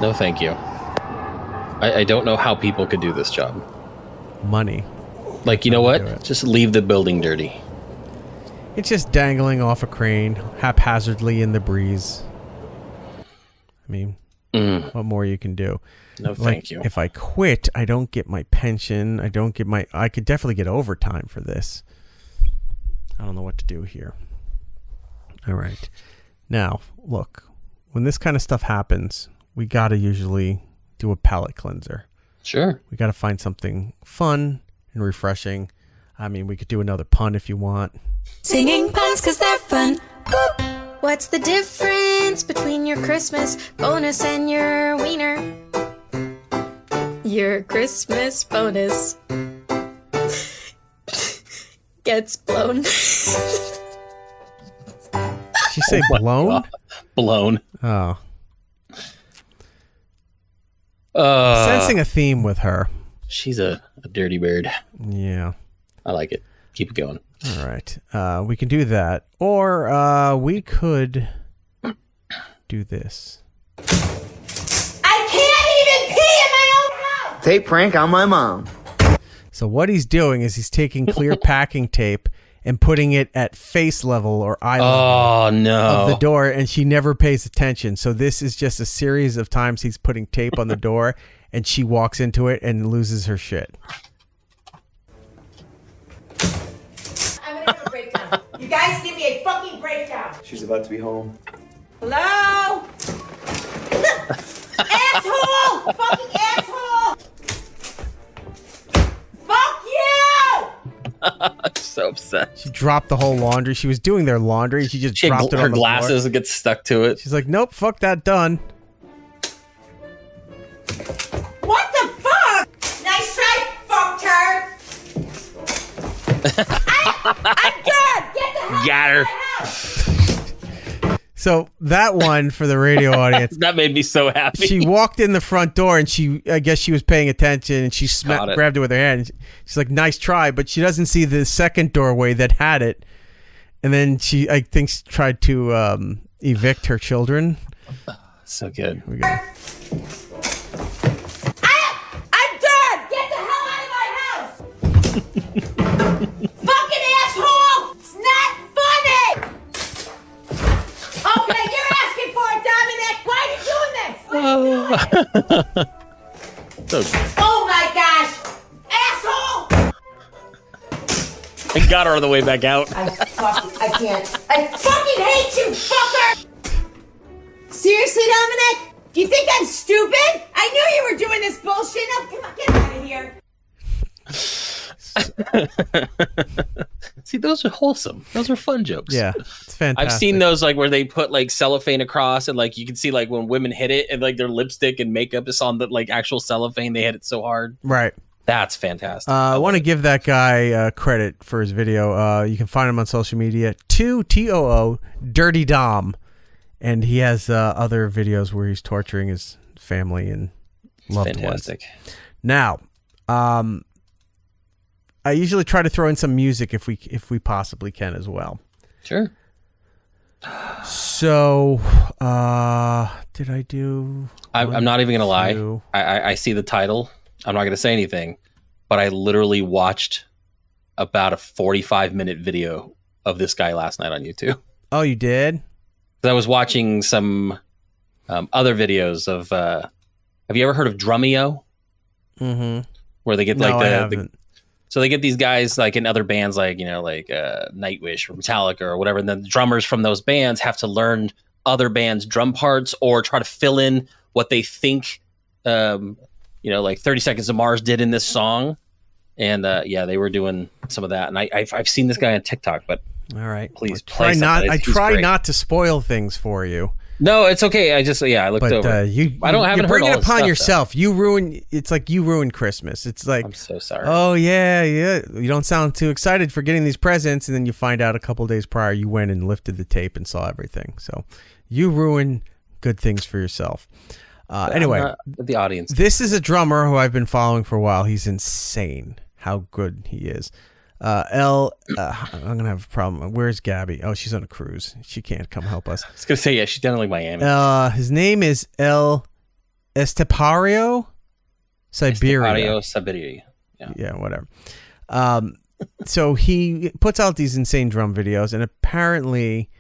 No, thank you. I don't know how people could do this job. Money. Like, you know what? Just leave the building dirty. It's just dangling off a crane haphazardly in the breeze. I mean, what more you can do? No, thank you. If I quit, I don't get my pension. I could definitely get overtime for this. I don't know what to do here. All right. Now, look, when this kind of stuff happens, we got to usually do a palate cleanser. Sure. We got to find something fun and refreshing. I mean, we could do another pun if you want. Singing puns because they're fun. Boop. What's the difference between your Christmas bonus and your wiener? Your Christmas bonus gets blown. Did she say blown? Blown. Oh. Sensing a theme with her. She's a dirty bird. Yeah. I like it. Keep it going. All right. We can do that. Or we could do this. I can't even pee in my own house! Tape prank on my mom. So what he's doing is he's taking clear packing tape and putting it at face level or eye level of the door, and she never pays attention. So this is just a series of times he's putting tape on the door, and she walks into it and loses her shit. I'm gonna have a breakdown. You guys give me a fucking breakdown. She's about to be home. Hello? Asshole! Fucking asshole! Fuck you! I'm so upset. She dropped the whole laundry. She was doing their laundry. She just dropped it on her the glasses floor. and gets stuck to it. She's like, nope, fuck that, done. What the fuck? Nice try, fuck turd. I'm done. Get the hell Got her. So that one for the radio audience. That made me so happy. She walked in the front door and I guess she was paying attention and she grabbed it with her hand. She's like, nice try, but she doesn't see the second doorway that had it. And then I think she tried to evict her children. So good. I'm done. Get the hell out of my house. Fucking asshole. It's not funny. Okay, you're asking for it, Dominic. Why are you doing this? So good. Oh my gosh! Asshole! And got her on the way back out. I can't. I fucking hate you, fucker! Seriously, Dominic? Do you think I'm stupid? I knew you were doing this bullshit. Now, come on, get out of here. See, those are wholesome. Those are fun jokes. Yeah, it's fantastic. I've seen those like where they put like cellophane across and like you can see like when women hit it and like their lipstick and makeup is on the like actual cellophane. They hit it so hard. Right. That's fantastic. I want to give that guy credit for his video. You can find him on social media. TOO Dirty Dom, and he has other videos where he's torturing his family and loved ones. Fantastic. Now, I usually try to throw in some music if we possibly can as well. Sure. So, did I do? I'm not even gonna lie. I see the title. I'm not gonna say anything, but I literally watched about a 45-minute video of this guy last night on YouTube. Oh, you did? I was watching some other videos of. Have you ever heard of Drumeo? Mm-hmm. Where they get so they get these guys like in other bands, like Nightwish or Metallica or whatever, and then the drummers from those bands have to learn other bands' drum parts or try to fill in what they think, like 30 Seconds to Mars did in this song. And they were doing some of that, and I've seen this guy on TikTok, but all right, please try not to spoil things for you. No, it's okay. I looked over. You bring it upon yourself. You ruin. It's like you ruined Christmas. It's like, I'm so sorry. Oh yeah. You don't sound too excited for getting these presents, and then you find out a couple days prior you went and lifted the tape and saw everything. So you ruin good things for yourself. Anyway, the audience. This is a drummer who I've been following for a while. He's insane. How good he is. I'm gonna have a problem. Where's Gabby? Oh, she's on a cruise. She can't come help us. I was gonna say she's down in like Miami. His name is Estepario, Siberia. Siberia. Yeah, whatever. So he puts out these insane drum videos, and apparently,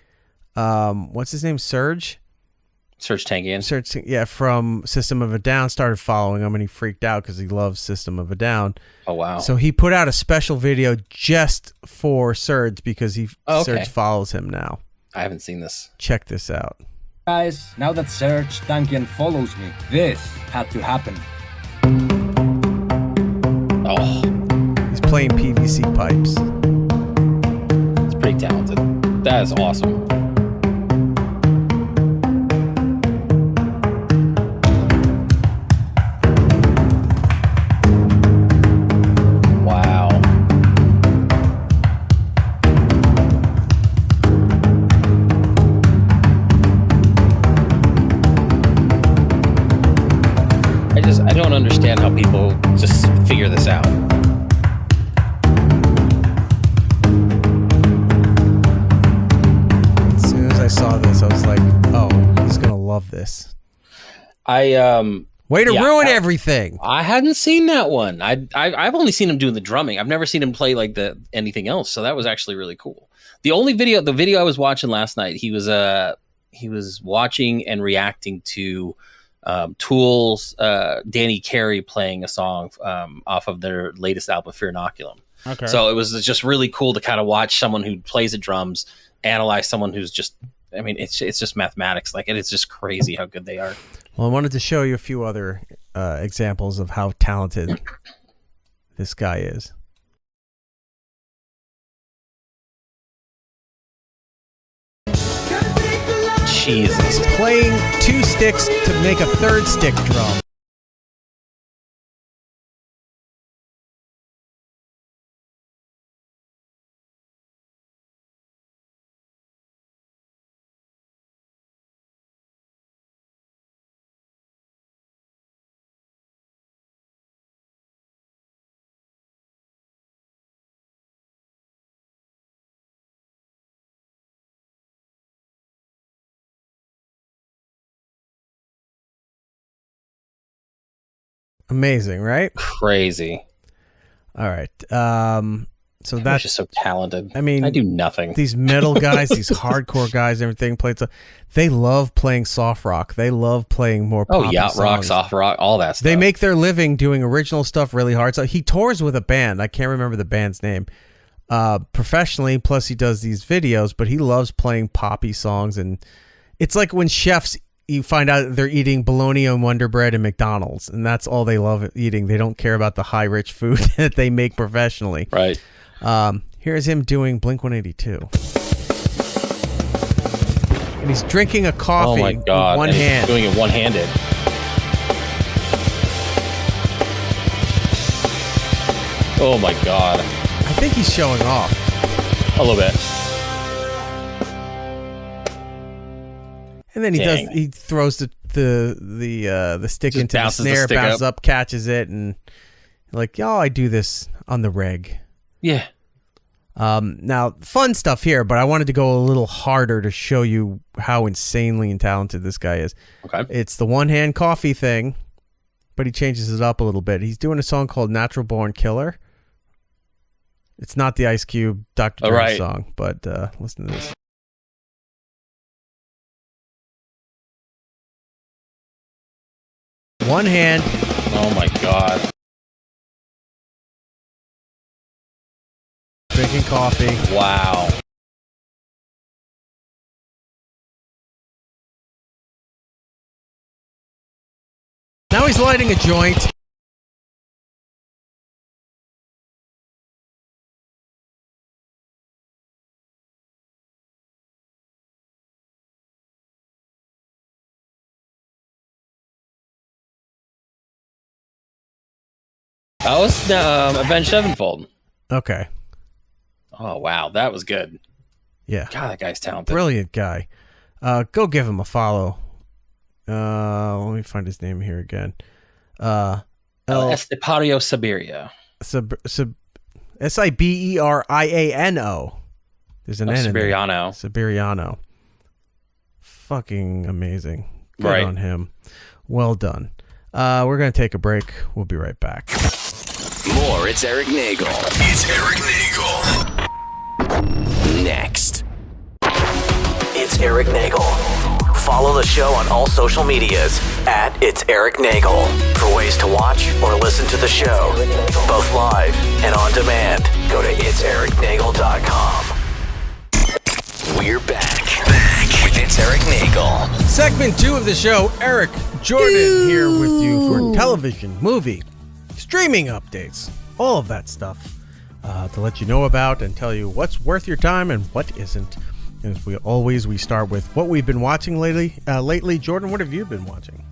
what's his name? Serge Tankian, from System of a Down, started following him, and he freaked out because he loves System of a Down. Oh wow! So he put out a special video just for Serge because Serge follows him now. I haven't seen this. Check this out, guys. Now that Serge Tankian follows me, this had to happen. Oh, he's playing PVC pipes. It's pretty talented. That is awesome. I don't understand how people just figure this out. As soon as I saw this, I was like, "Oh, he's gonna love this." Way to ruin everything. I hadn't seen that one. I've only seen him doing the drumming. I've never seen him play like anything else. So that was actually really cool. The video I was watching last night, he was watching and reacting to Tool's Danny Carey playing a song off of their latest album, Fear Inoculum. Okay. So it was just really cool to kind of watch someone who plays the drums analyze someone who's just, I mean, it's just mathematics. Like, it's just crazy how good they are. Well, I wanted to show you a few other examples of how talented this guy is. Jesus. Playing two sticks to make a third stick drum. Amazing, right? Crazy. All right. So that's just so talented. I mean, I do nothing. These metal guys, these hardcore guys, everything they love playing soft rock. They love playing more poppy yacht rock, soft rock, all that stuff. They make their living doing original stuff really hard. So he tours with a band. I can't remember the band's name. Professionally, plus he does these videos, but he loves playing poppy songs. And it's like when chefs, you find out they're eating bologna and Wonder Bread and McDonald's, and that's all they love eating. They don't care about the high rich food that they make professionally. Right. Here's him doing Blink-182. And he's drinking a coffee with one hand. He's doing it one-handed. Oh my God. I think he's showing off. A little bit. And then he throws the stick just into the snare, bounces up, catches it, and like, I do this on the reg. Yeah. Now, fun stuff here, but I wanted to go a little harder to show you how insanely talented this guy is. Okay. It's the one-hand coffee thing, but he changes it up a little bit. He's doing a song called Natural Born Killer. It's not the Ice Cube Dr. Dre song, but listen to this. One hand. Oh my God. Drinking coffee. Wow. Now he's lighting a joint. That was Avenged Sevenfold. Okay. Oh, wow. That was good. Yeah. God, that guy's talented. Brilliant guy. Go give him a follow. Let me find his name here again. Estepario Siberia. Siberiano. There's an N in there. Siberiano. Siberiano. Fucking amazing. Good Right. on him. Well done. We're going to take a break. We'll be right back. More, it's Eric Nagel. It's Eric Nagel. Next. It's Eric Nagel. Follow the show on all social medias at It's Eric Nagel for ways to watch or listen to the show, both live and on demand. Go to itsericnagel.com. We're back with It's Eric Nagel. Segment 2 of the show. Eric Jordan here with you for television, movie, streaming updates, all of that stuff to let you know about and tell you what's worth your time and what isn't. As we start with what we've been watching lately. Jordan, what have you been watching?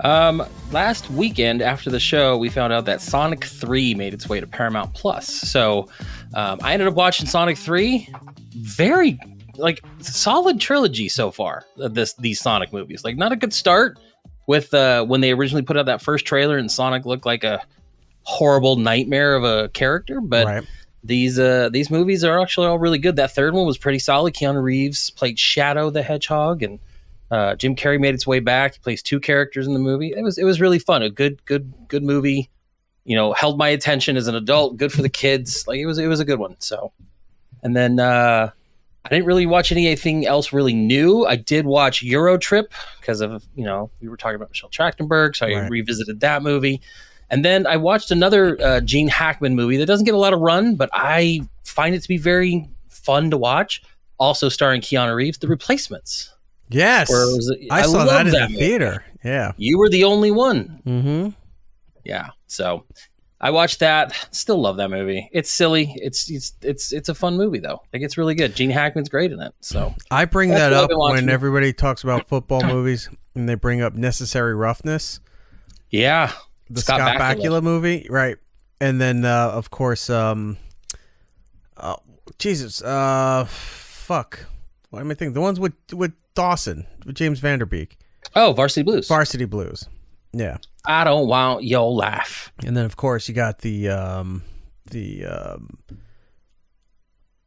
Last weekend after the show, we found out that Sonic 3 made its way to Paramount Plus. So I ended up watching Sonic 3. Very solid trilogy so far. These Sonic movies. Not a good start with when they originally put out that first trailer and Sonic looked like a horrible nightmare of a character, but these movies are actually all really good. That third one was pretty solid. Keanu Reeves played Shadow the Hedgehog, and Jim Carrey made its way back. He plays two characters in the movie. It was really fun. A good movie. Held my attention as an adult. Good for the kids. It was a good one. So, and then I didn't really watch anything else really new. I did watch Euro Trip because of we were talking about Michelle Trachtenberg, so I revisited that movie. And then I watched another Gene Hackman movie that doesn't get a lot of run, but I find it to be very fun to watch. Also starring Keanu Reeves, The Replacements. Yes. I saw that in the theater. Yeah. You were the only one. Mm-hmm. Yeah. So I watched that. Still love that movie. It's silly. It's a fun movie though. It's really good. Gene Hackman's great in it. So I bring that up when everybody talks about football movies and they bring up Necessary Roughness. Yeah. The Scott Bakula movie, right? And then, of course, Jesus, fuck. What am I thinking? The ones with Dawson, with James Vanderbeek. Oh, Varsity Blues. Varsity Blues. Yeah. I don't want your laugh. And then, of course, you got the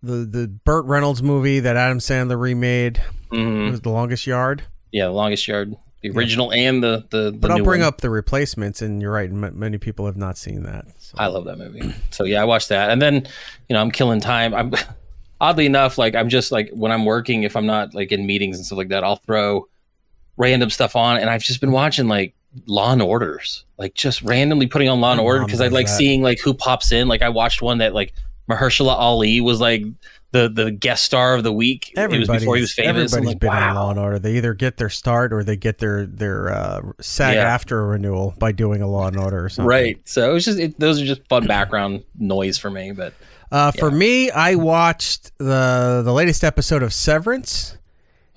Burt Reynolds movie that Adam Sandler remade. Mm-hmm. It was The Longest Yard. Yeah, The Longest Yard. The original and the But I'll new bring one. up The Replacements, and you're right. Many people have not seen that. So. I love that movie. So yeah, I watched that, and then I'm killing time. I'm oddly enough, I'm just when I'm working, if I'm not in meetings and stuff like that, I'll throw random stuff on, and I've just been watching Law and Orders, just randomly putting on Law and Order because I like seeing who pops in. I watched one that Mahershala Ali was the guest star of the week. It was before he was famous. Everybody's been on Law and Order. They either get their start or they get their SAG after a renewal by doing a Law and Order or something. Right. So it's just those are just fun background noise for me. But for me, I watched the latest episode of Severance.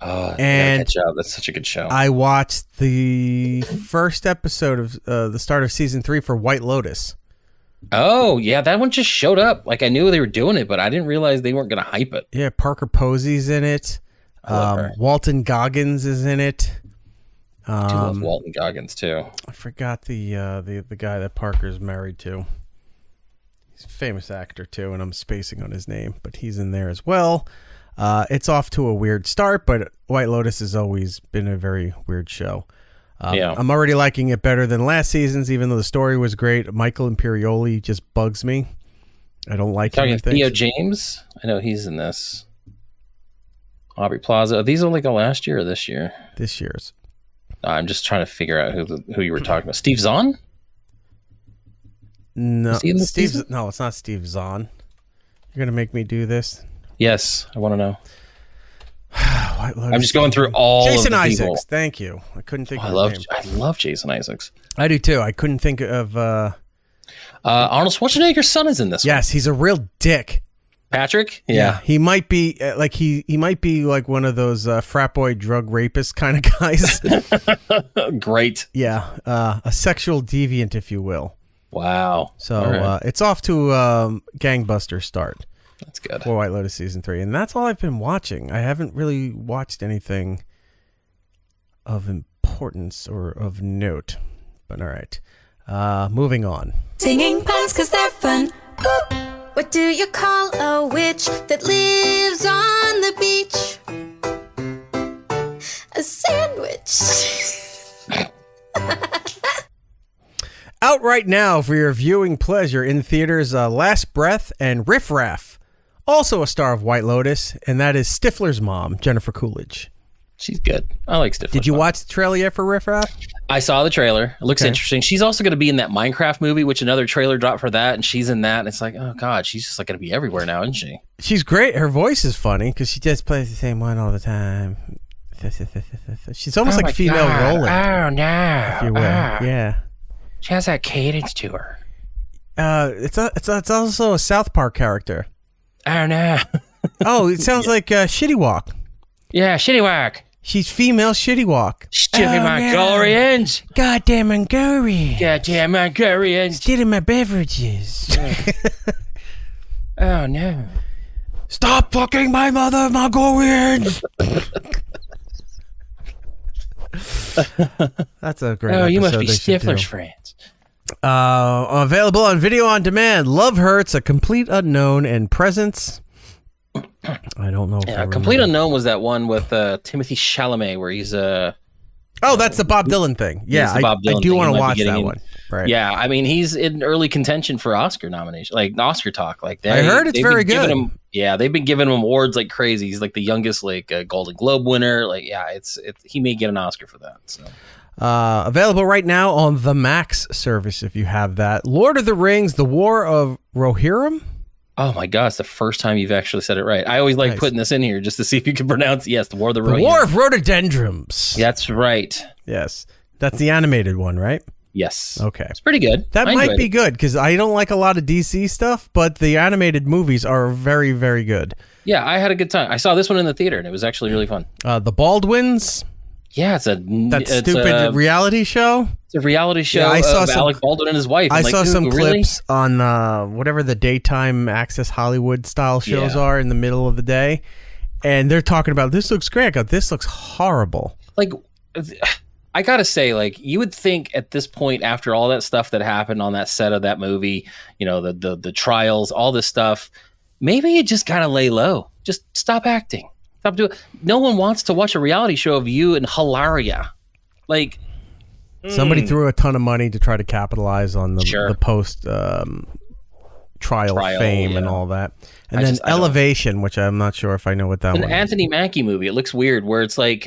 Oh, and that's such a good show. I watched the first episode of the start of season 3 for White Lotus. Oh, yeah, that one just showed up. I knew they were doing it, but I didn't realize they weren't going to hype it. Yeah, Parker Posey's in it. Walton Goggins is in it. I do love Walton Goggins, too. I forgot the guy that Parker's married to. He's a famous actor too, and I'm spacing on his name, but he's in there as well. It's off to a weird start, but White Lotus has always been a very weird show. I'm already liking it better than last season's, even though the story was great. Michael Imperioli just bugs me. I don't like him. Theo James? I know he's in this. Aubrey Plaza. Are these only go last year or this year? This year's. I'm just trying to figure out who you were talking about. Steve Zahn? No, no, it's not Steve Zahn. You're going to make me do this? Yes, I want to know. White Lotus. I'm just going through all Jason of the Isaacs. people. Thank you. I couldn't think of his name. I love Jason Isaacs. I do too. I couldn't think of... Arnold Schwarzenegger's son is in this one. Yes, he's a real dick. Patrick? Yeah. He might be he might be like one of those frat boy drug rapist kind of guys. Great. Yeah. A sexual deviant, if you will. Wow. So right. it's off to a gangbuster start. That's good. For White Lotus season 3. And that's all I've been watching. I haven't really watched anything of importance or of note. But all right. Moving on. Singing puns because they're fun. Ooh. What do you call a witch that lives on the beach? A sandwich. Out right now for your viewing pleasure in theaters, Last Breath and Riff Raff. Also a star of White Lotus, and that is Stifler's mom, Jennifer Coolidge. She's good. I like Stifler's Did you mom. watch the trailer yet for Riff Raff? I saw the trailer. It looks interesting. She's also going to be in that Minecraft movie, which another trailer dropped for that, and she's in that. And it's like, oh God, she's just like going to be everywhere now, isn't she? She's great. Her voice is funny because she just plays the same one all the time. She's almost like a female Roland. Oh no! If you will. Yeah. She has that cadence to her. It's also a South Park character. Oh no! Oh, it sounds like Shitty Walk. Yeah, Shitty Walk. She's female Shitty Walk. Stupid Mongolians. Goddamn Mongolians. Goddamn Mongolians. Stealing my beverages. Oh no! Stop fucking my mother, Mongolians. That's a great episode. You must be they should Stifler's do. friends. Available on video on demand. Love Hurts, A Complete Unknown, and Presence. I don't know. If I Complete remember. Unknown was that one with Timothy Chalamet where he's Oh, that's the Bob Dylan thing. Yeah, I do want to watch that one. Right. Yeah, I mean he's in early contention for Oscar nomination, like Oscar talk. Like I heard it's very good. They've been giving him awards like crazy. He's like the youngest Golden Globe winner. Like it's he may get an Oscar for that. So. Available right now on the Max service if you have that. Lord of the Rings: The War of Rohirrim. Oh my God, it's the first time you've actually said it right. I always like putting this in here just to see if you can pronounce it. Yes, The War of the Rohirrim. The War of Rhododendrons. That's right. Yes. That's the animated one, right? Yes. Okay. It's pretty good. That might be good because I don't like a lot of DC stuff, but the animated movies are very, very good. Yeah, I had a good time. I saw this one in the theater and it was actually really fun. The Baldwins. Yeah, it's stupid reality show. It's a reality show of Alec Baldwin and his wife. I saw some clips on whatever the daytime Access Hollywood style shows are in the middle of the day, and they're talking about this looks great. I go, this looks horrible. Like, I gotta say, like you would think at this point, after all that stuff that happened on that set of that movie, you know, the trials, all this stuff, maybe you just gotta lay low. Just stop acting. Stop doing. No one wants to watch a reality show of you and Hilaria. Like somebody threw a ton of money to try to capitalize on the post trial fame and all that. And then Elevation, which I'm not sure if I know what that one is. An Anthony Mackie movie. It looks weird where it's like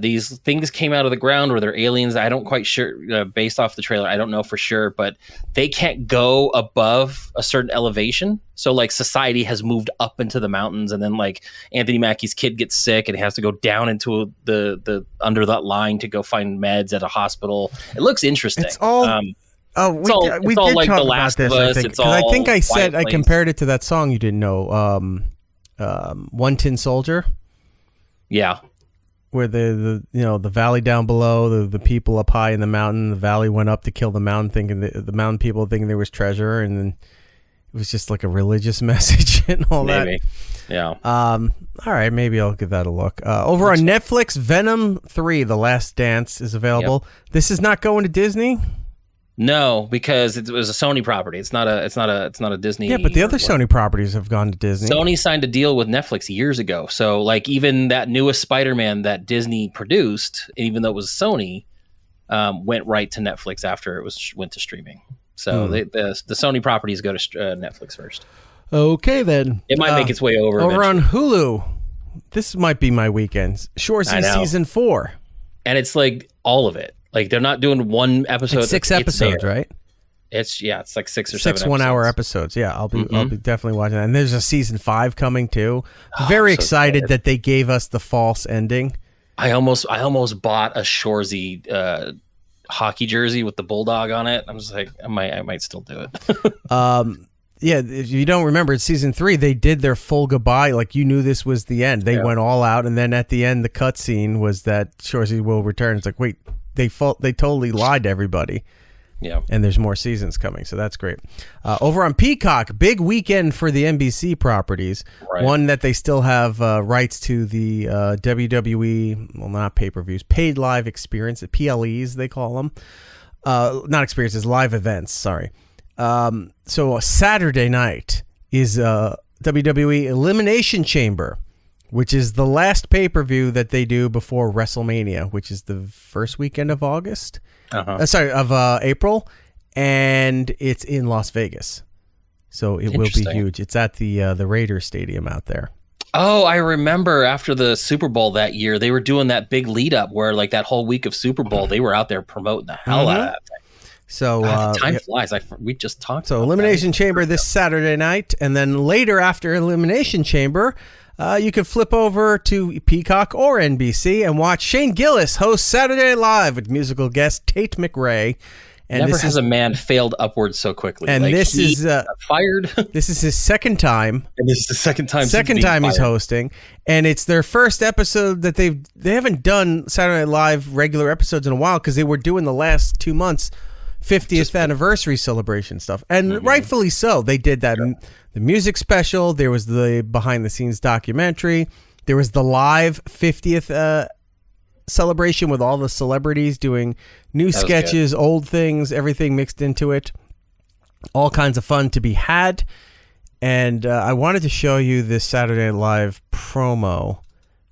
these things came out of the ground where they're aliens. I don't quite sure, based off the trailer, I don't know for sure, but they can't go above a certain elevation. So like society has moved up into the mountains, and then like Anthony Mackie's kid gets sick and he has to go down into the under that line to go find meds at a hospital. It looks interesting. It's all... we did like talk The about Last this, of Us. I think. It's all I think I said Quiet I compared it to that song you didn't know, One Tin Soldier. Yeah, where the valley down below, the people up high in the mountain, the valley went up to kill the mountain, thinking the mountain people thinking there was treasure, and then it was just like a religious message and all that. Yeah. All right, maybe I'll give that a look. Over on Netflix, Venom 3: The Last Dance is available. Yep. This is not going to Disney. No, because it was a Sony property. It's not a Disney. Yeah, but the other Sony properties have gone to Disney. Sony signed a deal with Netflix years ago. So like even that newest Spider-Man that Disney produced, even though it was Sony, went right to Netflix after it went to streaming. So the Sony properties go to Netflix first. Okay, then. It might make its way over. Over on Hulu. This might be my weekends. Shoresy season 4. And it's like all of it. Like they're not doing one episode. It's 6 episodes, right? It's like 6 or 7 6 1-hour episodes. Yeah, I'll be definitely watching that. And there's a season 5 coming too. Very excited that they gave us the false ending. I almost bought a Shoresy hockey jersey with the bulldog on it. I'm just like, I might still do it. Yeah, if you don't remember, in season 3, they did their full goodbye. Like, you knew this was the end. They went all out, and then at the end, the cutscene was that Shoresy will return. It's like, wait, they totally lied to everybody. Yeah. And there's more seasons coming, so that's great. Over on Peacock, big weekend for the NBC properties. Right. One that they still have rights to the WWE, well, not pay-per-views, paid live experience, PLEs, they call them. Not experiences, live events, sorry. So Saturday night is WWE Elimination Chamber, which is the last pay-per-view that they do before WrestleMania, which is the first weekend of August. Of April, and it's in Las Vegas. So it will be huge. It's at the Raiders Stadium out there. Oh, I remember after the Super Bowl that year, they were doing that big lead up where like that whole week of Super Bowl, they were out there promoting the hell out of that thing. So time flies. We just talked. So Elimination Chamber this Saturday night, and then later after Elimination Chamber, you can flip over to Peacock or NBC and watch Shane Gillis host Saturday Night Live with musical guest Tate McRae. And never has a man failed upwards so quickly. And this is fired. This is his second time. And this is the second time. Second time he's hosting, and it's their first episode that they haven't done Saturday Night Live regular episodes in a while because they were doing the last 2 months 50th anniversary celebration stuff, and rightfully so. They did that. The music special. There was the behind the scenes documentary. There was the live 50th celebration with all the celebrities doing new sketches, old things, everything mixed into it. All kinds of fun to be had. And I wanted to show you this Saturday Night Live promo,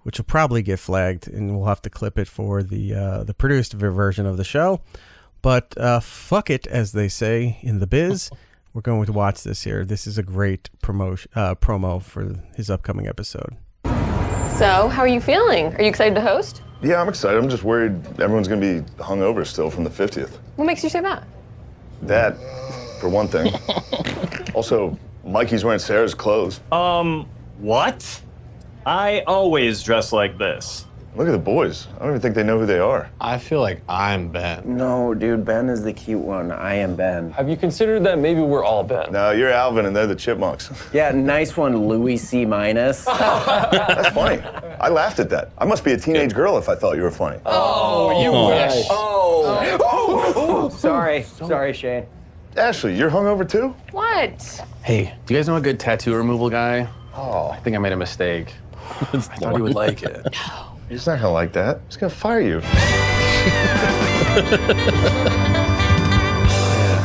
which will probably get flagged, and we'll have to clip it for the produced version of the show. But fuck it, as they say in the biz. We're going to watch this here. This is a great promo for his upcoming episode. So, how are you feeling? Are you excited to host? Yeah, I'm excited. I'm just worried everyone's going to be hungover still from the 50th. What makes you say that? That, for one thing. Also, Mikey's wearing Sarah's clothes. What? I always dress like this. Look at the boys. I don't even think they know who they are. I feel like I'm Ben. No, dude, Ben is the cute one. I am Ben. Have you considered that maybe we're all Ben? No, you're Alvin and they're the Chipmunks. Yeah, nice one, Louis C-. That's funny. I laughed at that. I must be a teenage girl if I thought you were funny. Oh, you wish. Oh. Sorry, Shane. Ashley, you're hungover too? What? Hey, do you guys know a good tattoo removal guy? Oh, I think I made a mistake. I thought he would like it. No. He's not gonna like that. He's gonna fire you.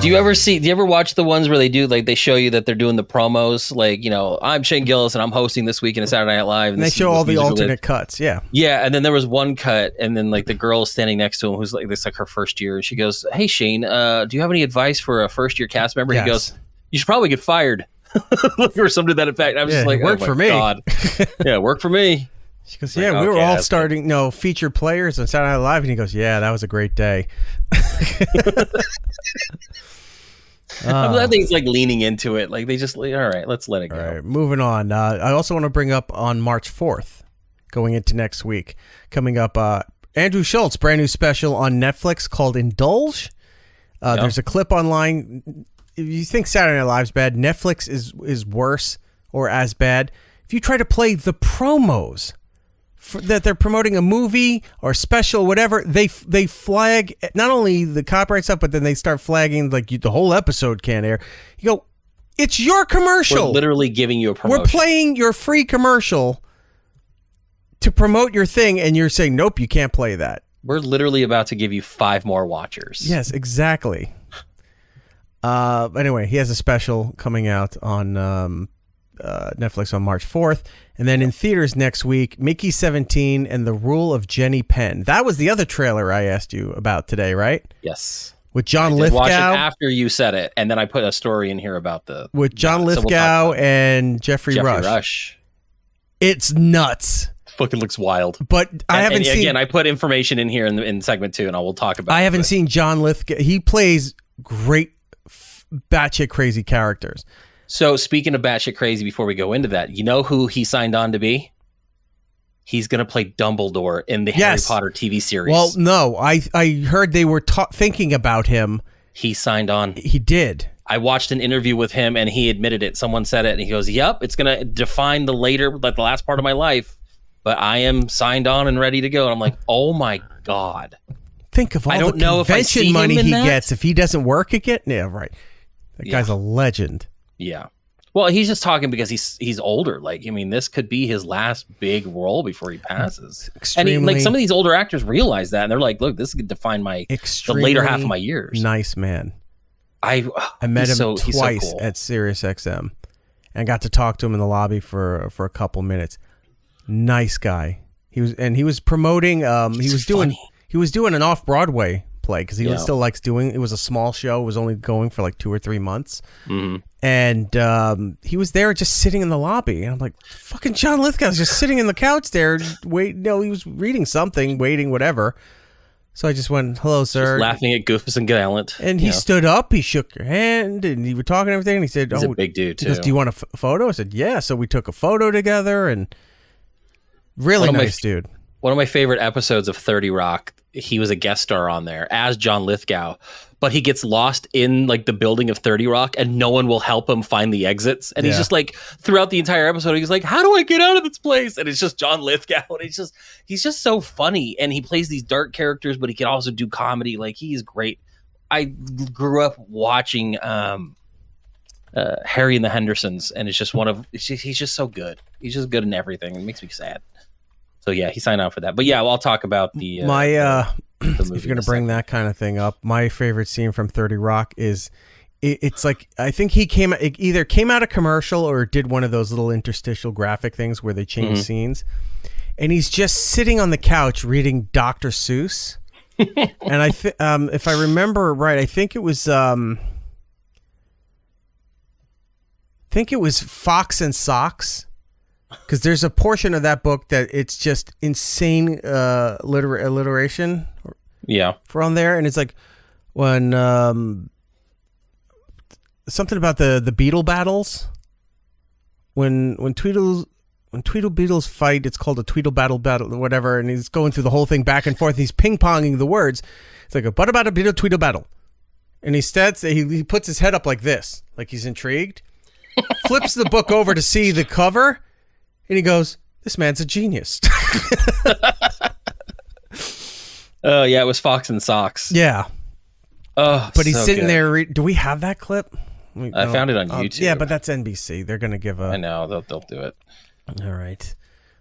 Do you ever watch the ones where they do, like, they show you that they're doing the promos? Like, you know, I'm Shane Gillis and I'm hosting this weekend at Saturday Night Live. And they show all the alternate cuts, yeah. Yeah, and then there was one cut, and then, like, the girl standing next to him who's, like, this like her first year, and she goes, hey, Shane, do you have any advice for a first-year cast member? Yes. He goes, you should probably get fired. Or something to that effect. I was just like, worked for me. God. Yeah, worked for me. She goes, yeah, we were all starting, featured players on Saturday Night Live. And he goes, yeah, that was a great day. I'm glad he's like leaning into it. Like they just, all right, let's let it go. All right, moving on. I also want to bring up on March 4th, going into next week, coming up, Andrew Schultz, brand new special on Netflix called Indulge. There's a clip online. If you think Saturday Night Live's bad, Netflix is worse or as bad. If you try to play the promos that they're promoting a movie or special, whatever, they flag not only the copyright stuff, but then they start flagging like the whole episode can't air. You go, it's your commercial. We're literally giving you a promotion. We're playing your free commercial to promote your thing, and you're saying, nope, you can't play that. We're literally about to give you 5 more watchers. Yes, exactly. Anyway, he has a special coming out on Netflix on March 4th. And then in theaters next week, Mickey 17 and The Rule of Jenny Penn. That was the other trailer I asked you about today, right? Yes. With John I Lithgow. did watch it after you said it, and then I put a story in here about with John Lithgow and Jeffrey Rush. It's nuts. Fucking looks wild. But I haven't seen. Again, I put information in here in segment 2, and I will talk about. I haven't seen John Lithgow. He plays great, batshit crazy characters. So speaking of batshit crazy, before we go into that, you know who he signed on to be? He's going to play Dumbledore in the Harry Potter TV series. Well, no, I heard they were thinking about him. He signed on. He did. I watched an interview with him, and he admitted it. Someone said it, and he goes, "Yep, it's going to define the last part of my life, but I am signed on and ready to go." And I'm like, "Oh my God!" Think of all the convention money he gets if he doesn't work again. Yeah, right. That guy's a legend. Yeah. Well, he's just talking because he's older. Like, I mean, this could be his last big role before he passes. And some of these older actors realize that, and they're like, "Look, this could define the later half of my years." Nice man. I met him twice at SiriusXM, and got to talk to him in the lobby for a couple minutes. Nice guy. He was promoting. He was doing an off-Broadway play because he still likes doing. It was a small show. It was only going for like 2 or 3 months. Mm-hmm. And he was there just sitting in the lobby. And I'm like, fucking John Lithgow's just sitting in the couch there. Wait, no, he was reading something, waiting, whatever. So I just went, "Hello, sir." Just laughing at Goofus and Gallant. And he stood up, he shook your hand, and he was talking and everything. And he said, He's a big dude, too. He goes, "Do you want a photo?" I said, "Yeah." So we took a photo together, and really nice dude. One of my favorite episodes of 30 Rock, he was a guest star on there as John Lithgow, but he gets lost in like the building of 30 Rock and no one will help him find the exits. And he's just like, throughout the entire episode, he's like, "How do I get out of this place?" And it's just John Lithgow. And he's just so funny. And he plays these dark characters, but he can also do comedy. Like, he's great. I grew up watching Harry and the Hendersons, and it's just he's just so good. He's just good in everything. It makes me sad. So yeah, he signed on for that. But yeah, well, I'll talk about the if you're gonna bring that kind of thing up, my favorite scene from 30 Rock is it's like, I think he either came out of commercial or did one of those little interstitial graphic things where they change scenes, and he's just sitting on the couch reading Dr. Seuss, and if I remember right, I think it was Fox and Socks. Because there's a portion of that book that it's just insane alliteration from there. And it's like when something about the beetle battles. When Tweedle Beetles fight, it's called a Tweedle battle or whatever. And he's going through the whole thing back and forth. He's ping-ponging the words. It's like a beetle Tweedle battle. And he puts his head up like this, like he's intrigued. Flips the book over to see the cover. And he goes, "This man's a genius." Oh, yeah, it was Fox and Socks. Yeah. Oh, but he's sitting there. Do we have that clip? I found it on YouTube. Yeah, but that's NBC. They're going to give a... I know. They'll do it. All right.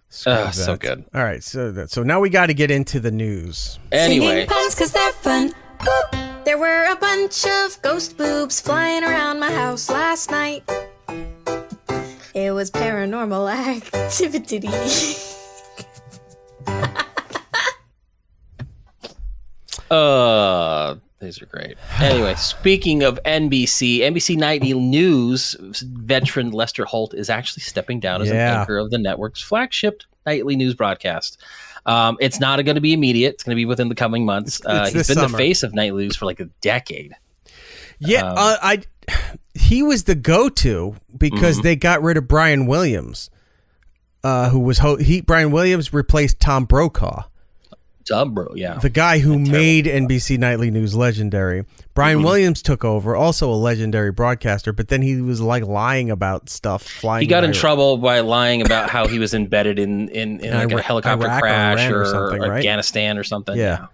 So good. All right. So now we got to get into the news. Anyway. Singing puns 'cause they're fun. Boop. There were a bunch of ghost boobs flying around my house last night. It was paranormal activity. These are great. Anyway, speaking of NBC Nightly News veteran Lester Holt is actually stepping down as an anchor of the network's flagship nightly news broadcast. It's not going to be immediate. It's going to be within the coming months. He's been the face of nightly news for like a decade. Yeah, he was the go-to because they got rid of Brian Williams, who was Brian Williams replaced Tom Brokaw. The guy who made NBC Nightly News legendary. Brian Williams took over, also a legendary broadcaster, but then he was like lying about stuff flying. He got in trouble by lying about how he was embedded in like a helicopter Iraq crash or something, right? Afghanistan or something. Yeah.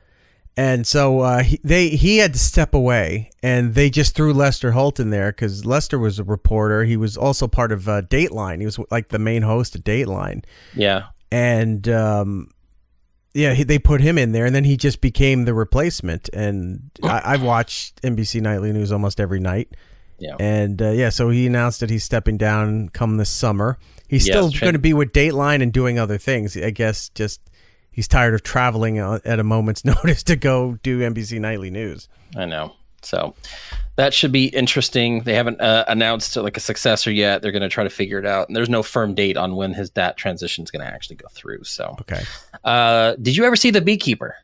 And so he had to step away, and they just threw Lester Holt in there because Lester was a reporter. He was also part of Dateline. He was like the main host of Dateline. Yeah. And Yeah, they put him in there, and then he just became the replacement. And I've watched NBC Nightly News almost every night. Yeah. And so he announced that he's stepping down come this summer. He's still going to be with Dateline and doing other things. I guess just he's tired of traveling at a moment's notice to go do NBC Nightly News. I know. So that should be interesting. They haven't announced like a successor yet. They're going to try to figure it out. And there's no firm date on when that transition is going to actually go through. So, okay. Did you ever see The Beekeeper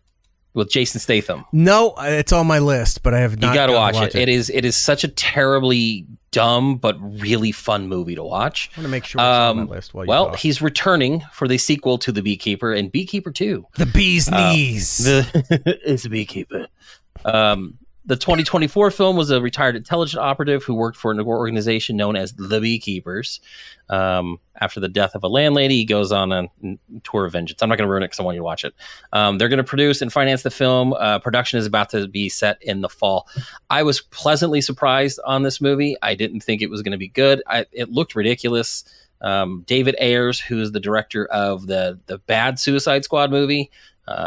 with Jason Statham? No, it's on my list, but I have not. You got to watch it. It is such a terribly dumb but really fun movie to watch. I want to make sure it's on my list. He's returning for the sequel to The Beekeeper and Beekeeper 2. The Bee's Knees. It's The Beekeeper. The 2024 film was a retired intelligence operative who worked for an organization known as The Beekeepers. After the death of a landlady, he goes on a tour of vengeance. I'm not going to ruin it because I want you to watch it. They're going to produce and finance the film. Production is about to be set in the fall. I was pleasantly surprised on this movie. I didn't think it was going to be good. It looked ridiculous. David Ayers, who is the director of the bad Suicide Squad movie,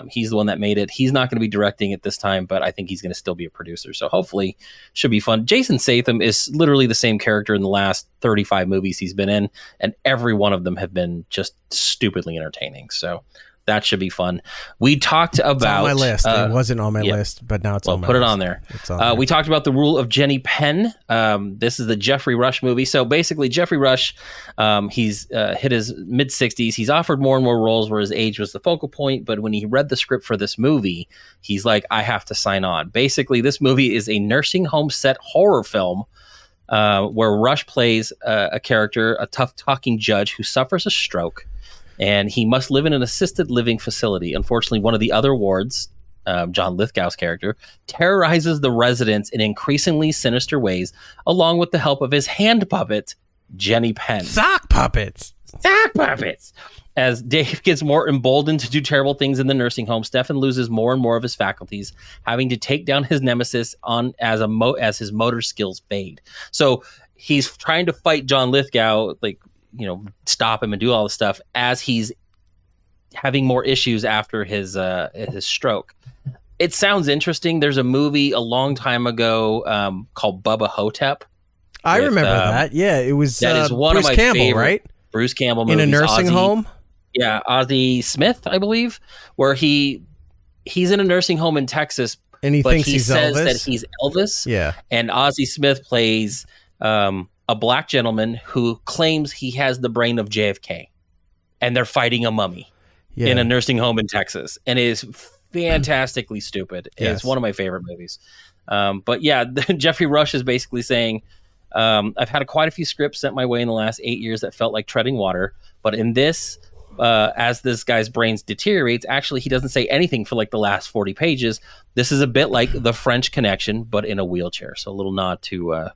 he's the one that made it. He's not going to be directing it this time, but I think he's going to still be a producer. So hopefully should be fun. Jason Statham is literally the same character in the last 35 movies he's been in, and every one of them have been just stupidly entertaining. So that should be fun. We talked about... It's on my list. It wasn't on my list, but now it's on my list. Put it on there. It's on there. We talked about The Rule of Jenny Penn. This is the Jeffrey Rush movie. So basically, Jeffrey Rush, he's hit his mid-60s. He's offered more and more roles where his age was the focal point. But when he read the script for this movie, he's like, I have to sign on. Basically, this movie is a nursing home set horror film where Rush plays a character, a tough-talking judge who suffers a stroke. And he must live in an assisted living facility. Unfortunately, one of the other wards, John Lithgow's character, terrorizes the residents in increasingly sinister ways, along with the help of his hand puppet, Jenny Penn. Sock puppets! Sock puppets! As Dave gets more emboldened to do terrible things in the nursing home, Stefan loses more and more of his faculties, having to take down his nemesis as his motor skills fade. So he's trying to fight John Lithgow, stop him and do all this stuff as he's having more issues after his stroke. It sounds interesting. There's a movie a long time ago called Bubba Hotep. I remember that. Yeah, it was that is one Bruce of my Campbell, favorite right? Bruce Campbell movies. In a nursing home? Yeah, Ozzie Smith, I believe, where he's in a nursing home in Texas, and he thinks he's says Elvis? that he's Elvis. Yeah. And Ozzie Smith plays a black gentleman who claims he has the brain of JFK, and they're fighting a mummy in a nursing home in Texas, and it is fantastically stupid. Yes. It's one of my favorite movies. But yeah, Jeffrey Rush is basically saying, I've had quite a few scripts sent my way in the last 8 years that felt like treading water, but in this, as this guy's brains deteriorates, actually he doesn't say anything for like the last 40 pages. This is a bit like The French Connection, but in a wheelchair. So a little nod to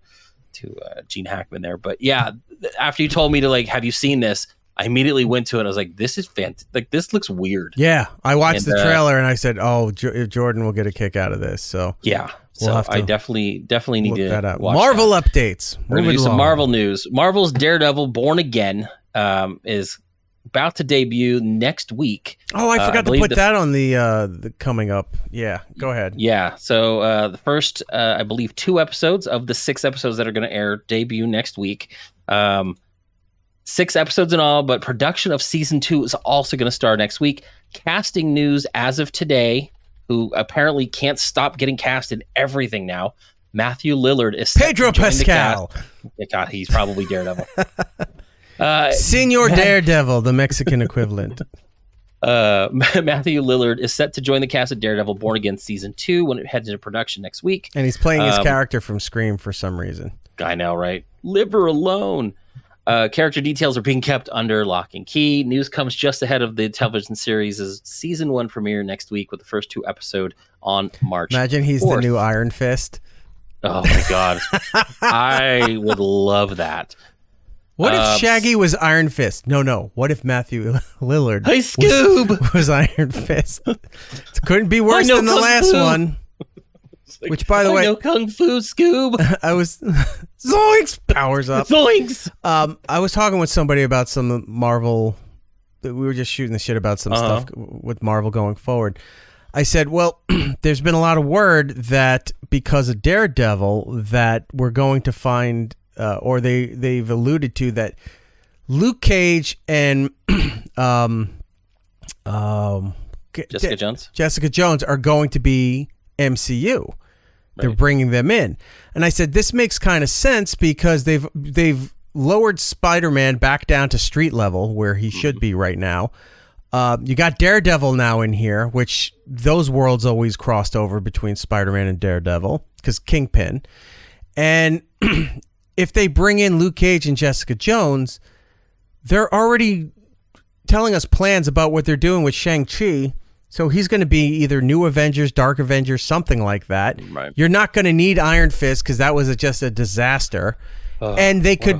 Gene Hackman there. But yeah, after you told me to have you seen this, I immediately went to it. I was like, this is fantastic. This looks weird. Yeah, I watched the trailer and I said, "Oh, Jordan will get a kick out of this." So yeah, we'll have to I definitely need to that up. watch Marvel that. Updates. We're gonna do some Marvel news. Marvel's Daredevil: Born Again is about to debut next week. Oh, I forgot to put that on the coming up. Yeah, go ahead. Yeah, so the first, I believe, 2 episodes of the 6 episodes that are going to air debut next week. 6 episodes in all, but production of season 2 is also going to start next week. Casting news as of today, who apparently can't stop getting cast in everything now. Matthew Lillard is Pedro Pascal. God, he's probably Daredevil. Senor Daredevil, the Mexican equivalent. Matthew Lillard is set to join the cast of Daredevil Born Again season 2 when it heads into production next week. And he's playing his character from Scream for some reason. I know, right? Live her alone. Character details are being kept under lock and key. News comes just ahead of the television series' season 1 premiere next week with the first 2 episodes on March Imagine he's 4th. the new Iron Fist. Oh my God. I would love that. What if Shaggy was Iron Fist? No. What if Matthew Lillard Hey, Scoob! was Iron Fist? It couldn't be worse than the last one. Which, by the way, no Kung Fu, Scoob. I was Zoinks! Powers up. Zoinks! I was talking with somebody about some Marvel we were just shooting the shit about some stuff with Marvel going forward. I said, well, there's been a lot of word that because of Daredevil that we're going to find, or they've alluded to that Luke Cage and Jessica Jones are going to be MCU. They're bringing them in. And I said, this makes kind of sense because they've lowered Spider-Man back down to street level where he should be right now. You got Daredevil now in here, which those worlds always crossed over between Spider-Man and Daredevil because Kingpin. And if they bring in Luke Cage and Jessica Jones, they're already telling us plans about what they're doing with Shang-Chi. So he's going to be either New Avengers, Dark Avengers, something like that. Right. You're not going to need Iron Fist because that was just a disaster. And they could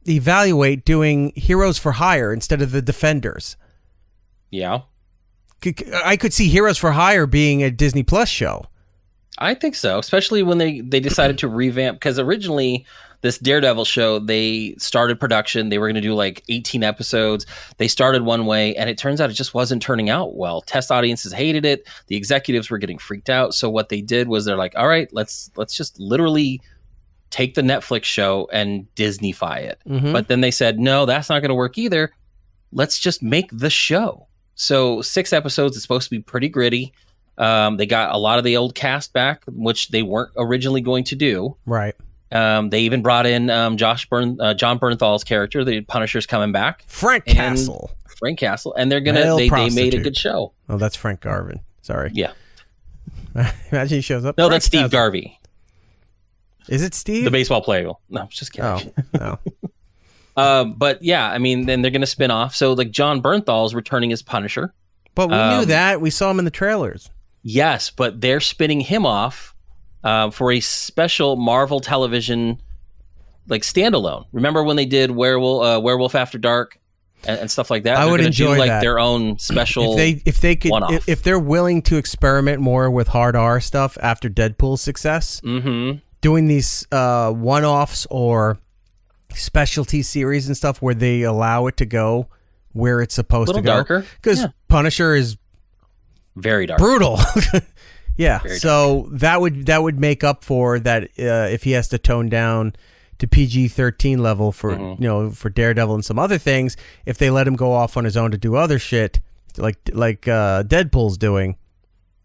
evaluate doing Heroes for Hire instead of the Defenders. Yeah. I could see Heroes for Hire being a Disney Plus show. I think so, especially when they decided to revamp, because originally this Daredevil show, they started production. They were going to do like 18 episodes. They started one way, and it turns out it just wasn't turning out well. Test audiences hated it. The executives were getting freaked out. So what they did was they're like, all right, let's just literally take the Netflix show and Disney-fy it. Mm-hmm. But then they said, no, that's not going to work either. Let's just make the show. So 6 episodes. It's supposed to be pretty gritty. They got a lot of the old cast back, which they weren't originally going to do. Right. They even brought in John Bernthal's character, the Punisher's coming back. Frank Castle, and they're gonna they made a good show. Oh, that's Frank Garvin. Sorry. Yeah. Imagine he shows up. No, that's Steve Garvey. Is it Steve? The baseball player. No, I'm just kidding. Oh, no. But yeah, I mean, then they're gonna spin off. So like John Bernthal's returning as Punisher. But we knew that. We saw him in the trailers. Yes, but they're spinning him off for a special Marvel television like standalone. Remember when they did Werewolf After Dark and stuff like that? I would enjoy do, like that. Their own special. if they could, one-off. if they're willing to experiment more with hard R stuff after Deadpool's success, doing these one-offs or specialty series and stuff where they allow it to go where it's supposed to go. Darker, because Punisher is very dark, brutal. Yeah, very so dark. that would make up for that if he has to tone down to PG-13 level for for Daredevil and some other things. If they let him go off on his own to do other shit like Deadpool's doing,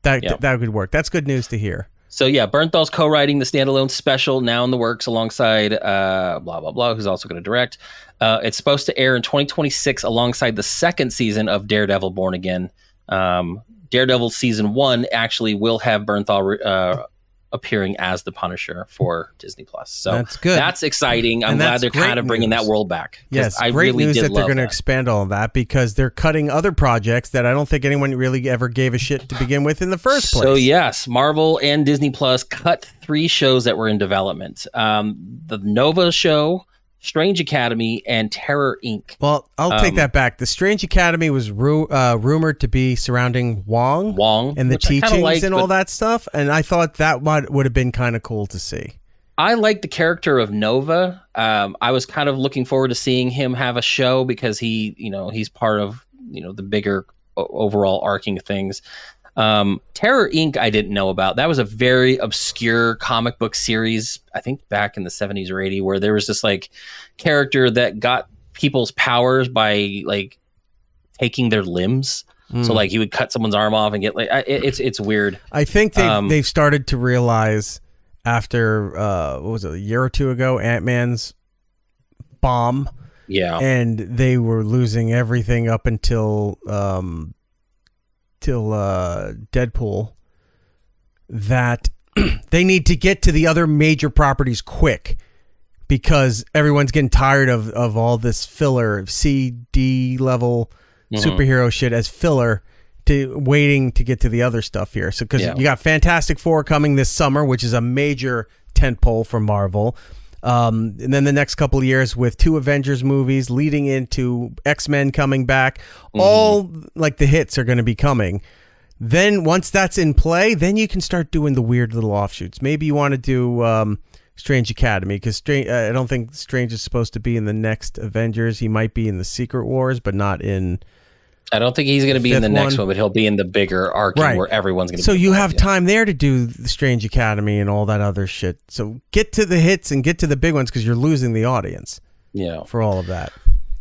that could work. That's good news to hear. So yeah, Bernthal's co-writing the standalone special now in the works alongside blah blah blah, who's also going to direct. It's supposed to air in 2026 alongside the second season of Daredevil: Born Again. Daredevil season 1 actually will have Bernthal appearing as the Punisher for Disney Plus. So that's good. That's exciting. I'm glad they're kind of bringing that world back. Yes, I great really news did that they're love going to that. expand all of that because they're cutting other projects that I don't think anyone really ever gave a shit to begin with in the first place. So yes, Marvel and Disney Plus cut 3 shows that were in development. The Nova show, Strange Academy, and Terror Inc. Well, I'll take that back. The Strange Academy was rumored to be surrounding Wong and the teachings and all that stuff, and I thought that would have been kind of cool to see. I like the character of Nova. I was kind of looking forward to seeing him have a show because he's part of the bigger overall arcing things. Terror Inc. I didn't know about. That was a very obscure comic book series, I think back in the 70s or 80s, where there was this like character that got people's powers by like taking their limbs. So like he would cut someone's arm off and get like it's weird. I think they've started to realize after what was it, a year or two ago, Ant-Man's bomb. Yeah. And they were losing everything up until Deadpool, that they need to get to the other major properties quick because everyone's getting tired of all this filler CD level superhero shit as filler to waiting to get to the other stuff here. So because you got Fantastic Four coming this summer, which is a major tentpole for Marvel. And then the next couple of years with 2 Avengers movies leading into X-Men coming back, all like the hits are going to be coming. Then once that's in play, then you can start doing the weird little offshoots. Maybe you want to do Strange Academy, because I don't think Strange is supposed to be in the next Avengers. He might be in the Secret Wars, but not in... I don't think he's going to be in the next one, but he'll be in the bigger arc where everyone's going to be. So you have time there to do the Strange Academy and all that other shit. So get to the hits and get to the big ones, because you're losing the audience for all of that.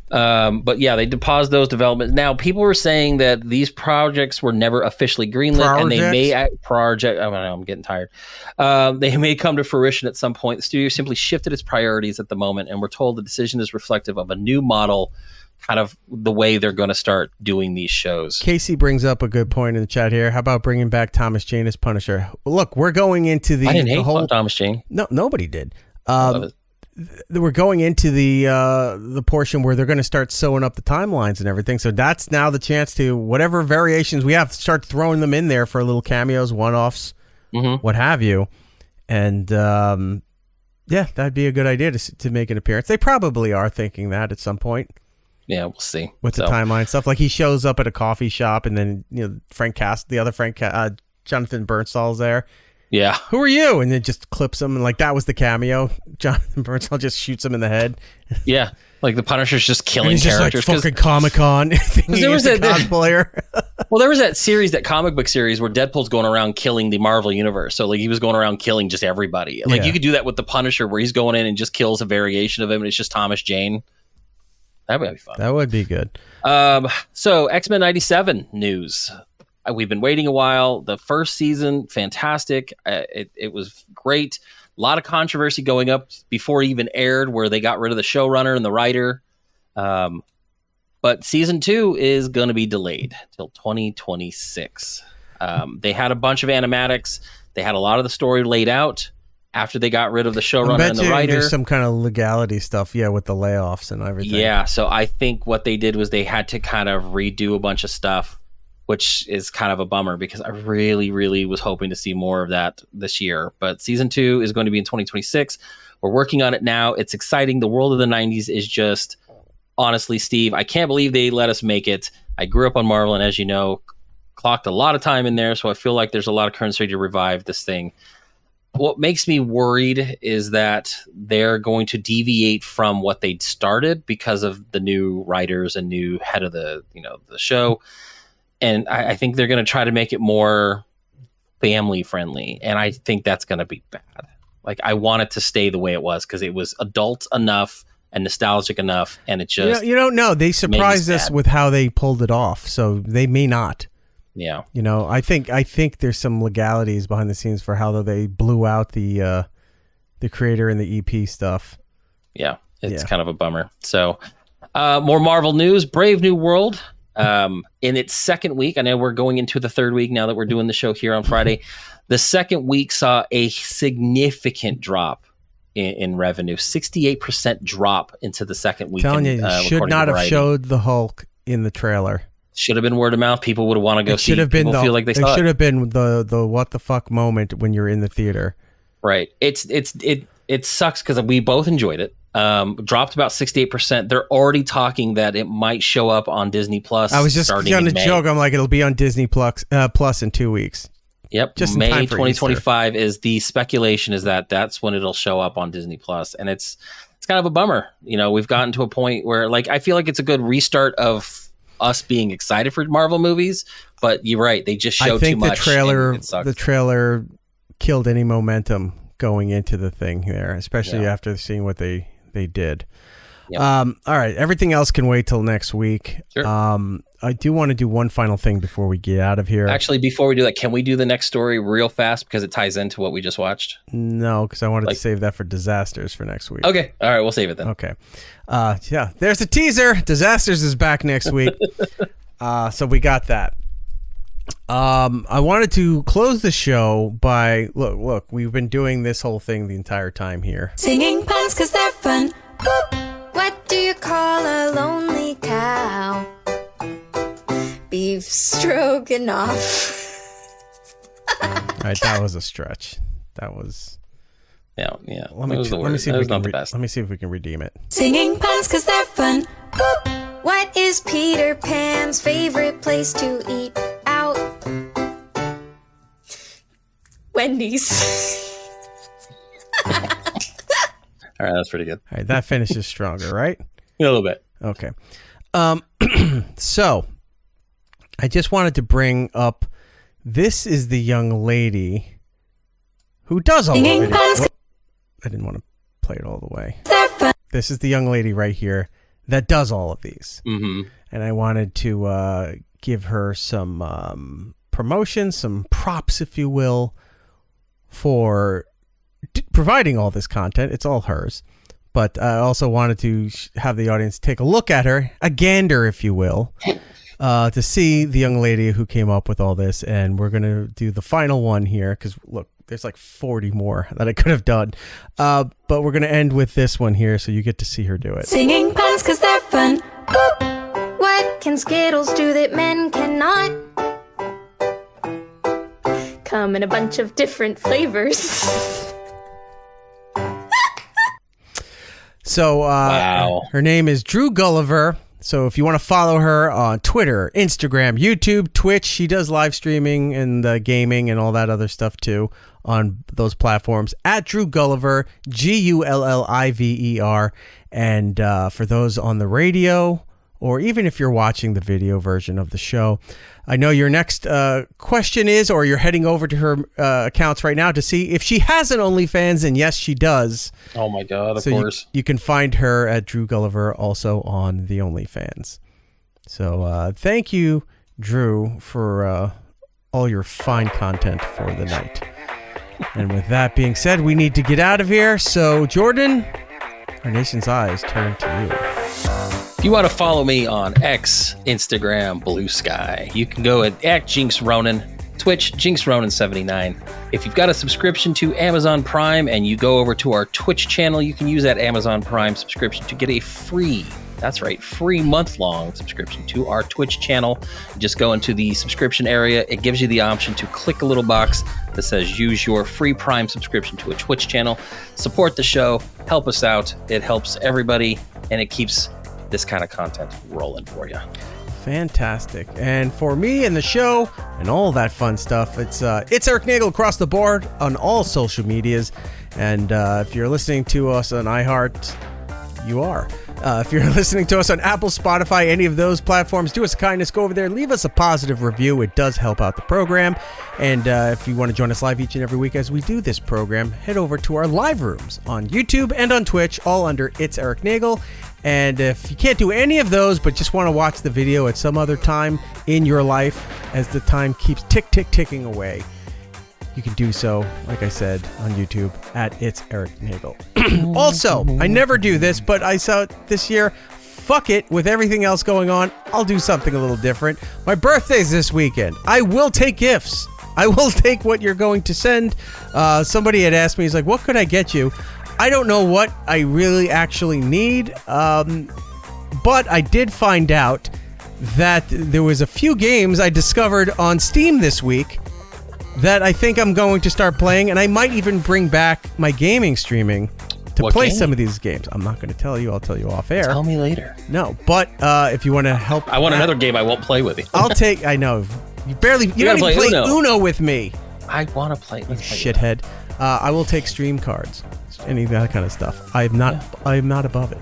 But yeah, they paused those developments. Now, people were saying that these projects were never officially greenlit, and they may I'm getting tired. They may come to fruition at some point. The studio simply shifted its priorities at the moment, and we're told the decision is reflective of a new model, kind of the way they're going to start doing these shows. Casey brings up a good point in the chat here. How about bringing back Thomas Jane as Punisher? Look, we're going into the... I didn't hate whole Thomas Jane. No, nobody did. We're going into the portion where they're going to start sewing up the timelines and everything. So that's now the chance to, whatever variations we have, start throwing them in there for little cameos, one-offs, what have you. And yeah, that'd be a good idea to make an appearance. They probably are thinking that at some point. Yeah, we'll see. With the timeline stuff. Like he shows up at a coffee shop, and then, Jonathan Bernstall's there. Yeah. Who are you? And it just clips him, and like that was the cameo. Jonathan Bernstall just shoots him in the head. Yeah. Like the Punisher's just killing and he's characters. Just like fucking Comic-Con. There was a cosplayer. Well, there was that comic book series where Deadpool's going around killing the Marvel Universe. So like he was going around killing just everybody. Like you could do that with the Punisher, where he's going in and just kills a variation of him, and it's just Thomas Jane. That would be fun. That would be good. So X-Men 97 news. We've been waiting a while. The first season, fantastic. It was great. A lot of controversy going up before it even aired, where they got rid of the showrunner and the writer. But season 2 is going to be delayed till 2026. They had a bunch of animatics. They had a lot of the story laid out after they got rid of the showrunner and the writer. There's some kind of legality stuff, with the layoffs and everything. Yeah, so I think what they did was they had to kind of redo a bunch of stuff, which is kind of a bummer, because I really, really was hoping to see more of that this year. But season 2 is going to be in 2026. We're working on it now. It's exciting. The world of the 90s is just, honestly, Steve, I can't believe they let us make it. I grew up on Marvel, and as you know, clocked a lot of time in there, so I feel like there's a lot of currency to revive this thing. What makes me worried is that they're going to deviate from what they'd started because of the new writers and new head of the show. And I think they're going to try to make it more family friendly. And I think that's going to be bad. Like, I want it to stay the way it was, because it was adult enough and nostalgic enough. And it just, you don't know. They surprised us with how they pulled it off. So they may not. Yeah. I think there's some legalities behind the scenes for how they blew out the creator and the EP stuff. Yeah. It's kind of a bummer. So more Marvel news. Brave New World. In its second week, I know we're going into the third week now that we're doing the show here on Friday. The second week saw a significant drop in revenue, 68% drop into the second week. Telling you, should not have showed the Hulk in the trailer. Should have been word of mouth. People would want to go see. People feel like they saw it. Should have been the what the fuck moment when you're in the theater. Right. It sucks because we both enjoyed it. Dropped about 68%. They're already talking that it might show up on Disney Plus. I was just going to joke. I'm like, it'll be on Disney Plus in 2 weeks. Yep. Just May in time for 2025 is the speculation, is that's when it'll show up on Disney Plus. And it's kind of a bummer. We've gotten to a point where, like, I feel like it's a good restart of us being excited for Marvel movies, but you're right. They just show too much. The trailer killed any momentum going into the thing there, especially after seeing what they did. Yep. All right. Everything else can wait till next week. Sure. I do want to do one final thing before we get out of here. Actually, before we do that, can we do the next story real fast because it ties into what we just watched? No, because I wanted to save that for disasters for next week. Okay. All right. We'll save it then. Okay. There's a teaser. Disasters is back next week. So we got that. I wanted to close the show by look. We've been doing this whole thing the entire time here. Singing puns because they're fun. Boop. What do you call a lonely cow? Beef stroganoff. All right, that was a stretch. That was. Yeah. Let me see if we can redeem it. Singing puns because they're fun. Boop. What is Peter Pan's favorite place to eat out? Wendy's. All right, that's pretty good. All right, that finishes stronger, right? A little bit. Okay. So, I just wanted to bring up, this is the young lady who does all of it. I didn't want to play it all the way. This is the young lady right here that does all of these. Mm-hmm. And I wanted to give her some promotion, some props, if you will, for providing all this content. It's all hers. But I also wanted to have the audience take a look at her, a gander, if you will, to see the young lady who came up with all this. And we're going to do the final one here because, look, there's like 40 more that I could have done. But we're going to end with this one here so you get to see her do it. Singing puns because they're fun. Boop. What can Skittles do that men cannot? Come in a bunch of different flavors. So her name is Drew Gulliver. So if you want to follow her on Twitter, Instagram, YouTube, Twitch, she does live streaming and gaming and all that other stuff too on those platforms. At Drew Gulliver, Gulliver. And for those on the radio, or even if you're watching the video version of the show, I know your next question is, or you're heading over to her accounts right now to see if she has an OnlyFans, and yes, she does. Oh my God, of course. You can find her at Drew Gulliver also on the OnlyFans. So thank you, Drew, for all your fine content for the night. And with that being said, we need to get out of here. So Jordan, our nation's eyes turn to you. If you want to follow me on X, Instagram, Blue Sky, you can go at Jinx Ronan, Twitch, Jinx Ronan 79. If you've got a subscription to Amazon Prime and you go over to our Twitch channel, you can use that Amazon Prime subscription to get a free month-long subscription to our Twitch channel. Just go into the subscription area. It gives you the option to click a little box that says use your free Prime subscription to a Twitch channel. Support the show, help us out. It helps everybody, and it keeps this kind of content rolling for you. Fantastic. And for me and the show and all that fun stuff, it's Erik Nagel across the board on all social medias. And if you're listening to us on iHeart, you are. If you're listening to us on Apple, Spotify, any of those platforms, do us a kindness, go over there, leave us a positive review. It does help out the program. And if you want to join us live each and every week as we do this program, head over to our live rooms on YouTube and on Twitch, all under It's Erik Nagel. And if you can't do any of those, but just want to watch the video at some other time in your life as the time keeps ticking away, you can do so, like I said, on YouTube at It's Erik Nagel. Also, I never do this, but I saw it this year. Fuck it, with everything else going on, I'll do something a little different. My birthday's this weekend. I will take gifts. I will take what you're going to send. Somebody had asked me, he's like, what could I get you? I don't know what I really actually need, but I did find out that there was a few games I discovered on Steam this week that I think I'm going to start playing, and I might even bring back my gaming streaming to play some of these games. I'm not going to tell you. I'll tell you off air. Tell me later. No, but if you want to help... I want another game I won't play with you. I'll take... I know. You don't even play Uno with me. I want to play. Let's play shithead. I will take stream cards. Any of that kind of stuff. I am not above it.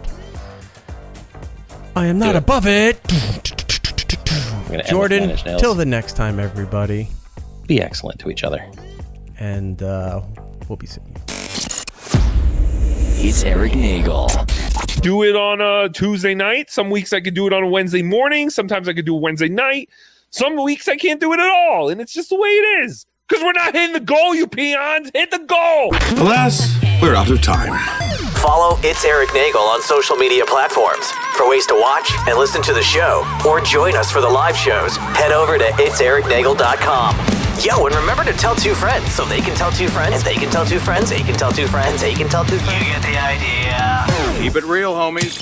I am not above it. Jordan, till the next time, everybody. Be excellent to each other. And we'll be seeing you. It's Erik Nagel. Do it on a Tuesday night. Some weeks I could do it on a Wednesday morning. Sometimes I could do a Wednesday night. Some weeks I can't do it at all. And it's just the way it is. Because we're not hitting the goal, you peons. Hit the goal. Alas, we're out of time. Follow It's Erik Nagel on social media platforms. For ways to watch and listen to the show, or join us for the live shows, head over to itseriknagel.com. Yo, and remember to tell 2 friends so they can tell 2 friends, and they can tell 2 friends, they can tell 2 friends, they can tell 2 friends. You get the idea. Keep it real, homies.